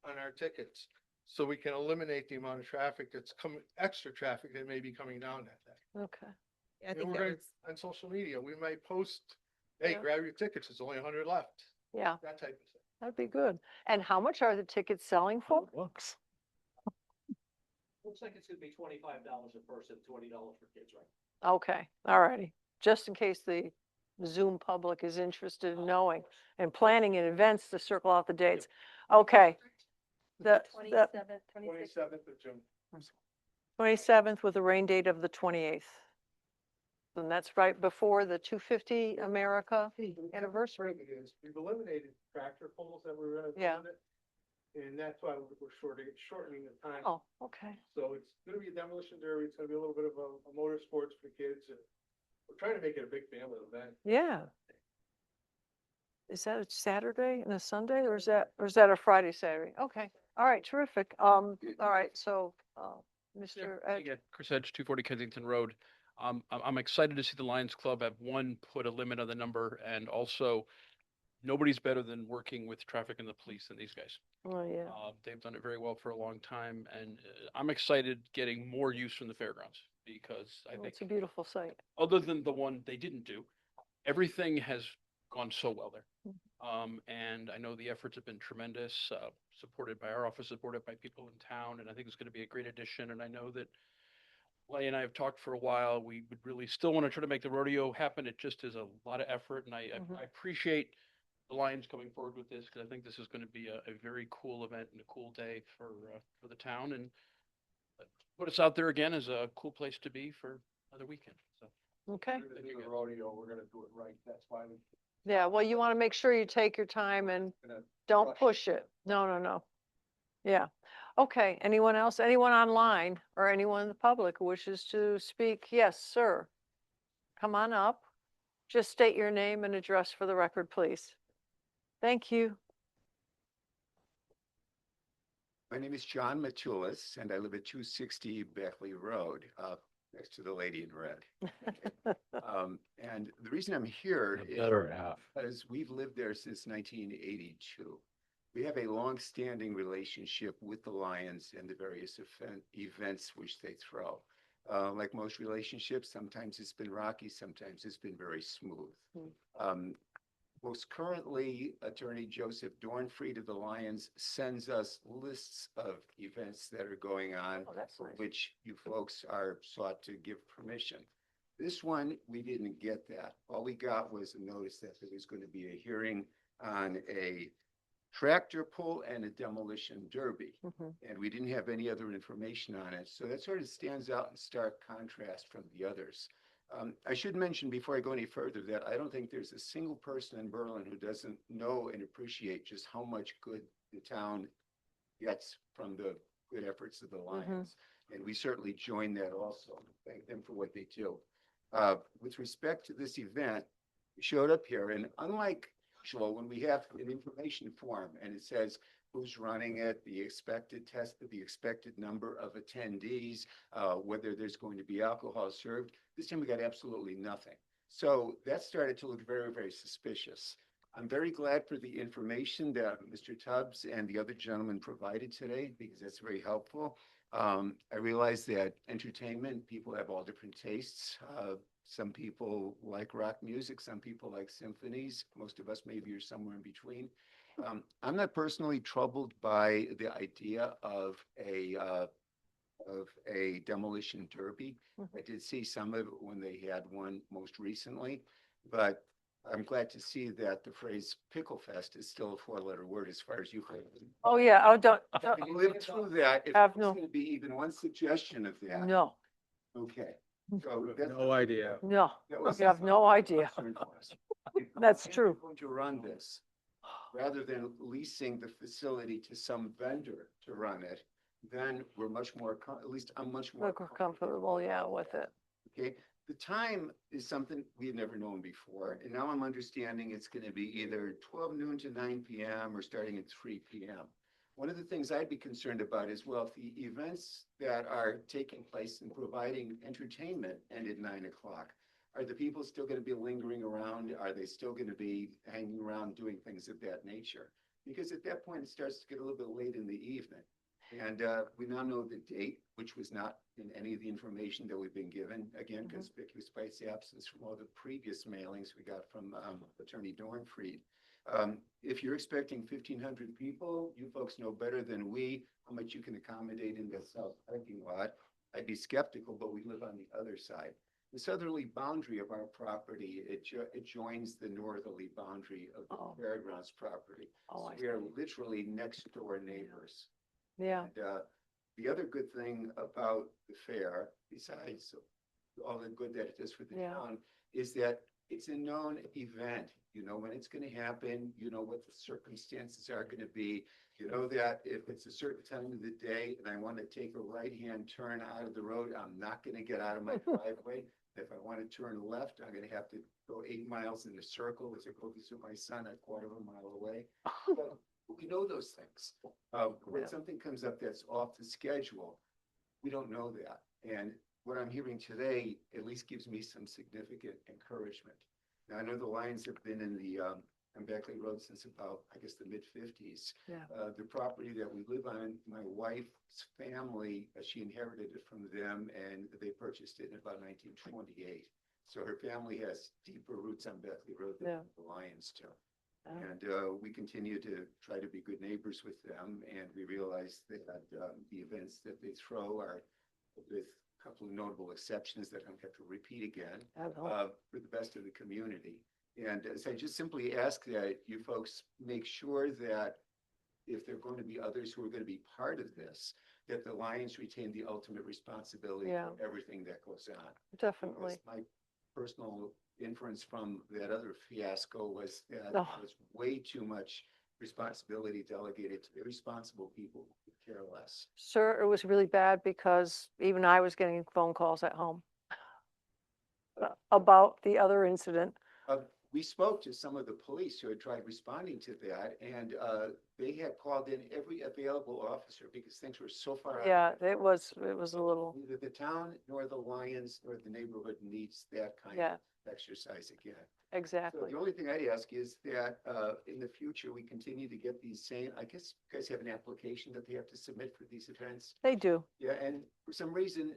on our tickets. So we can eliminate the amount of traffic that's coming, extra traffic that may be coming down that day. Okay. I And think we're that gonna, was, on social media, we might post, hey, Yeah. grab your tickets, there's only 100 left, Yeah, that type of thing. that'd be good. And how much are the tickets selling for? Books. Looks like it's gonna be $25 a person, $20 for kids, right? Okay, all righty. Just in case the Zoom public is interested in knowing and planning in advance to circle out the dates. Okay. The 27th of June. 27th with a rain date of the 28th. And that's right before the 250 America anniversary. It is. We've eliminated tractor pulls that were gonna Yeah. limit, and that's why we're shortening the time. Oh, okay. So it's gonna be a demolition derby, it's gonna be a little bit of a motorsports for kids, and we're trying to make it a big family event. Yeah. Is that a Saturday and a Sunday, or is that a Friday, Saturday? Okay, all right, terrific. All right, so, Mr. Ed, Again, Chris Edge, 240 Kensington Road. I'm excited to see the Lions Club have, one, put a limit on the number, and also nobody's better than working with traffic and the police than these guys. oh, yeah, They've done it very well for a long time, and I'm excited getting more use from the fairgrounds because I well, think, it's a beautiful site. other than the one they didn't do, everything has gone so well there. And I know the efforts have been tremendous, supported by our office, supported by people in town, and I think it's going to be a great addition. And I know that Lay and I have talked for a while. We would really still want to try to make the rodeo happen. It just is a lot of effort, and I appreciate the Lions coming forward with this because I think this is going to be a very cool event and a cool day for the town, and put us out there again as a cool place to be for another weekend. So Okay, We're gonna do the rodeo, we're gonna do it right, that's why we. yeah, well, you want to make sure you take your time and don't rush. push it. No. Yeah. Okay, anyone else? Anyone online or anyone in the public who wishes to speak? Yes, sir. Come on up. Just state your name and address for the record, please. Thank you. My name is John Matulis, and I live at 260 Beckley Road, next to the lady in red. And the reason I'm here The is better half. because we've lived there since 1982. We have a long-standing relationship with the Lions and the various events which they throw. Like most relationships, sometimes it's been rocky, sometimes it's been very smooth. Most currently, Attorney Joseph Dornfried of the Lions sends us lists of events that are going on, for which you folks are sought to give permission. This one, we didn't get that. All we got was a notice that there was going to be a hearing on a tractor pull and a demolition derby. And we didn't have any other information on it. So that sort of stands out in stark contrast from the others. I should mention before I go any further that I don't think there's a single person in Berlin who doesn't know and appreciate just how much good the town gets from the good efforts of the Lions. And we certainly join that also. Thank them for what they do. With respect to this event, we showed up here, and unlike usual, when we have an information form and it says who's running it, the expected test, the expected number of attendees, whether there's going to be alcohol served, this time we got absolutely nothing. So that started to look very, very suspicious. I'm very glad for the information that Mr. Tubbs and the other gentleman provided today because that's very helpful. I realize that entertainment, people have all different tastes. Some people like rock music, some people like symphonies. Most of us maybe are somewhere in between. I'm not personally troubled by the idea of a demolition derby. I did see some of it when they had one most recently, but I'm glad to see that the phrase pickle fest is still a four-letter word as far as you heard. Oh, yeah, oh, don't, We lived through that. If Have there's no- going to be even one suggestion of that. no, Okay. So that's- No idea. no, that was- you have no idea. concern for us. If That's we're true. Going to run this, rather than leasing the facility to some vendor to run it, then we're much more, at least I'm much more. Look, we're comfortable, yeah, with it. Okay, the time is something we've never known before, and now I'm understanding it's gonna be either 12 noon to 9 PM or starting at 3 PM. One of the things I'd be concerned about is, well, if the events that are taking place and providing entertainment end at 9 o'clock, are the people still gonna be lingering around? Are they still gonna be hanging around doing things of that nature? Because at that point, it starts to get a little bit late in the evening. And we now know the date, which was not in any of the information that we've been given, again, conspicuous by its absence from all the previous mailings we got from Attorney Dornfried. If you're expecting 1,500 people, you folks know better than we how much you can accommodate in that south parking lot. I'd be skeptical, but we live on the other side. The southerly boundary of our property, it joins the northerly boundary of the fairgrounds property. Oh, So I we are literally next door neighbors. Yeah, And the other good thing about the fair, besides all the good that it does for the Yeah. town, is that it's a known event. You know when it's gonna happen, you know what the circumstances are gonna be. You know that if it's a certain time of the day and I want to take a right-hand turn out of the road, I'm not gonna get out of my driveway. If I want to turn left, I'm gonna have to go 8 miles in a circle as I go visit my son a quarter of a mile away. So, we know those things. When something comes up that's off the schedule, we don't know that. And what I'm hearing today at least gives me some significant encouragement. Now, I know the Lions have been in the, on Beckley Road since about, I guess, the mid-50s. yeah. The property that we live on, my wife's family, she inherited it from them and they purchased it in about 1928. So her family has deeper roots on Beckley Road than Yeah. the Lions do. Oh. And we continue to try to be good neighbors with them, and we realize that the events that they throw are, with a couple of notable exceptions that I don't have to repeat again, for the best of the community. And so I just simply ask that you folks make sure that if there are going to be others who are going to be part of this, that the Lions retain the ultimate responsibility Yeah. for everything that goes on. Definitely. Because my personal inference from that other fiasco was that Oh. there was way too much responsibility delegated to irresponsible people who could care less. Sir, it was really bad because even I was getting phone calls at home about the other incident. We spoke to some of the police who had tried responding to that, and they had called in every available officer because things were so far out. Yeah, it was a little, Neither the town nor the Lions nor the neighborhood needs that kind Yeah. of exercise again. So exactly. the only thing I'd ask is that in the future, we continue to get these same, I guess you guys have an application that they have to submit for these events. They do. Yeah, and for some reason,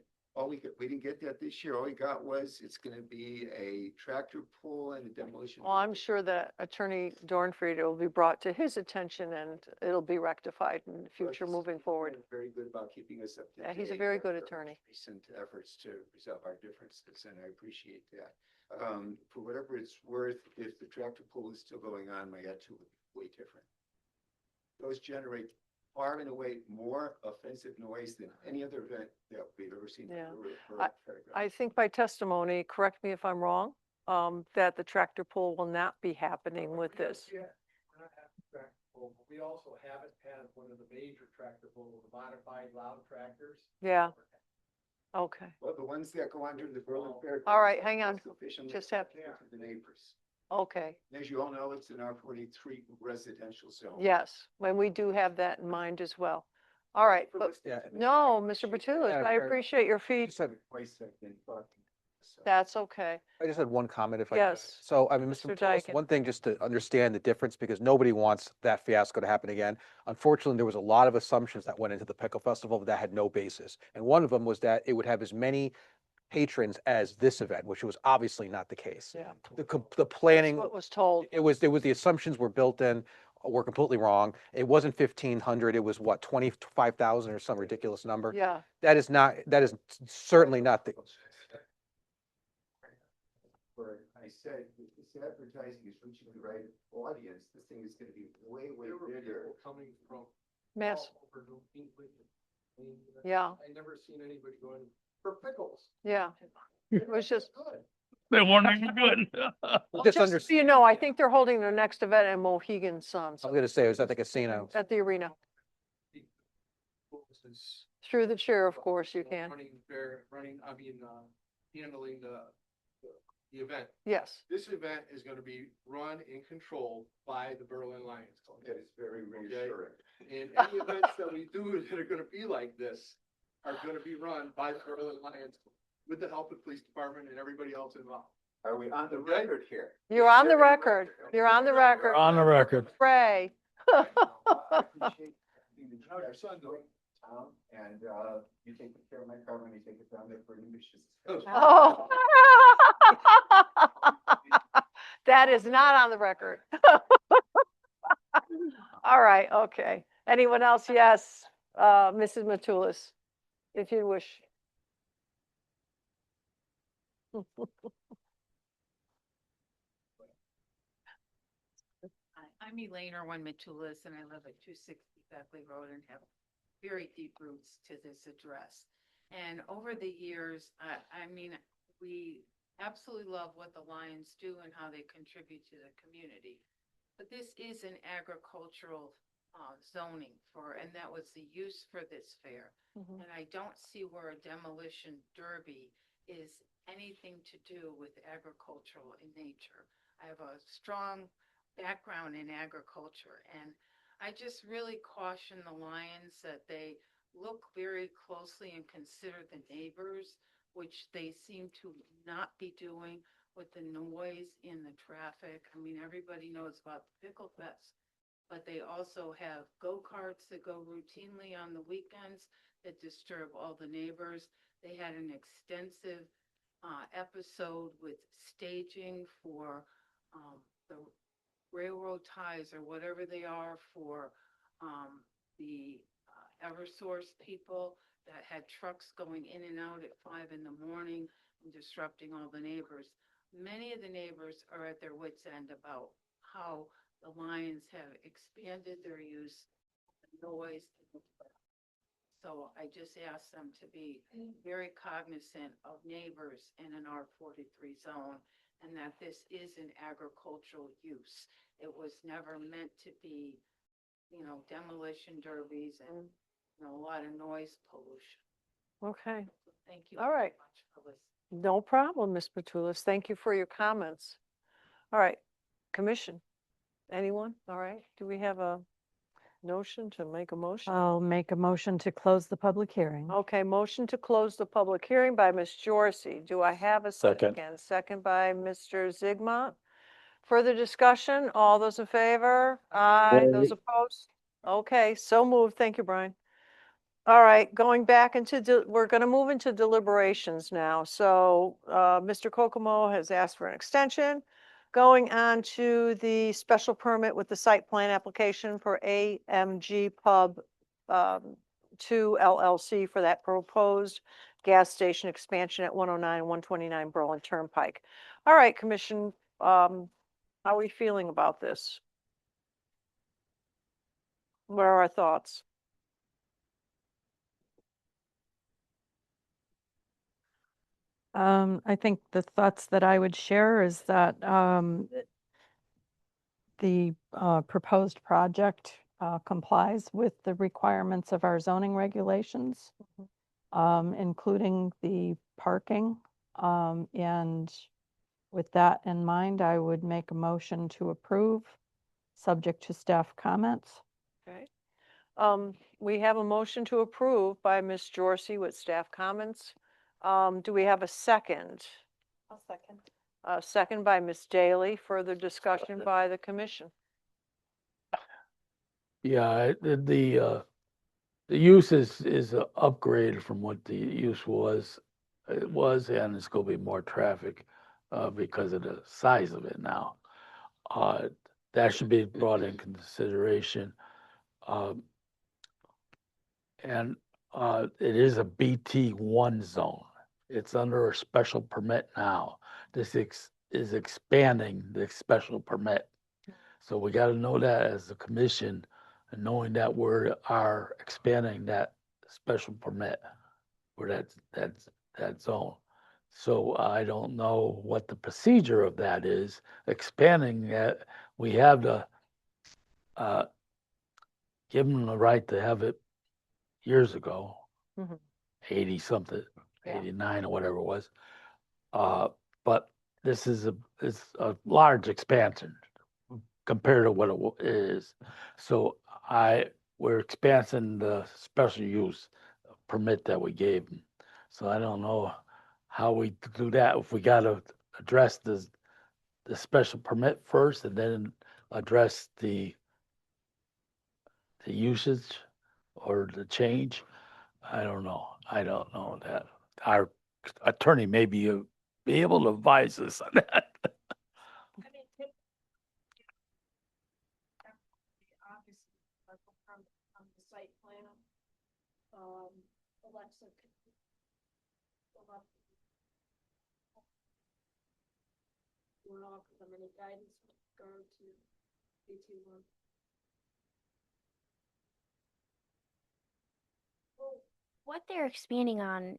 we didn't get that this year. All we got was, it's gonna be a tractor pull and a demolition. Well, I'm sure that Attorney Dornfried, it will be brought to his attention and it'll be rectified in the future moving forward. Very good about keeping us up to Yeah, he's a date very on good our attorney. Recent efforts to resolve our differences, and I appreciate that. For whatever it's worth, if the tractor pull is still going on, my attitude would be way different. Those generate far and away more offensive noise than any other event that we've ever seen. Yeah. Fairground. I think by testimony, correct me if I'm wrong, that the tractor pull will not be happening with this. Yeah, we're not having a tractor pull, but we also haven't had one of the major tractor pulls, the modified loud tractors. Yeah. Okay. Well, the ones that go under the Berlin Fair. All right, hang on. Sufficiently Just have- to the neighbors. Okay. As you all know, it's an R43 residential zone. Yes, when we do have that in mind as well. All right, but no, Mr. Batulis, Madam I Chair, appreciate your feed. Just had- Twice I've been talking. So. That's okay. I just had one comment if I could. Yes. So, I mean, Mr. Mr. Matulis, Dyken. one thing just to understand the difference, because nobody wants that fiasco to happen again. Unfortunately, there was a lot of assumptions that went into the Pickle Festival that had no basis. And one of them was that it would have as many patrons as this event, which was obviously not the case. Yeah. The planning, What was told. it was, the assumptions were built in, were completely wrong. It wasn't 1,500, it was what, 25,000 or some ridiculous number? Yeah. That is not, that is certainly not the, Where I said, if this advertising is reaching the right audience, this thing is gonna be way, way bigger. Coming from Mass. all over New England. I mean, Yeah. I never seen anybody going for pickles. Yeah. It was just. Good. They weren't even good. Well, Just just so you know, I think they're holding their next event in Mohegan Sun, I was gonna say, it was at the casino. at the arena. Is Through the chair, of course, you can. handling the event. Yes. This event is gonna be run and controlled by the Berlin Lions Club. That is very reassuring. And any events that we do that are gonna be like this are gonna be run by the Berlin Lions Club with the help of the police department and everybody else involved. Are we on the Okay. record here? You're on the record. You're on the record. On the record. Ray. I appreciate everything that you guys are doing, Tom, and you take care of my car when you take it down there for emissions. Oh. That is not on the record. All right, okay. Anyone else? Yes, Mrs. Matulis, if you wish. I'm Elaine Irwin Matulis, and I live at 260 Beckley Road and have very deep roots to this address. And over the years, I mean, we absolutely love what the Lions do and how they contribute to the community. But this is an agricultural zoning and that was the use for this fair. Mhm. And I don't see where a demolition derby is anything to do with agricultural in nature. I have a strong background in agriculture, and I just really caution the Lions that they look very closely and consider the neighbors, which they seem to not be doing with the noise in the traffic. I mean, everybody knows about the Pickle Fest, but they also have go-karts that go routinely on the weekends that disturb all the neighbors. They had an extensive episode with staging for the railroad ties or whatever they are for the Eversource people that had trucks going in and out at 5 in the morning and disrupting all the neighbors. Many of the neighbors are at their wits' end about how the Lions have expanded their use of noise. So I just ask them to be very cognizant of neighbors in an R43 zone and that this is an agricultural use. It was never meant to be, demolition derbies and, a lot of noise pollution. Okay, Thank you. all right. very much for listening. No problem, Ms. Matulis. Thank you for your comments. All right, commission. Anyone? All right, do we have a notion to make a motion? I'll make a motion to close the public hearing. Okay, motion to close the public hearing by Ms. Jorsey. Do I have a Second. second? Second by Mr. Zigmont. Further discussion? All those in favor? Aye. Those opposed? Okay, so moved. Thank you, Brian. All right, going back into, we're going to move into deliberations now. So Mr. Kokomo has asked for an extension. Going on to the special permit with the site plan application for AMG Pub 2 LLC for that proposed gas station expansion at 109 and 129 Berlin Turnpike. All right, Commission, how are we feeling about this? What are our thoughts? I think the thoughts that I would share is that the proposed project complies with the requirements of our zoning regulations, including the parking. And with that in mind, I would make a motion to approve, subject to staff comments. Okay. We have a motion to approve by Ms. Jorsey with staff comments. Do we have a second? I'll second. Second by Ms. Daly. Further discussion by the commission. Yeah, the use is a upgrade from what the use was. it was, and it's gonna be more traffic, because of the size of it now. That should be brought in consideration. Um, And it is a BT1 zone. It's under a special permit now. This is expanding the special permit. So we got to know that as a commission, and knowing that we are expanding that special permit for that zone. So I don't know what the procedure of that is. Expanding that, we have to give them the right to have it years ago, Mhm. 80 something, Yeah. 89 or whatever it was. But this is a large expansion compared to what it is. So we're expanding the special use permit that we gave them. So I don't know how we do that, if we got to address the special permit first and then address the usage or the change. I don't know. I don't know that. Our attorney may be able to advise us on that. On the site plan, Alexa. We're not offer them any guidance with regard to BT1. What they're expanding on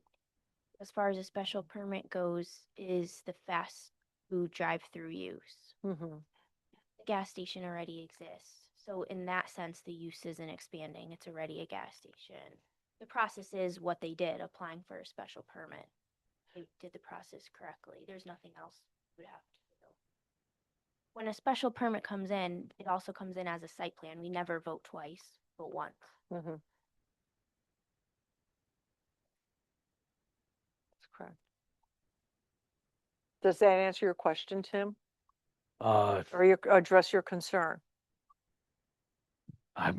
as far as a special permit goes is the fast food drive-through use. Mhm. The gas station already exists. So in that sense, the use isn't expanding. It's already a gas station. The process is what they did, applying for a special permit. They did the process correctly. There's nothing else you would have to do. When a special permit comes in, it also comes in as a site plan. We never vote twice, vote once. Mhm. That's correct. Does that answer your question, Tim? Or address your concern? I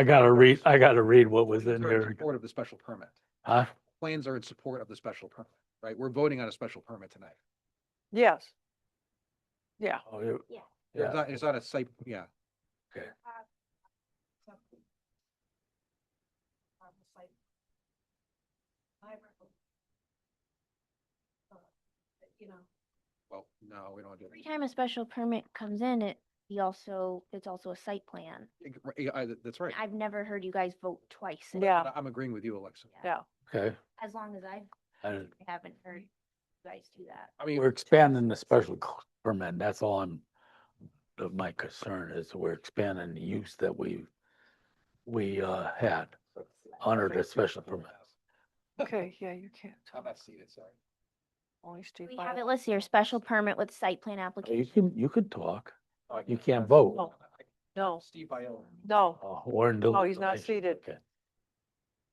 gotta read what was in Plans are in here. Support of the special permit. Huh? Plans are in support of the special permit, right? We're voting on a special permit tonight. Yes. Yeah. Oh, Yeah. yeah. It's not a site, yeah. Okay. You know. Well, no, we don't do Every time a special permit comes in, it's also a site plan. That's right. I've never heard you guys vote twice. Yeah. I'm agreeing with you, Alexa. Yeah. Okay. As long as I I- haven't heard you guys do that. I mean, we're expanding the special permit. That's all my concern is we're expanding the use that we had under the special permit. Okay, yeah, you can't. I'm not seated, sorry. Only Steve. We have it listed here, special permit with site plan You application. can talk. You can't vote. No. No, Steve Biella. no. Oh, we're in Oh, he's not deliberation. seated. Okay.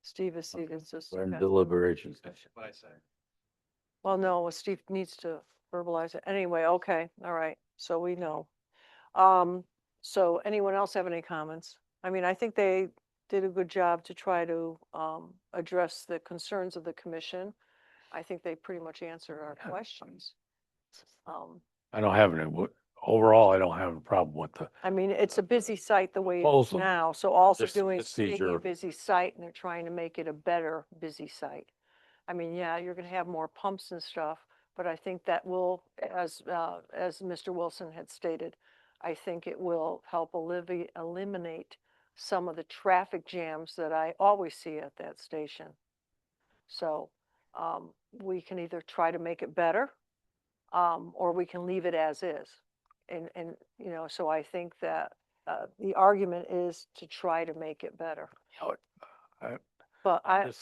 Steve is seated, so. We're in okay. deliberations. What I say. Well, no, Steve needs to verbalize it. Anyway, okay, all right, so we know. So anyone else have any comments? I mean, I think they did a good job to try to address the concerns of the commission. I think they pretty much answered our questions. I don't have any, overall, I don't have a problem with the, I mean, it's a busy site the way it is Proposal. now, so all they're This doing is taking a procedure. busy site and they're trying to make it a better busy site. I mean, yeah, you're gonna have more pumps and stuff, but I think that will, as Mr. Wilson had stated, I think it will help eliminate some of the traffic jams that I always see at that station. So, we can either try to make it better, or we can leave it as is. And, you know, so I think that, the argument is to try to make it better. But I'm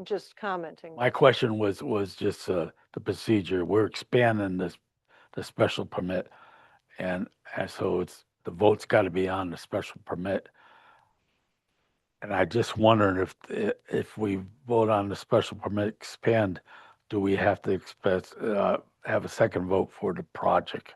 just commenting. my question was just the procedure. We're expanding the special permit. And so the vote's got to be on the special permit. And I just wondered if we vote on the special permit expand, do we have to have a second vote for the project?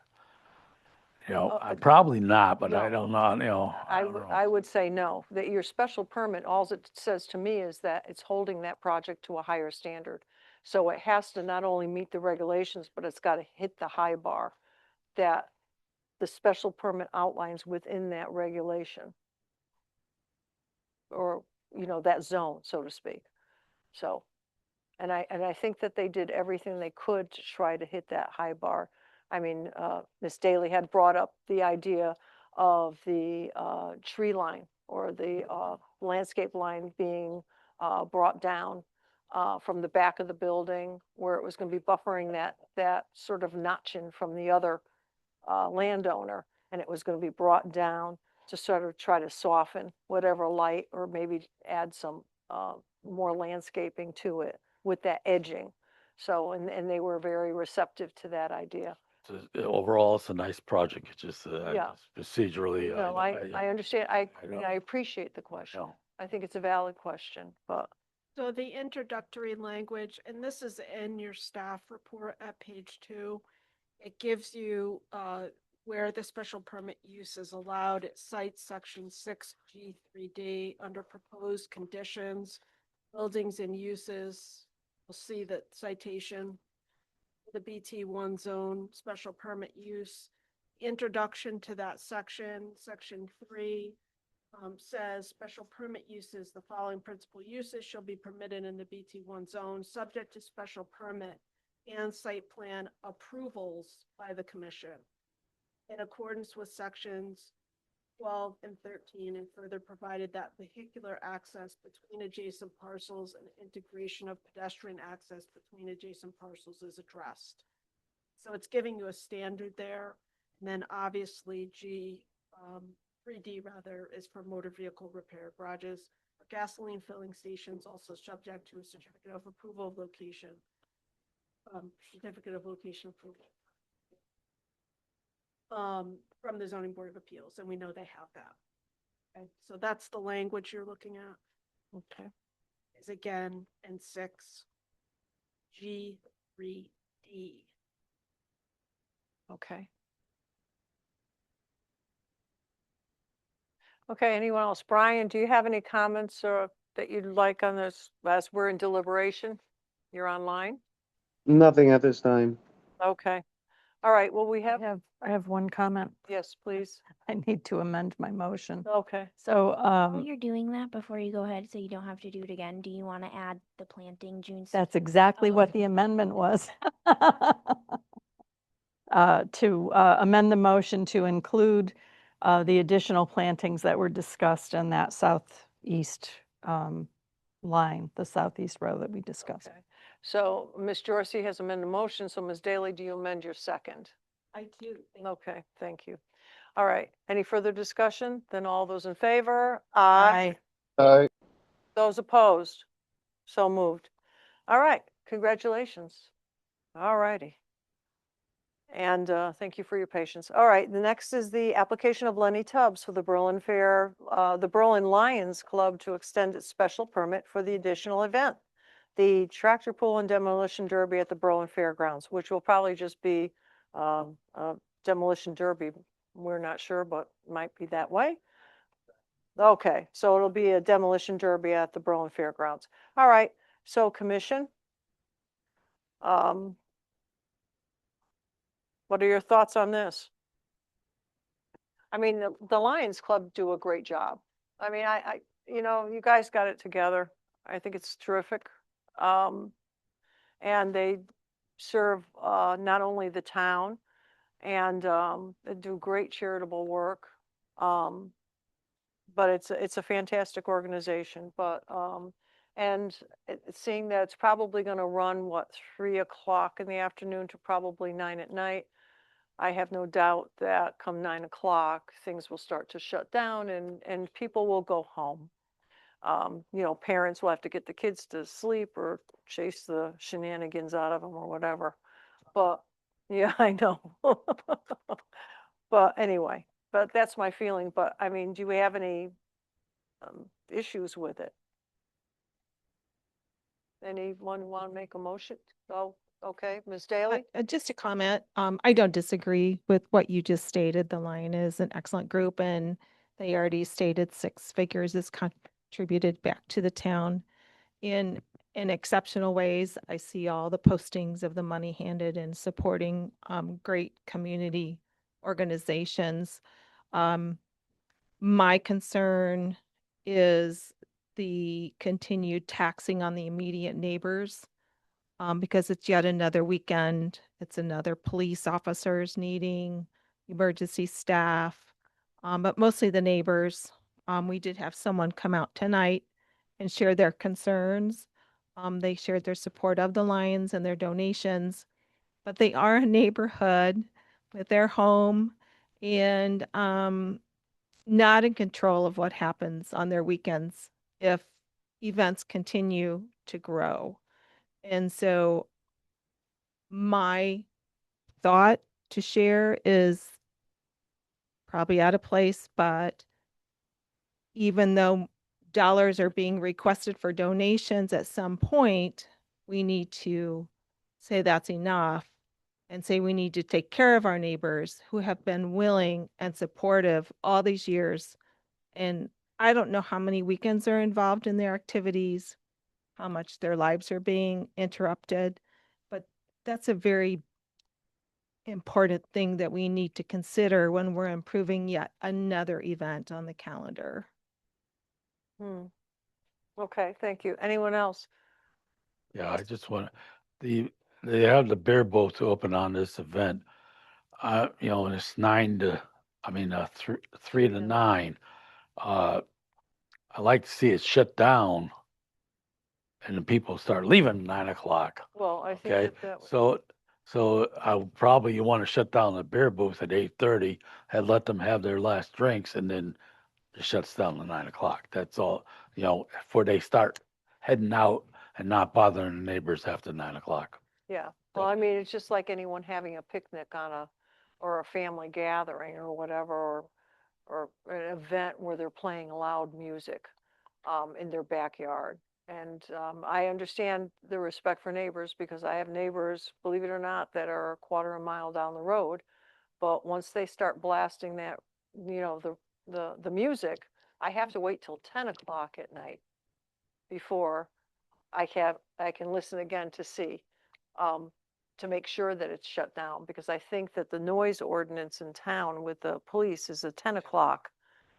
You know, probably not, but I don't know, you know. I don't know. I would say no, that your special permit, all it says to me is that it's holding that project to a higher standard. So it has to not only meet the regulations, but it's got to hit the high bar that the special permit outlines within that regulation. Or, you know, that zone, so to speak. So, and I think that they did everything they could to try to hit that high bar. I mean, Ms. Daly had brought up the idea of the tree line or the landscape line being brought down from the back of the building, where it was going to be buffering that sort of notching from the other landowner, and it was going to be brought down to sort of try to soften whatever light, or maybe add some more landscaping to it with that edging. So, and they were very receptive to that idea. Overall, it's a nice project. It's just, Yeah. procedurally. No, I understand. I know. mean, I appreciate the question. know. I think it's a valid question, but So the introductory language, and this is in your staff report at page 2, it gives you where the special permit use is allowed. It cites section 6G3D under proposed conditions, buildings and uses. You'll see that citation, the BT1 zone special permit use. Introduction to that section, section 3, says special permit uses, the following principal uses shall be permitted in the BT1 zone, subject to special permit and site plan approvals by the commission in accordance with sections 12 and 13, and further provided that vehicular access between adjacent parcels and integration of pedestrian access between adjacent parcels is addressed. So it's giving you a standard there. And then obviously G3D rather is for motor vehicle repair garages. Gasoline filling stations also subject to a certificate of approval of location. Certificate of location approval from the Zoning Board of Appeals, and we know they have that. Okay, so that's the language you're looking at. okay. Is again in 6G3D. Okay. Okay, anyone else? Brian, do you have any comments or that you'd like on this as we're in deliberation? You're online? Nothing at this time. Okay. All right, well, we have, I have one comment. yes, please. I need to amend my motion. Okay. So, While you're doing that, before you go ahead, so you don't have to do it again, do you want to add the planting June? that's exactly what the amendment was. To amend the motion to include the additional plantings that were discussed in that southeast line, the southeast row that we discussed. Okay. So Ms. Jorsey has amended the motion. So Ms. Daly, do you amend your second? I do. Okay, thank you. All right. Any further discussion? Then all those in favor? Aye. Aye. Those opposed? So moved. All right, congratulations. All righty. And thank you for your patience. All right, the next is the application of Lenny Tubbs for the Berlin Fair, the Berlin Lions Club to extend its special permit for the additional event, the tractor pull and demolition derby at the Berlin Fairgrounds, which will probably just be a demolition derby. We're not sure, but might be that way. Okay, so it'll be a demolition derby at the Berlin Fairgrounds. All right, so commission. What are your thoughts on this? I mean, the Lions Club do a great job. I mean, you know, you guys got it together. I think it's terrific. And they serve not only the town, and they do great charitable work. But it's a fantastic organization. But and seeing that it's probably going to run 3 o'clock in the afternoon to probably 9 at night, I have no doubt that come 9 o'clock, things will start to shut down and people will go home. You know, parents will have to get the kids to sleep or chase the shenanigans out of them or whatever. But yeah, I know. But anyway, but that's my feeling. But I mean, do we have any issues with it? Anyone want to make a motion? Oh, okay, Ms. Daly? Just a comment. I don't disagree with what you just stated. The Lion is an excellent group, and they already stated 6 figures is contributed back to the town. And in exceptional ways. I see all the postings of the money handed and supporting great community organizations. My concern is the continued taxing on the immediate neighbors because it's yet another weekend. It's another police officers needing emergency staff, but mostly the neighbors. We did have someone come out tonight and share their concerns. They shared their support of the Lions and their donations, but they are a neighborhood with their home and not in control of what happens on their weekends if events continue to grow. And so my thought to share is probably out of place, but even though dollars are being requested for donations at some point, we need to say that's enough and say we need to take care of our neighbors who have been willing and supportive all these years. And I don't know how many weekends are involved in their activities, how much their lives are being interrupted, but that's a very important thing that we need to consider when we're improving yet another event on the calendar. Okay, thank you. Anyone else? Yeah, I just want, they have the bear boats open on this event. You know, and it's 3 to 9. I like to see it shut down and the people start leaving at 9 o'clock. Well, I think Okay, that so you want to shut down the beer booth at 8:30 and let them have their last drinks, and then it shuts down at 9 o'clock. That's all, you know, before they start heading out and not bothering the neighbors after 9 o'clock. yeah. Well, I mean, it's just like anyone having a picnic or a family gathering or whatever, or an event where they're playing loud music in their backyard. And I understand the respect for neighbors because I have neighbors, believe it or not, that are a quarter of a mile down the road. But once they start blasting that, you know, the music, I have to wait till 10 o'clock at night before I can listen again to see, to make sure that it's shut down, because I think that the noise ordinance in town with the police is at 10 o'clock.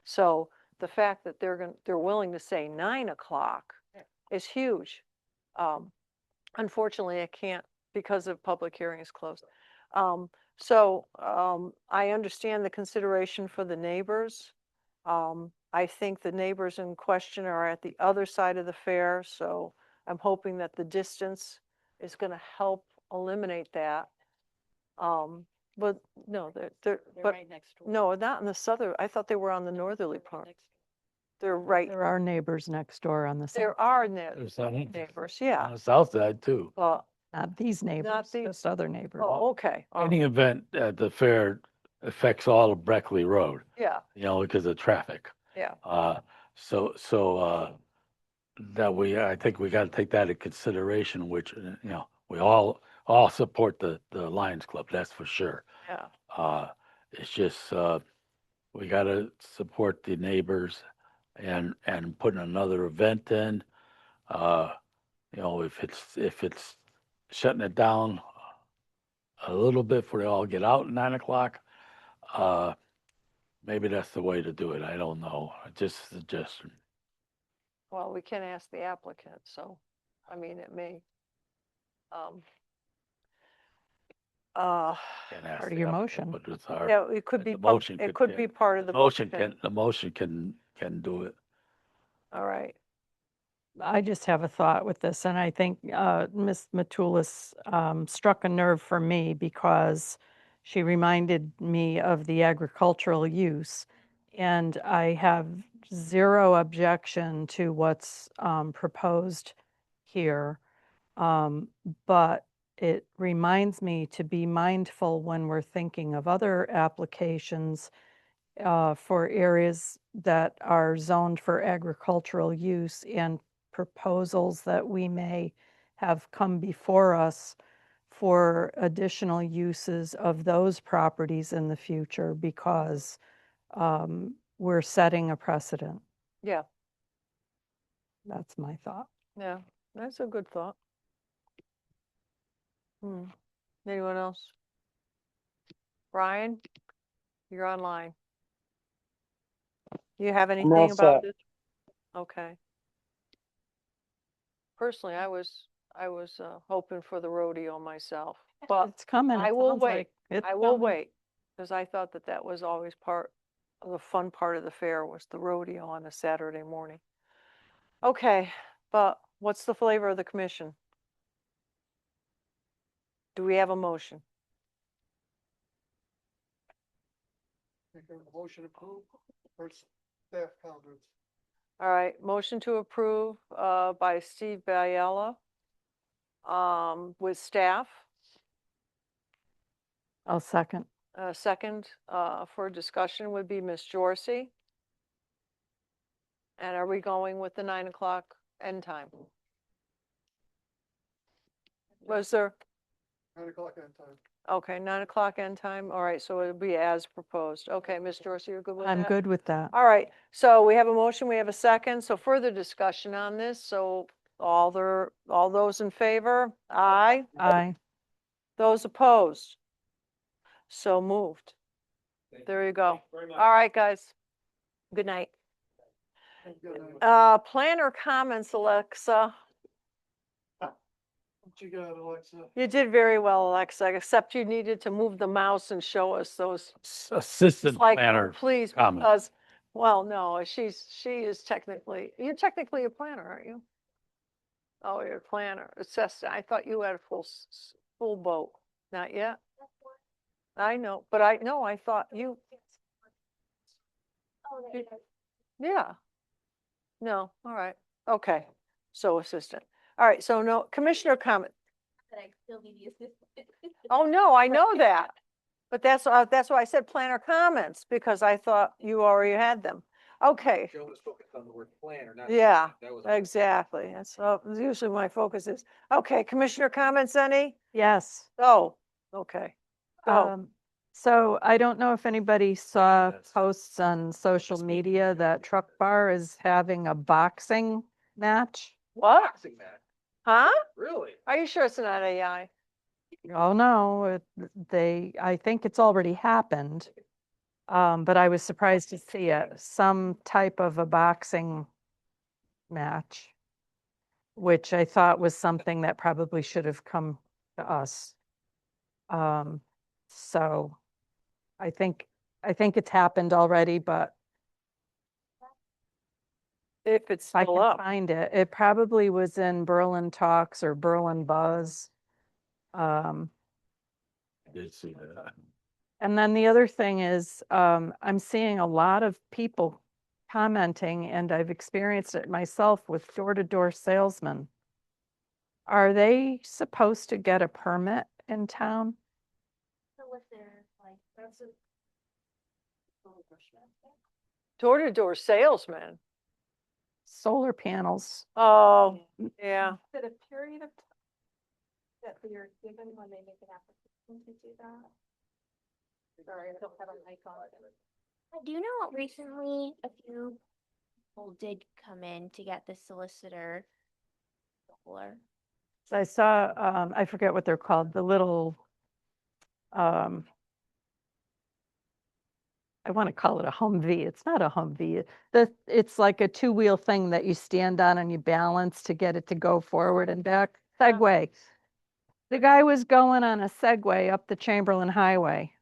So the fact that they're willing to say 9 o'clock is huge. Unfortunately, I can't because of public hearing is closed. I understand the consideration for the neighbors. I think the neighbors in question are at the other side of the fair, so I'm hoping that the distance is going to help eliminate that. But no, they're right next door. no, not in the southern. I thought they were on the northerly part. They're right. There are neighbors next door on the south. There are There's some neighbors, yeah. on the south side too. Well, Not these neighbors, these- just other neighbors. oh, okay. Any event at the fair affects all of Breckley Road, Yeah, you know, because of traffic. yeah. I think we got to take that into consideration, which, you know, we all support the Lions Club, that's for sure. Yeah. It's just, we got to support the neighbors and putting another event in. You know, if it's shutting it down a little bit before they all get out at 9 o'clock, maybe that's the way to do it. I don't know. Just a suggestion. Well, we can ask the applicant, so, I mean, it may. Can't ask Part the of your applicant, motion. but it's our- Yeah, it could be, the motion it could be part of the motion motion. the motion can do it. All right. I just have a thought with this, and I think Ms. Matulis struck a nerve for me because she reminded me of the agricultural use. And I have zero objection to what's proposed here. But it reminds me to be mindful when we're thinking of other applications for areas that are zoned for agricultural use and proposals that we may have come before us for additional uses of those properties in the future because we're setting a precedent. Yeah, That's my thought. yeah. That's a good thought. Anyone else? Brian, you're online. You have I'm all anything about set. this? Okay. Personally, I was hoping for the rodeo myself, but It's coming. I It will sounds wait. like it's I will coming. wait, because I thought that that was always part of the fun part of the fair was the rodeo on a Saturday morning. Okay, but what's the flavor of the commission? Do we have a motion? Motion approved or staff comments? All right, motion to approve by Steve Biella with staff. I'll second. Second for discussion would be Ms. Jorsey. And are we going with the 9 o'clock end time? Was there? 9 o'clock end time. Okay, 9 o'clock end time. All right, so it'll be as proposed. Okay, Ms. Dorsey, you're good with that? I'm good with that. All right, so we have a motion, we have a second. So further discussion on this. So all those in favor? Aye. Aye. Those opposed? So moved. There you go. All right, guys. Good night. Planner comments, Alexa. What you got, Alexa? You did very well, Alexa, except you needed to move the mouse and show us those. Assistant It's like, planner please, comment. because, well, no, she is you're technically a planner, aren't you? Oh, you're a planner, assistant. I thought you had a full boat. Not yet? I know, but I thought you, yeah. No, all right, okay, so assistant. All right, so no, commissioner comment. That I still be the assistant. Oh, no, I know that. But that's why I said planner comments, because I thought you already had them. Okay. Joe was focused on the word planner, not. Yeah, That was. exactly. That's usually my focus is. Okay, commissioner comments, any? Yes. Oh, okay. Go. So I don't know if anybody saw posts on social media that Truck Bar is having a boxing match. What? Boxing match. Huh? Really? Are you sure it's not AI? Oh, no, I think it's already happened. But I was surprised to see it, some type of a boxing match, which I thought was something that probably should have come to us. So I think it's happened already, but if it's I still can up. find it, it probably was in Berlin Talks or Berlin Buzz. I did see that. And then the other thing is, I'm seeing a lot of people commenting, and I've experienced it myself with door-to-door salesmen. Are they supposed to get a permit in town? Door-to-door salesman. Solar panels. Oh, yeah. Is it a period of time that they are given when they make an application to do that? Sorry, I don't have a mic on. Do you know recently a few people did come in to get the solicitor solar? So I saw, I forget what they're called, the little, I want to call it a Humvee. It's not a Humvee. It's like a two-wheel thing that you stand on and you balance to get it to go forward and back. Segway. The guy was going on a Segway up the Chamberlain Highway.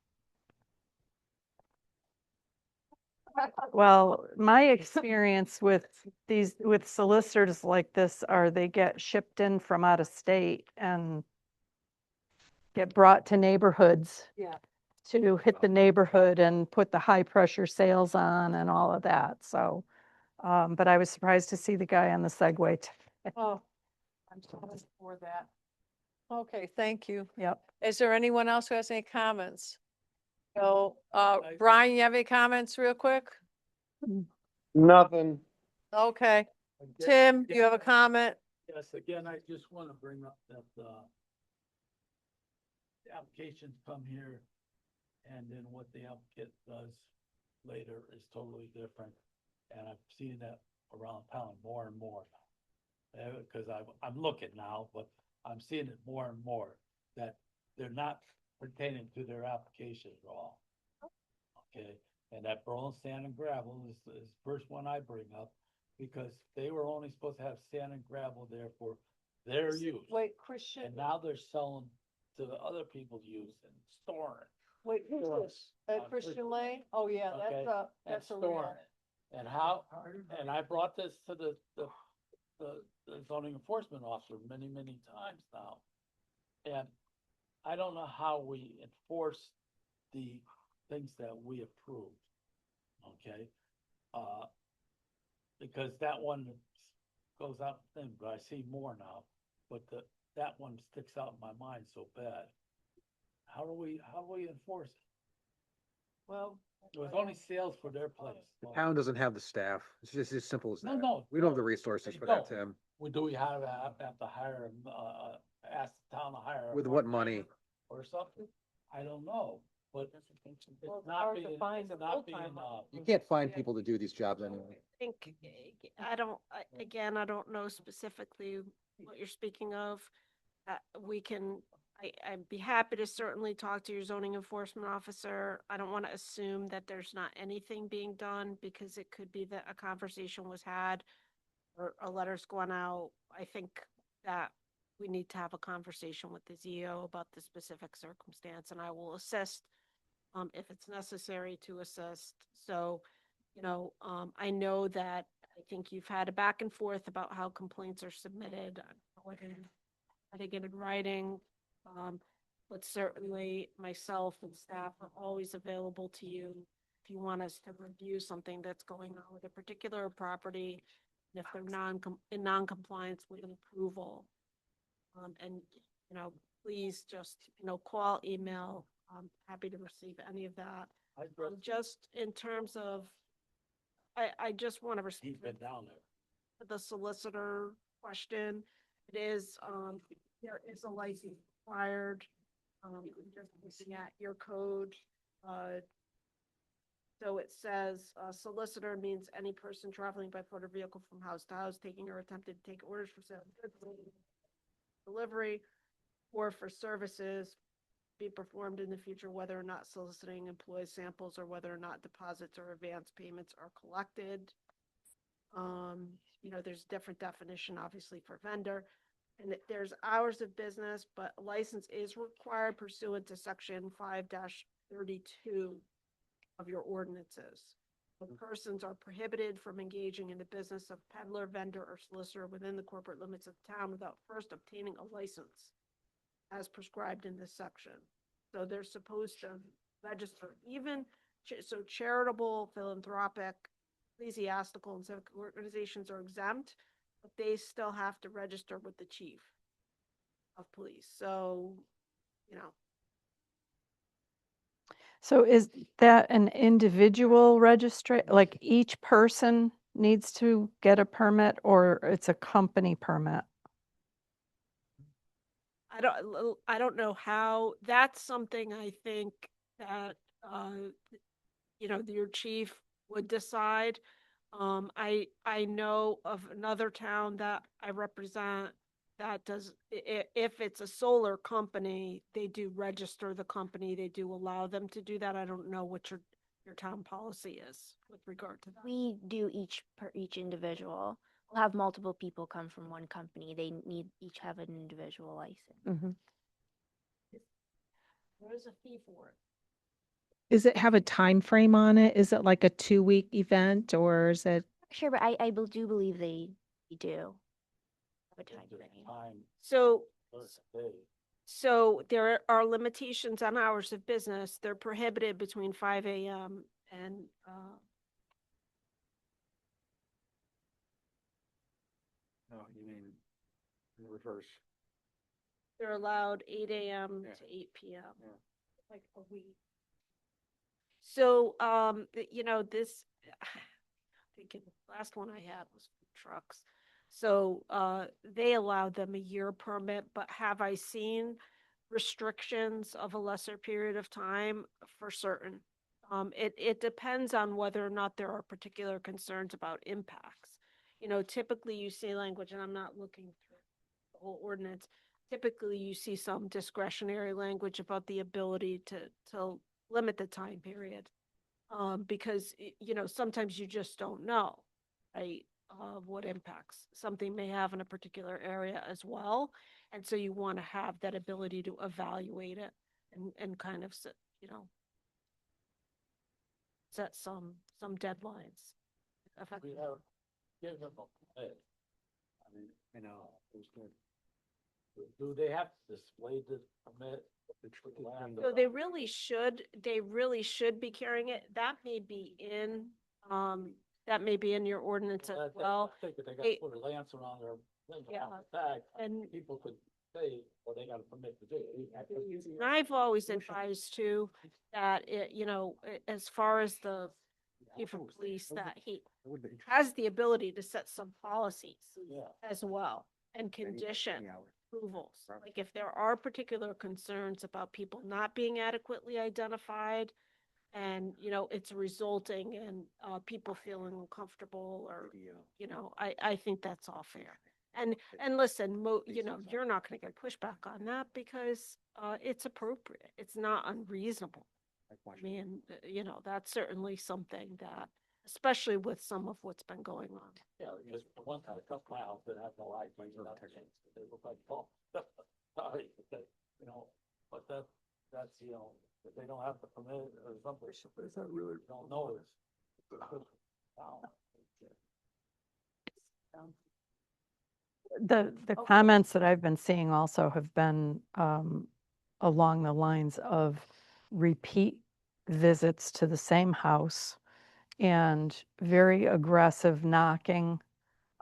Well, my experience with solicitors like this are they get shipped in from out of state and get brought to neighborhoods. Yeah. To hit the neighborhood and put the high pressure sails on and all of that. So, but I was surprised to see the guy on the Segway. Oh, I'm sorry for that. Okay, thank you. Yep. Is there anyone else who has any comments? So, Brian, you have any comments real quick? Nothing. Okay. Tim, do you have a comment? Yes, again, I just want to bring up that the applications come here and then what the applicant does later is totally different. And I've seen that around town more and more. Because I'm looking now, but I'm seeing it more and more, that they're not pertaining to their application at all. Okay, and that Berlin Sand and Gravel is the first one I bring up, because they were only supposed to have sand and gravel there for their use. Wait, Christian, And now they're selling to the other people's use and storing it. wait, who's this? Christian Lane? Oh, yeah, Okay, that's a and storing real. it. And how, and I brought this to the zoning enforcement officer many, many times now. And I don't know how we enforce the things that we approved. Okay? Because that one goes out thin, but I see more now. But that one sticks out in my mind so bad. How do we enforce it? Well. It was only sales for their place. The town doesn't have the staff. It's just as simple as No, that. no, We don't have no, the resources they for that, don't. Tim. Do we have to hire, ask the town to hire? a With what part-timer money? Or something? I don't know, but Well, it's it's not hard to being, find it's a not being, full-timer. You can't find people to do these jobs anyway. Think, I don't, again, I don't know specifically what you're speaking of. We can, I'd be happy to certainly talk to your zoning enforcement officer. I don't want to assume that there's not anything being done, because it could be that a conversation was had or a letter's gone out. I think that we need to have a conversation with the ZEO about the specific circumstance, and I will assist if it's necessary to assist. So, I know that I think you've had a back and forth about how complaints are submitted. I think in writing, but certainly myself and staff are always available to you if you want us to review something that's going on with a particular property, and if they're in non-compliance with an approval. And, please just, call, email. I'm happy to receive any of that. Just in terms of, I just want to he's been down there. the solicitor question. It is, there is a license required. I'm just looking at your code. So it says, solicitor means any person traveling by motor vehicle from house to house, taking or attempting to take orders for sale, delivery, or for services be performed in the future, whether or not soliciting employs samples or whether or not deposits or advance payments are collected. There's different definition, obviously, for vendor. And there's hours of business, but a license is required pursuant to section 5-32 of your ordinances. The persons are prohibited from engaging in the business of peddler, vendor, or solicitor within the corporate limits of town without first obtaining a license as prescribed in this section. So they're supposed to register, even, so charitable, philanthropic, ecclesiastical, and civic organizations are exempt, but they still have to register with the chief of police. So, So is that an individual like each person needs to get a permit, or it's a company permit? I don't know how, that's something I think that, your chief would decide. I know of another town that I represent that does, if it's a solar company, they do register the company, they do allow them to do that. I don't know what your town policy is with regard to that. We do each individual. We'll have multiple people come from one company. They each have an individual license. There is a fee for it. Does it have a time frame on it? Is it like a 2-week event, or is it? Sure, but I do believe they do have a time frame. So there are limitations on hours of business. They're prohibited between 5 a.m. and No, you mean in reverse. they're allowed 8 a.m. Yeah. to 8 p.m. Yeah. Like a week. So, this, I think the last one I had was food trucks. So, they allowed them a year permit, but have I seen restrictions of a lesser period of time? For certain? It depends on whether or not there are particular concerns about impacts. You know, typically you see language, and I'm not looking through the whole ordinance. Typically, you see some discretionary language about the ability to limit the time period. Because, you know, sometimes you just don't know, right? What impacts something may have in a particular area as well. And so you want to have that ability to evaluate it and kind of, you know, set some deadlines. We have given them a permit. I mean, you know, who's good. Do they have to display the permit? So they really should be carrying it. That may be in your ordinance as well. I think that they got They- to put a lance around their Yeah, on the tag, and- people could say, well, they got a permit to do it. And I've always advised too, that it, you know, as far as the chief of police, that he has the ability to set some policies as well and condition approvals. Like if there are particular concerns about people not being adequately identified and, you know, it's resulting in people feeling uncomfortable or, you know, I think that's all fair. And listen, you know, you're not going to get pushback on that because it's appropriate. It's not unreasonable. I mean, you know, that's certainly something that, especially with some of what's been going on. Yeah, because one time, a couple miles that have no light, they look like ball. Sorry, but you know, but that's, you know, if they don't have the permit or something, is that really? Don't know this. The comments that I've been seeing also have been along the lines of repeat visits to the same house and very aggressive knocking,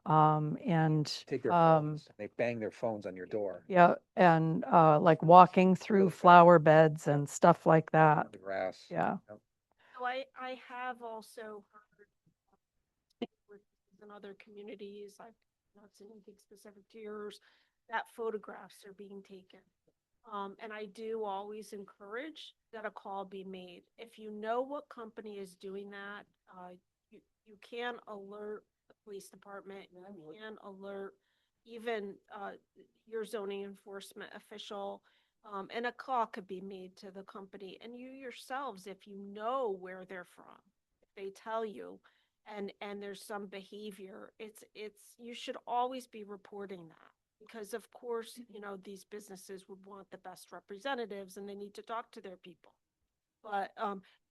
and Take their phones, they bang their phones on your door. yeah, and like walking through flower beds and stuff like that. The grass. Yeah. So I have also heard in other communities, I've not seen anything specific to yours, that photographs are being taken. And I do always encourage that a call be made. If you know what company is doing that, you can alert the police department, you can alert even your zoning enforcement official, and a call could be made to the company. And you yourselves, if you know where they're from, if they tell you, and there's some behavior, you should always be reporting that. Because of course, you know, these businesses would want the best representatives and they need to talk to their people. But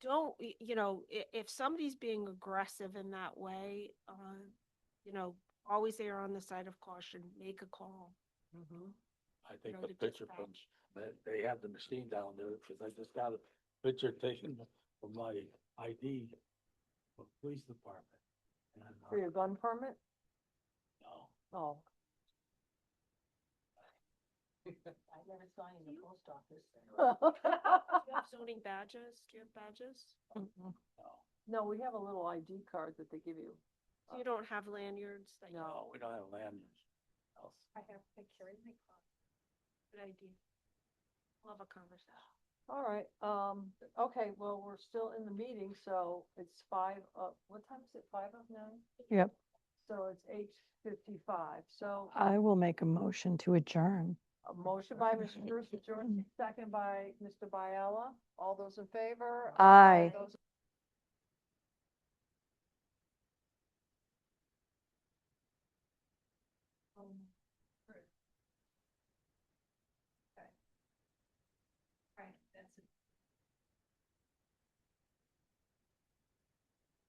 don't, you know, if somebody's being aggressive in that way, you know, always err on the side of caution, make a call. I think know, the to picture dispatch. from, they have the machine down there, because I just got a picture taken from my ID from the police department. And, For your gun permit? no. Oh. I never saw you in the post office. Do you have zoning badges? Do you have badges? No, we have a little ID card that they give you. You don't have lanyards? That No, we don't have lanyards. I carry my car. Good idea. We'll have a conversation. All right, okay, well, we're still in the meeting, so it's what time is it, 5:09? Yep. So it's 8:55, so I will make a motion to adjourn. a motion by Mr. George, second by Mr. Biella. All those in favor? Aye. Those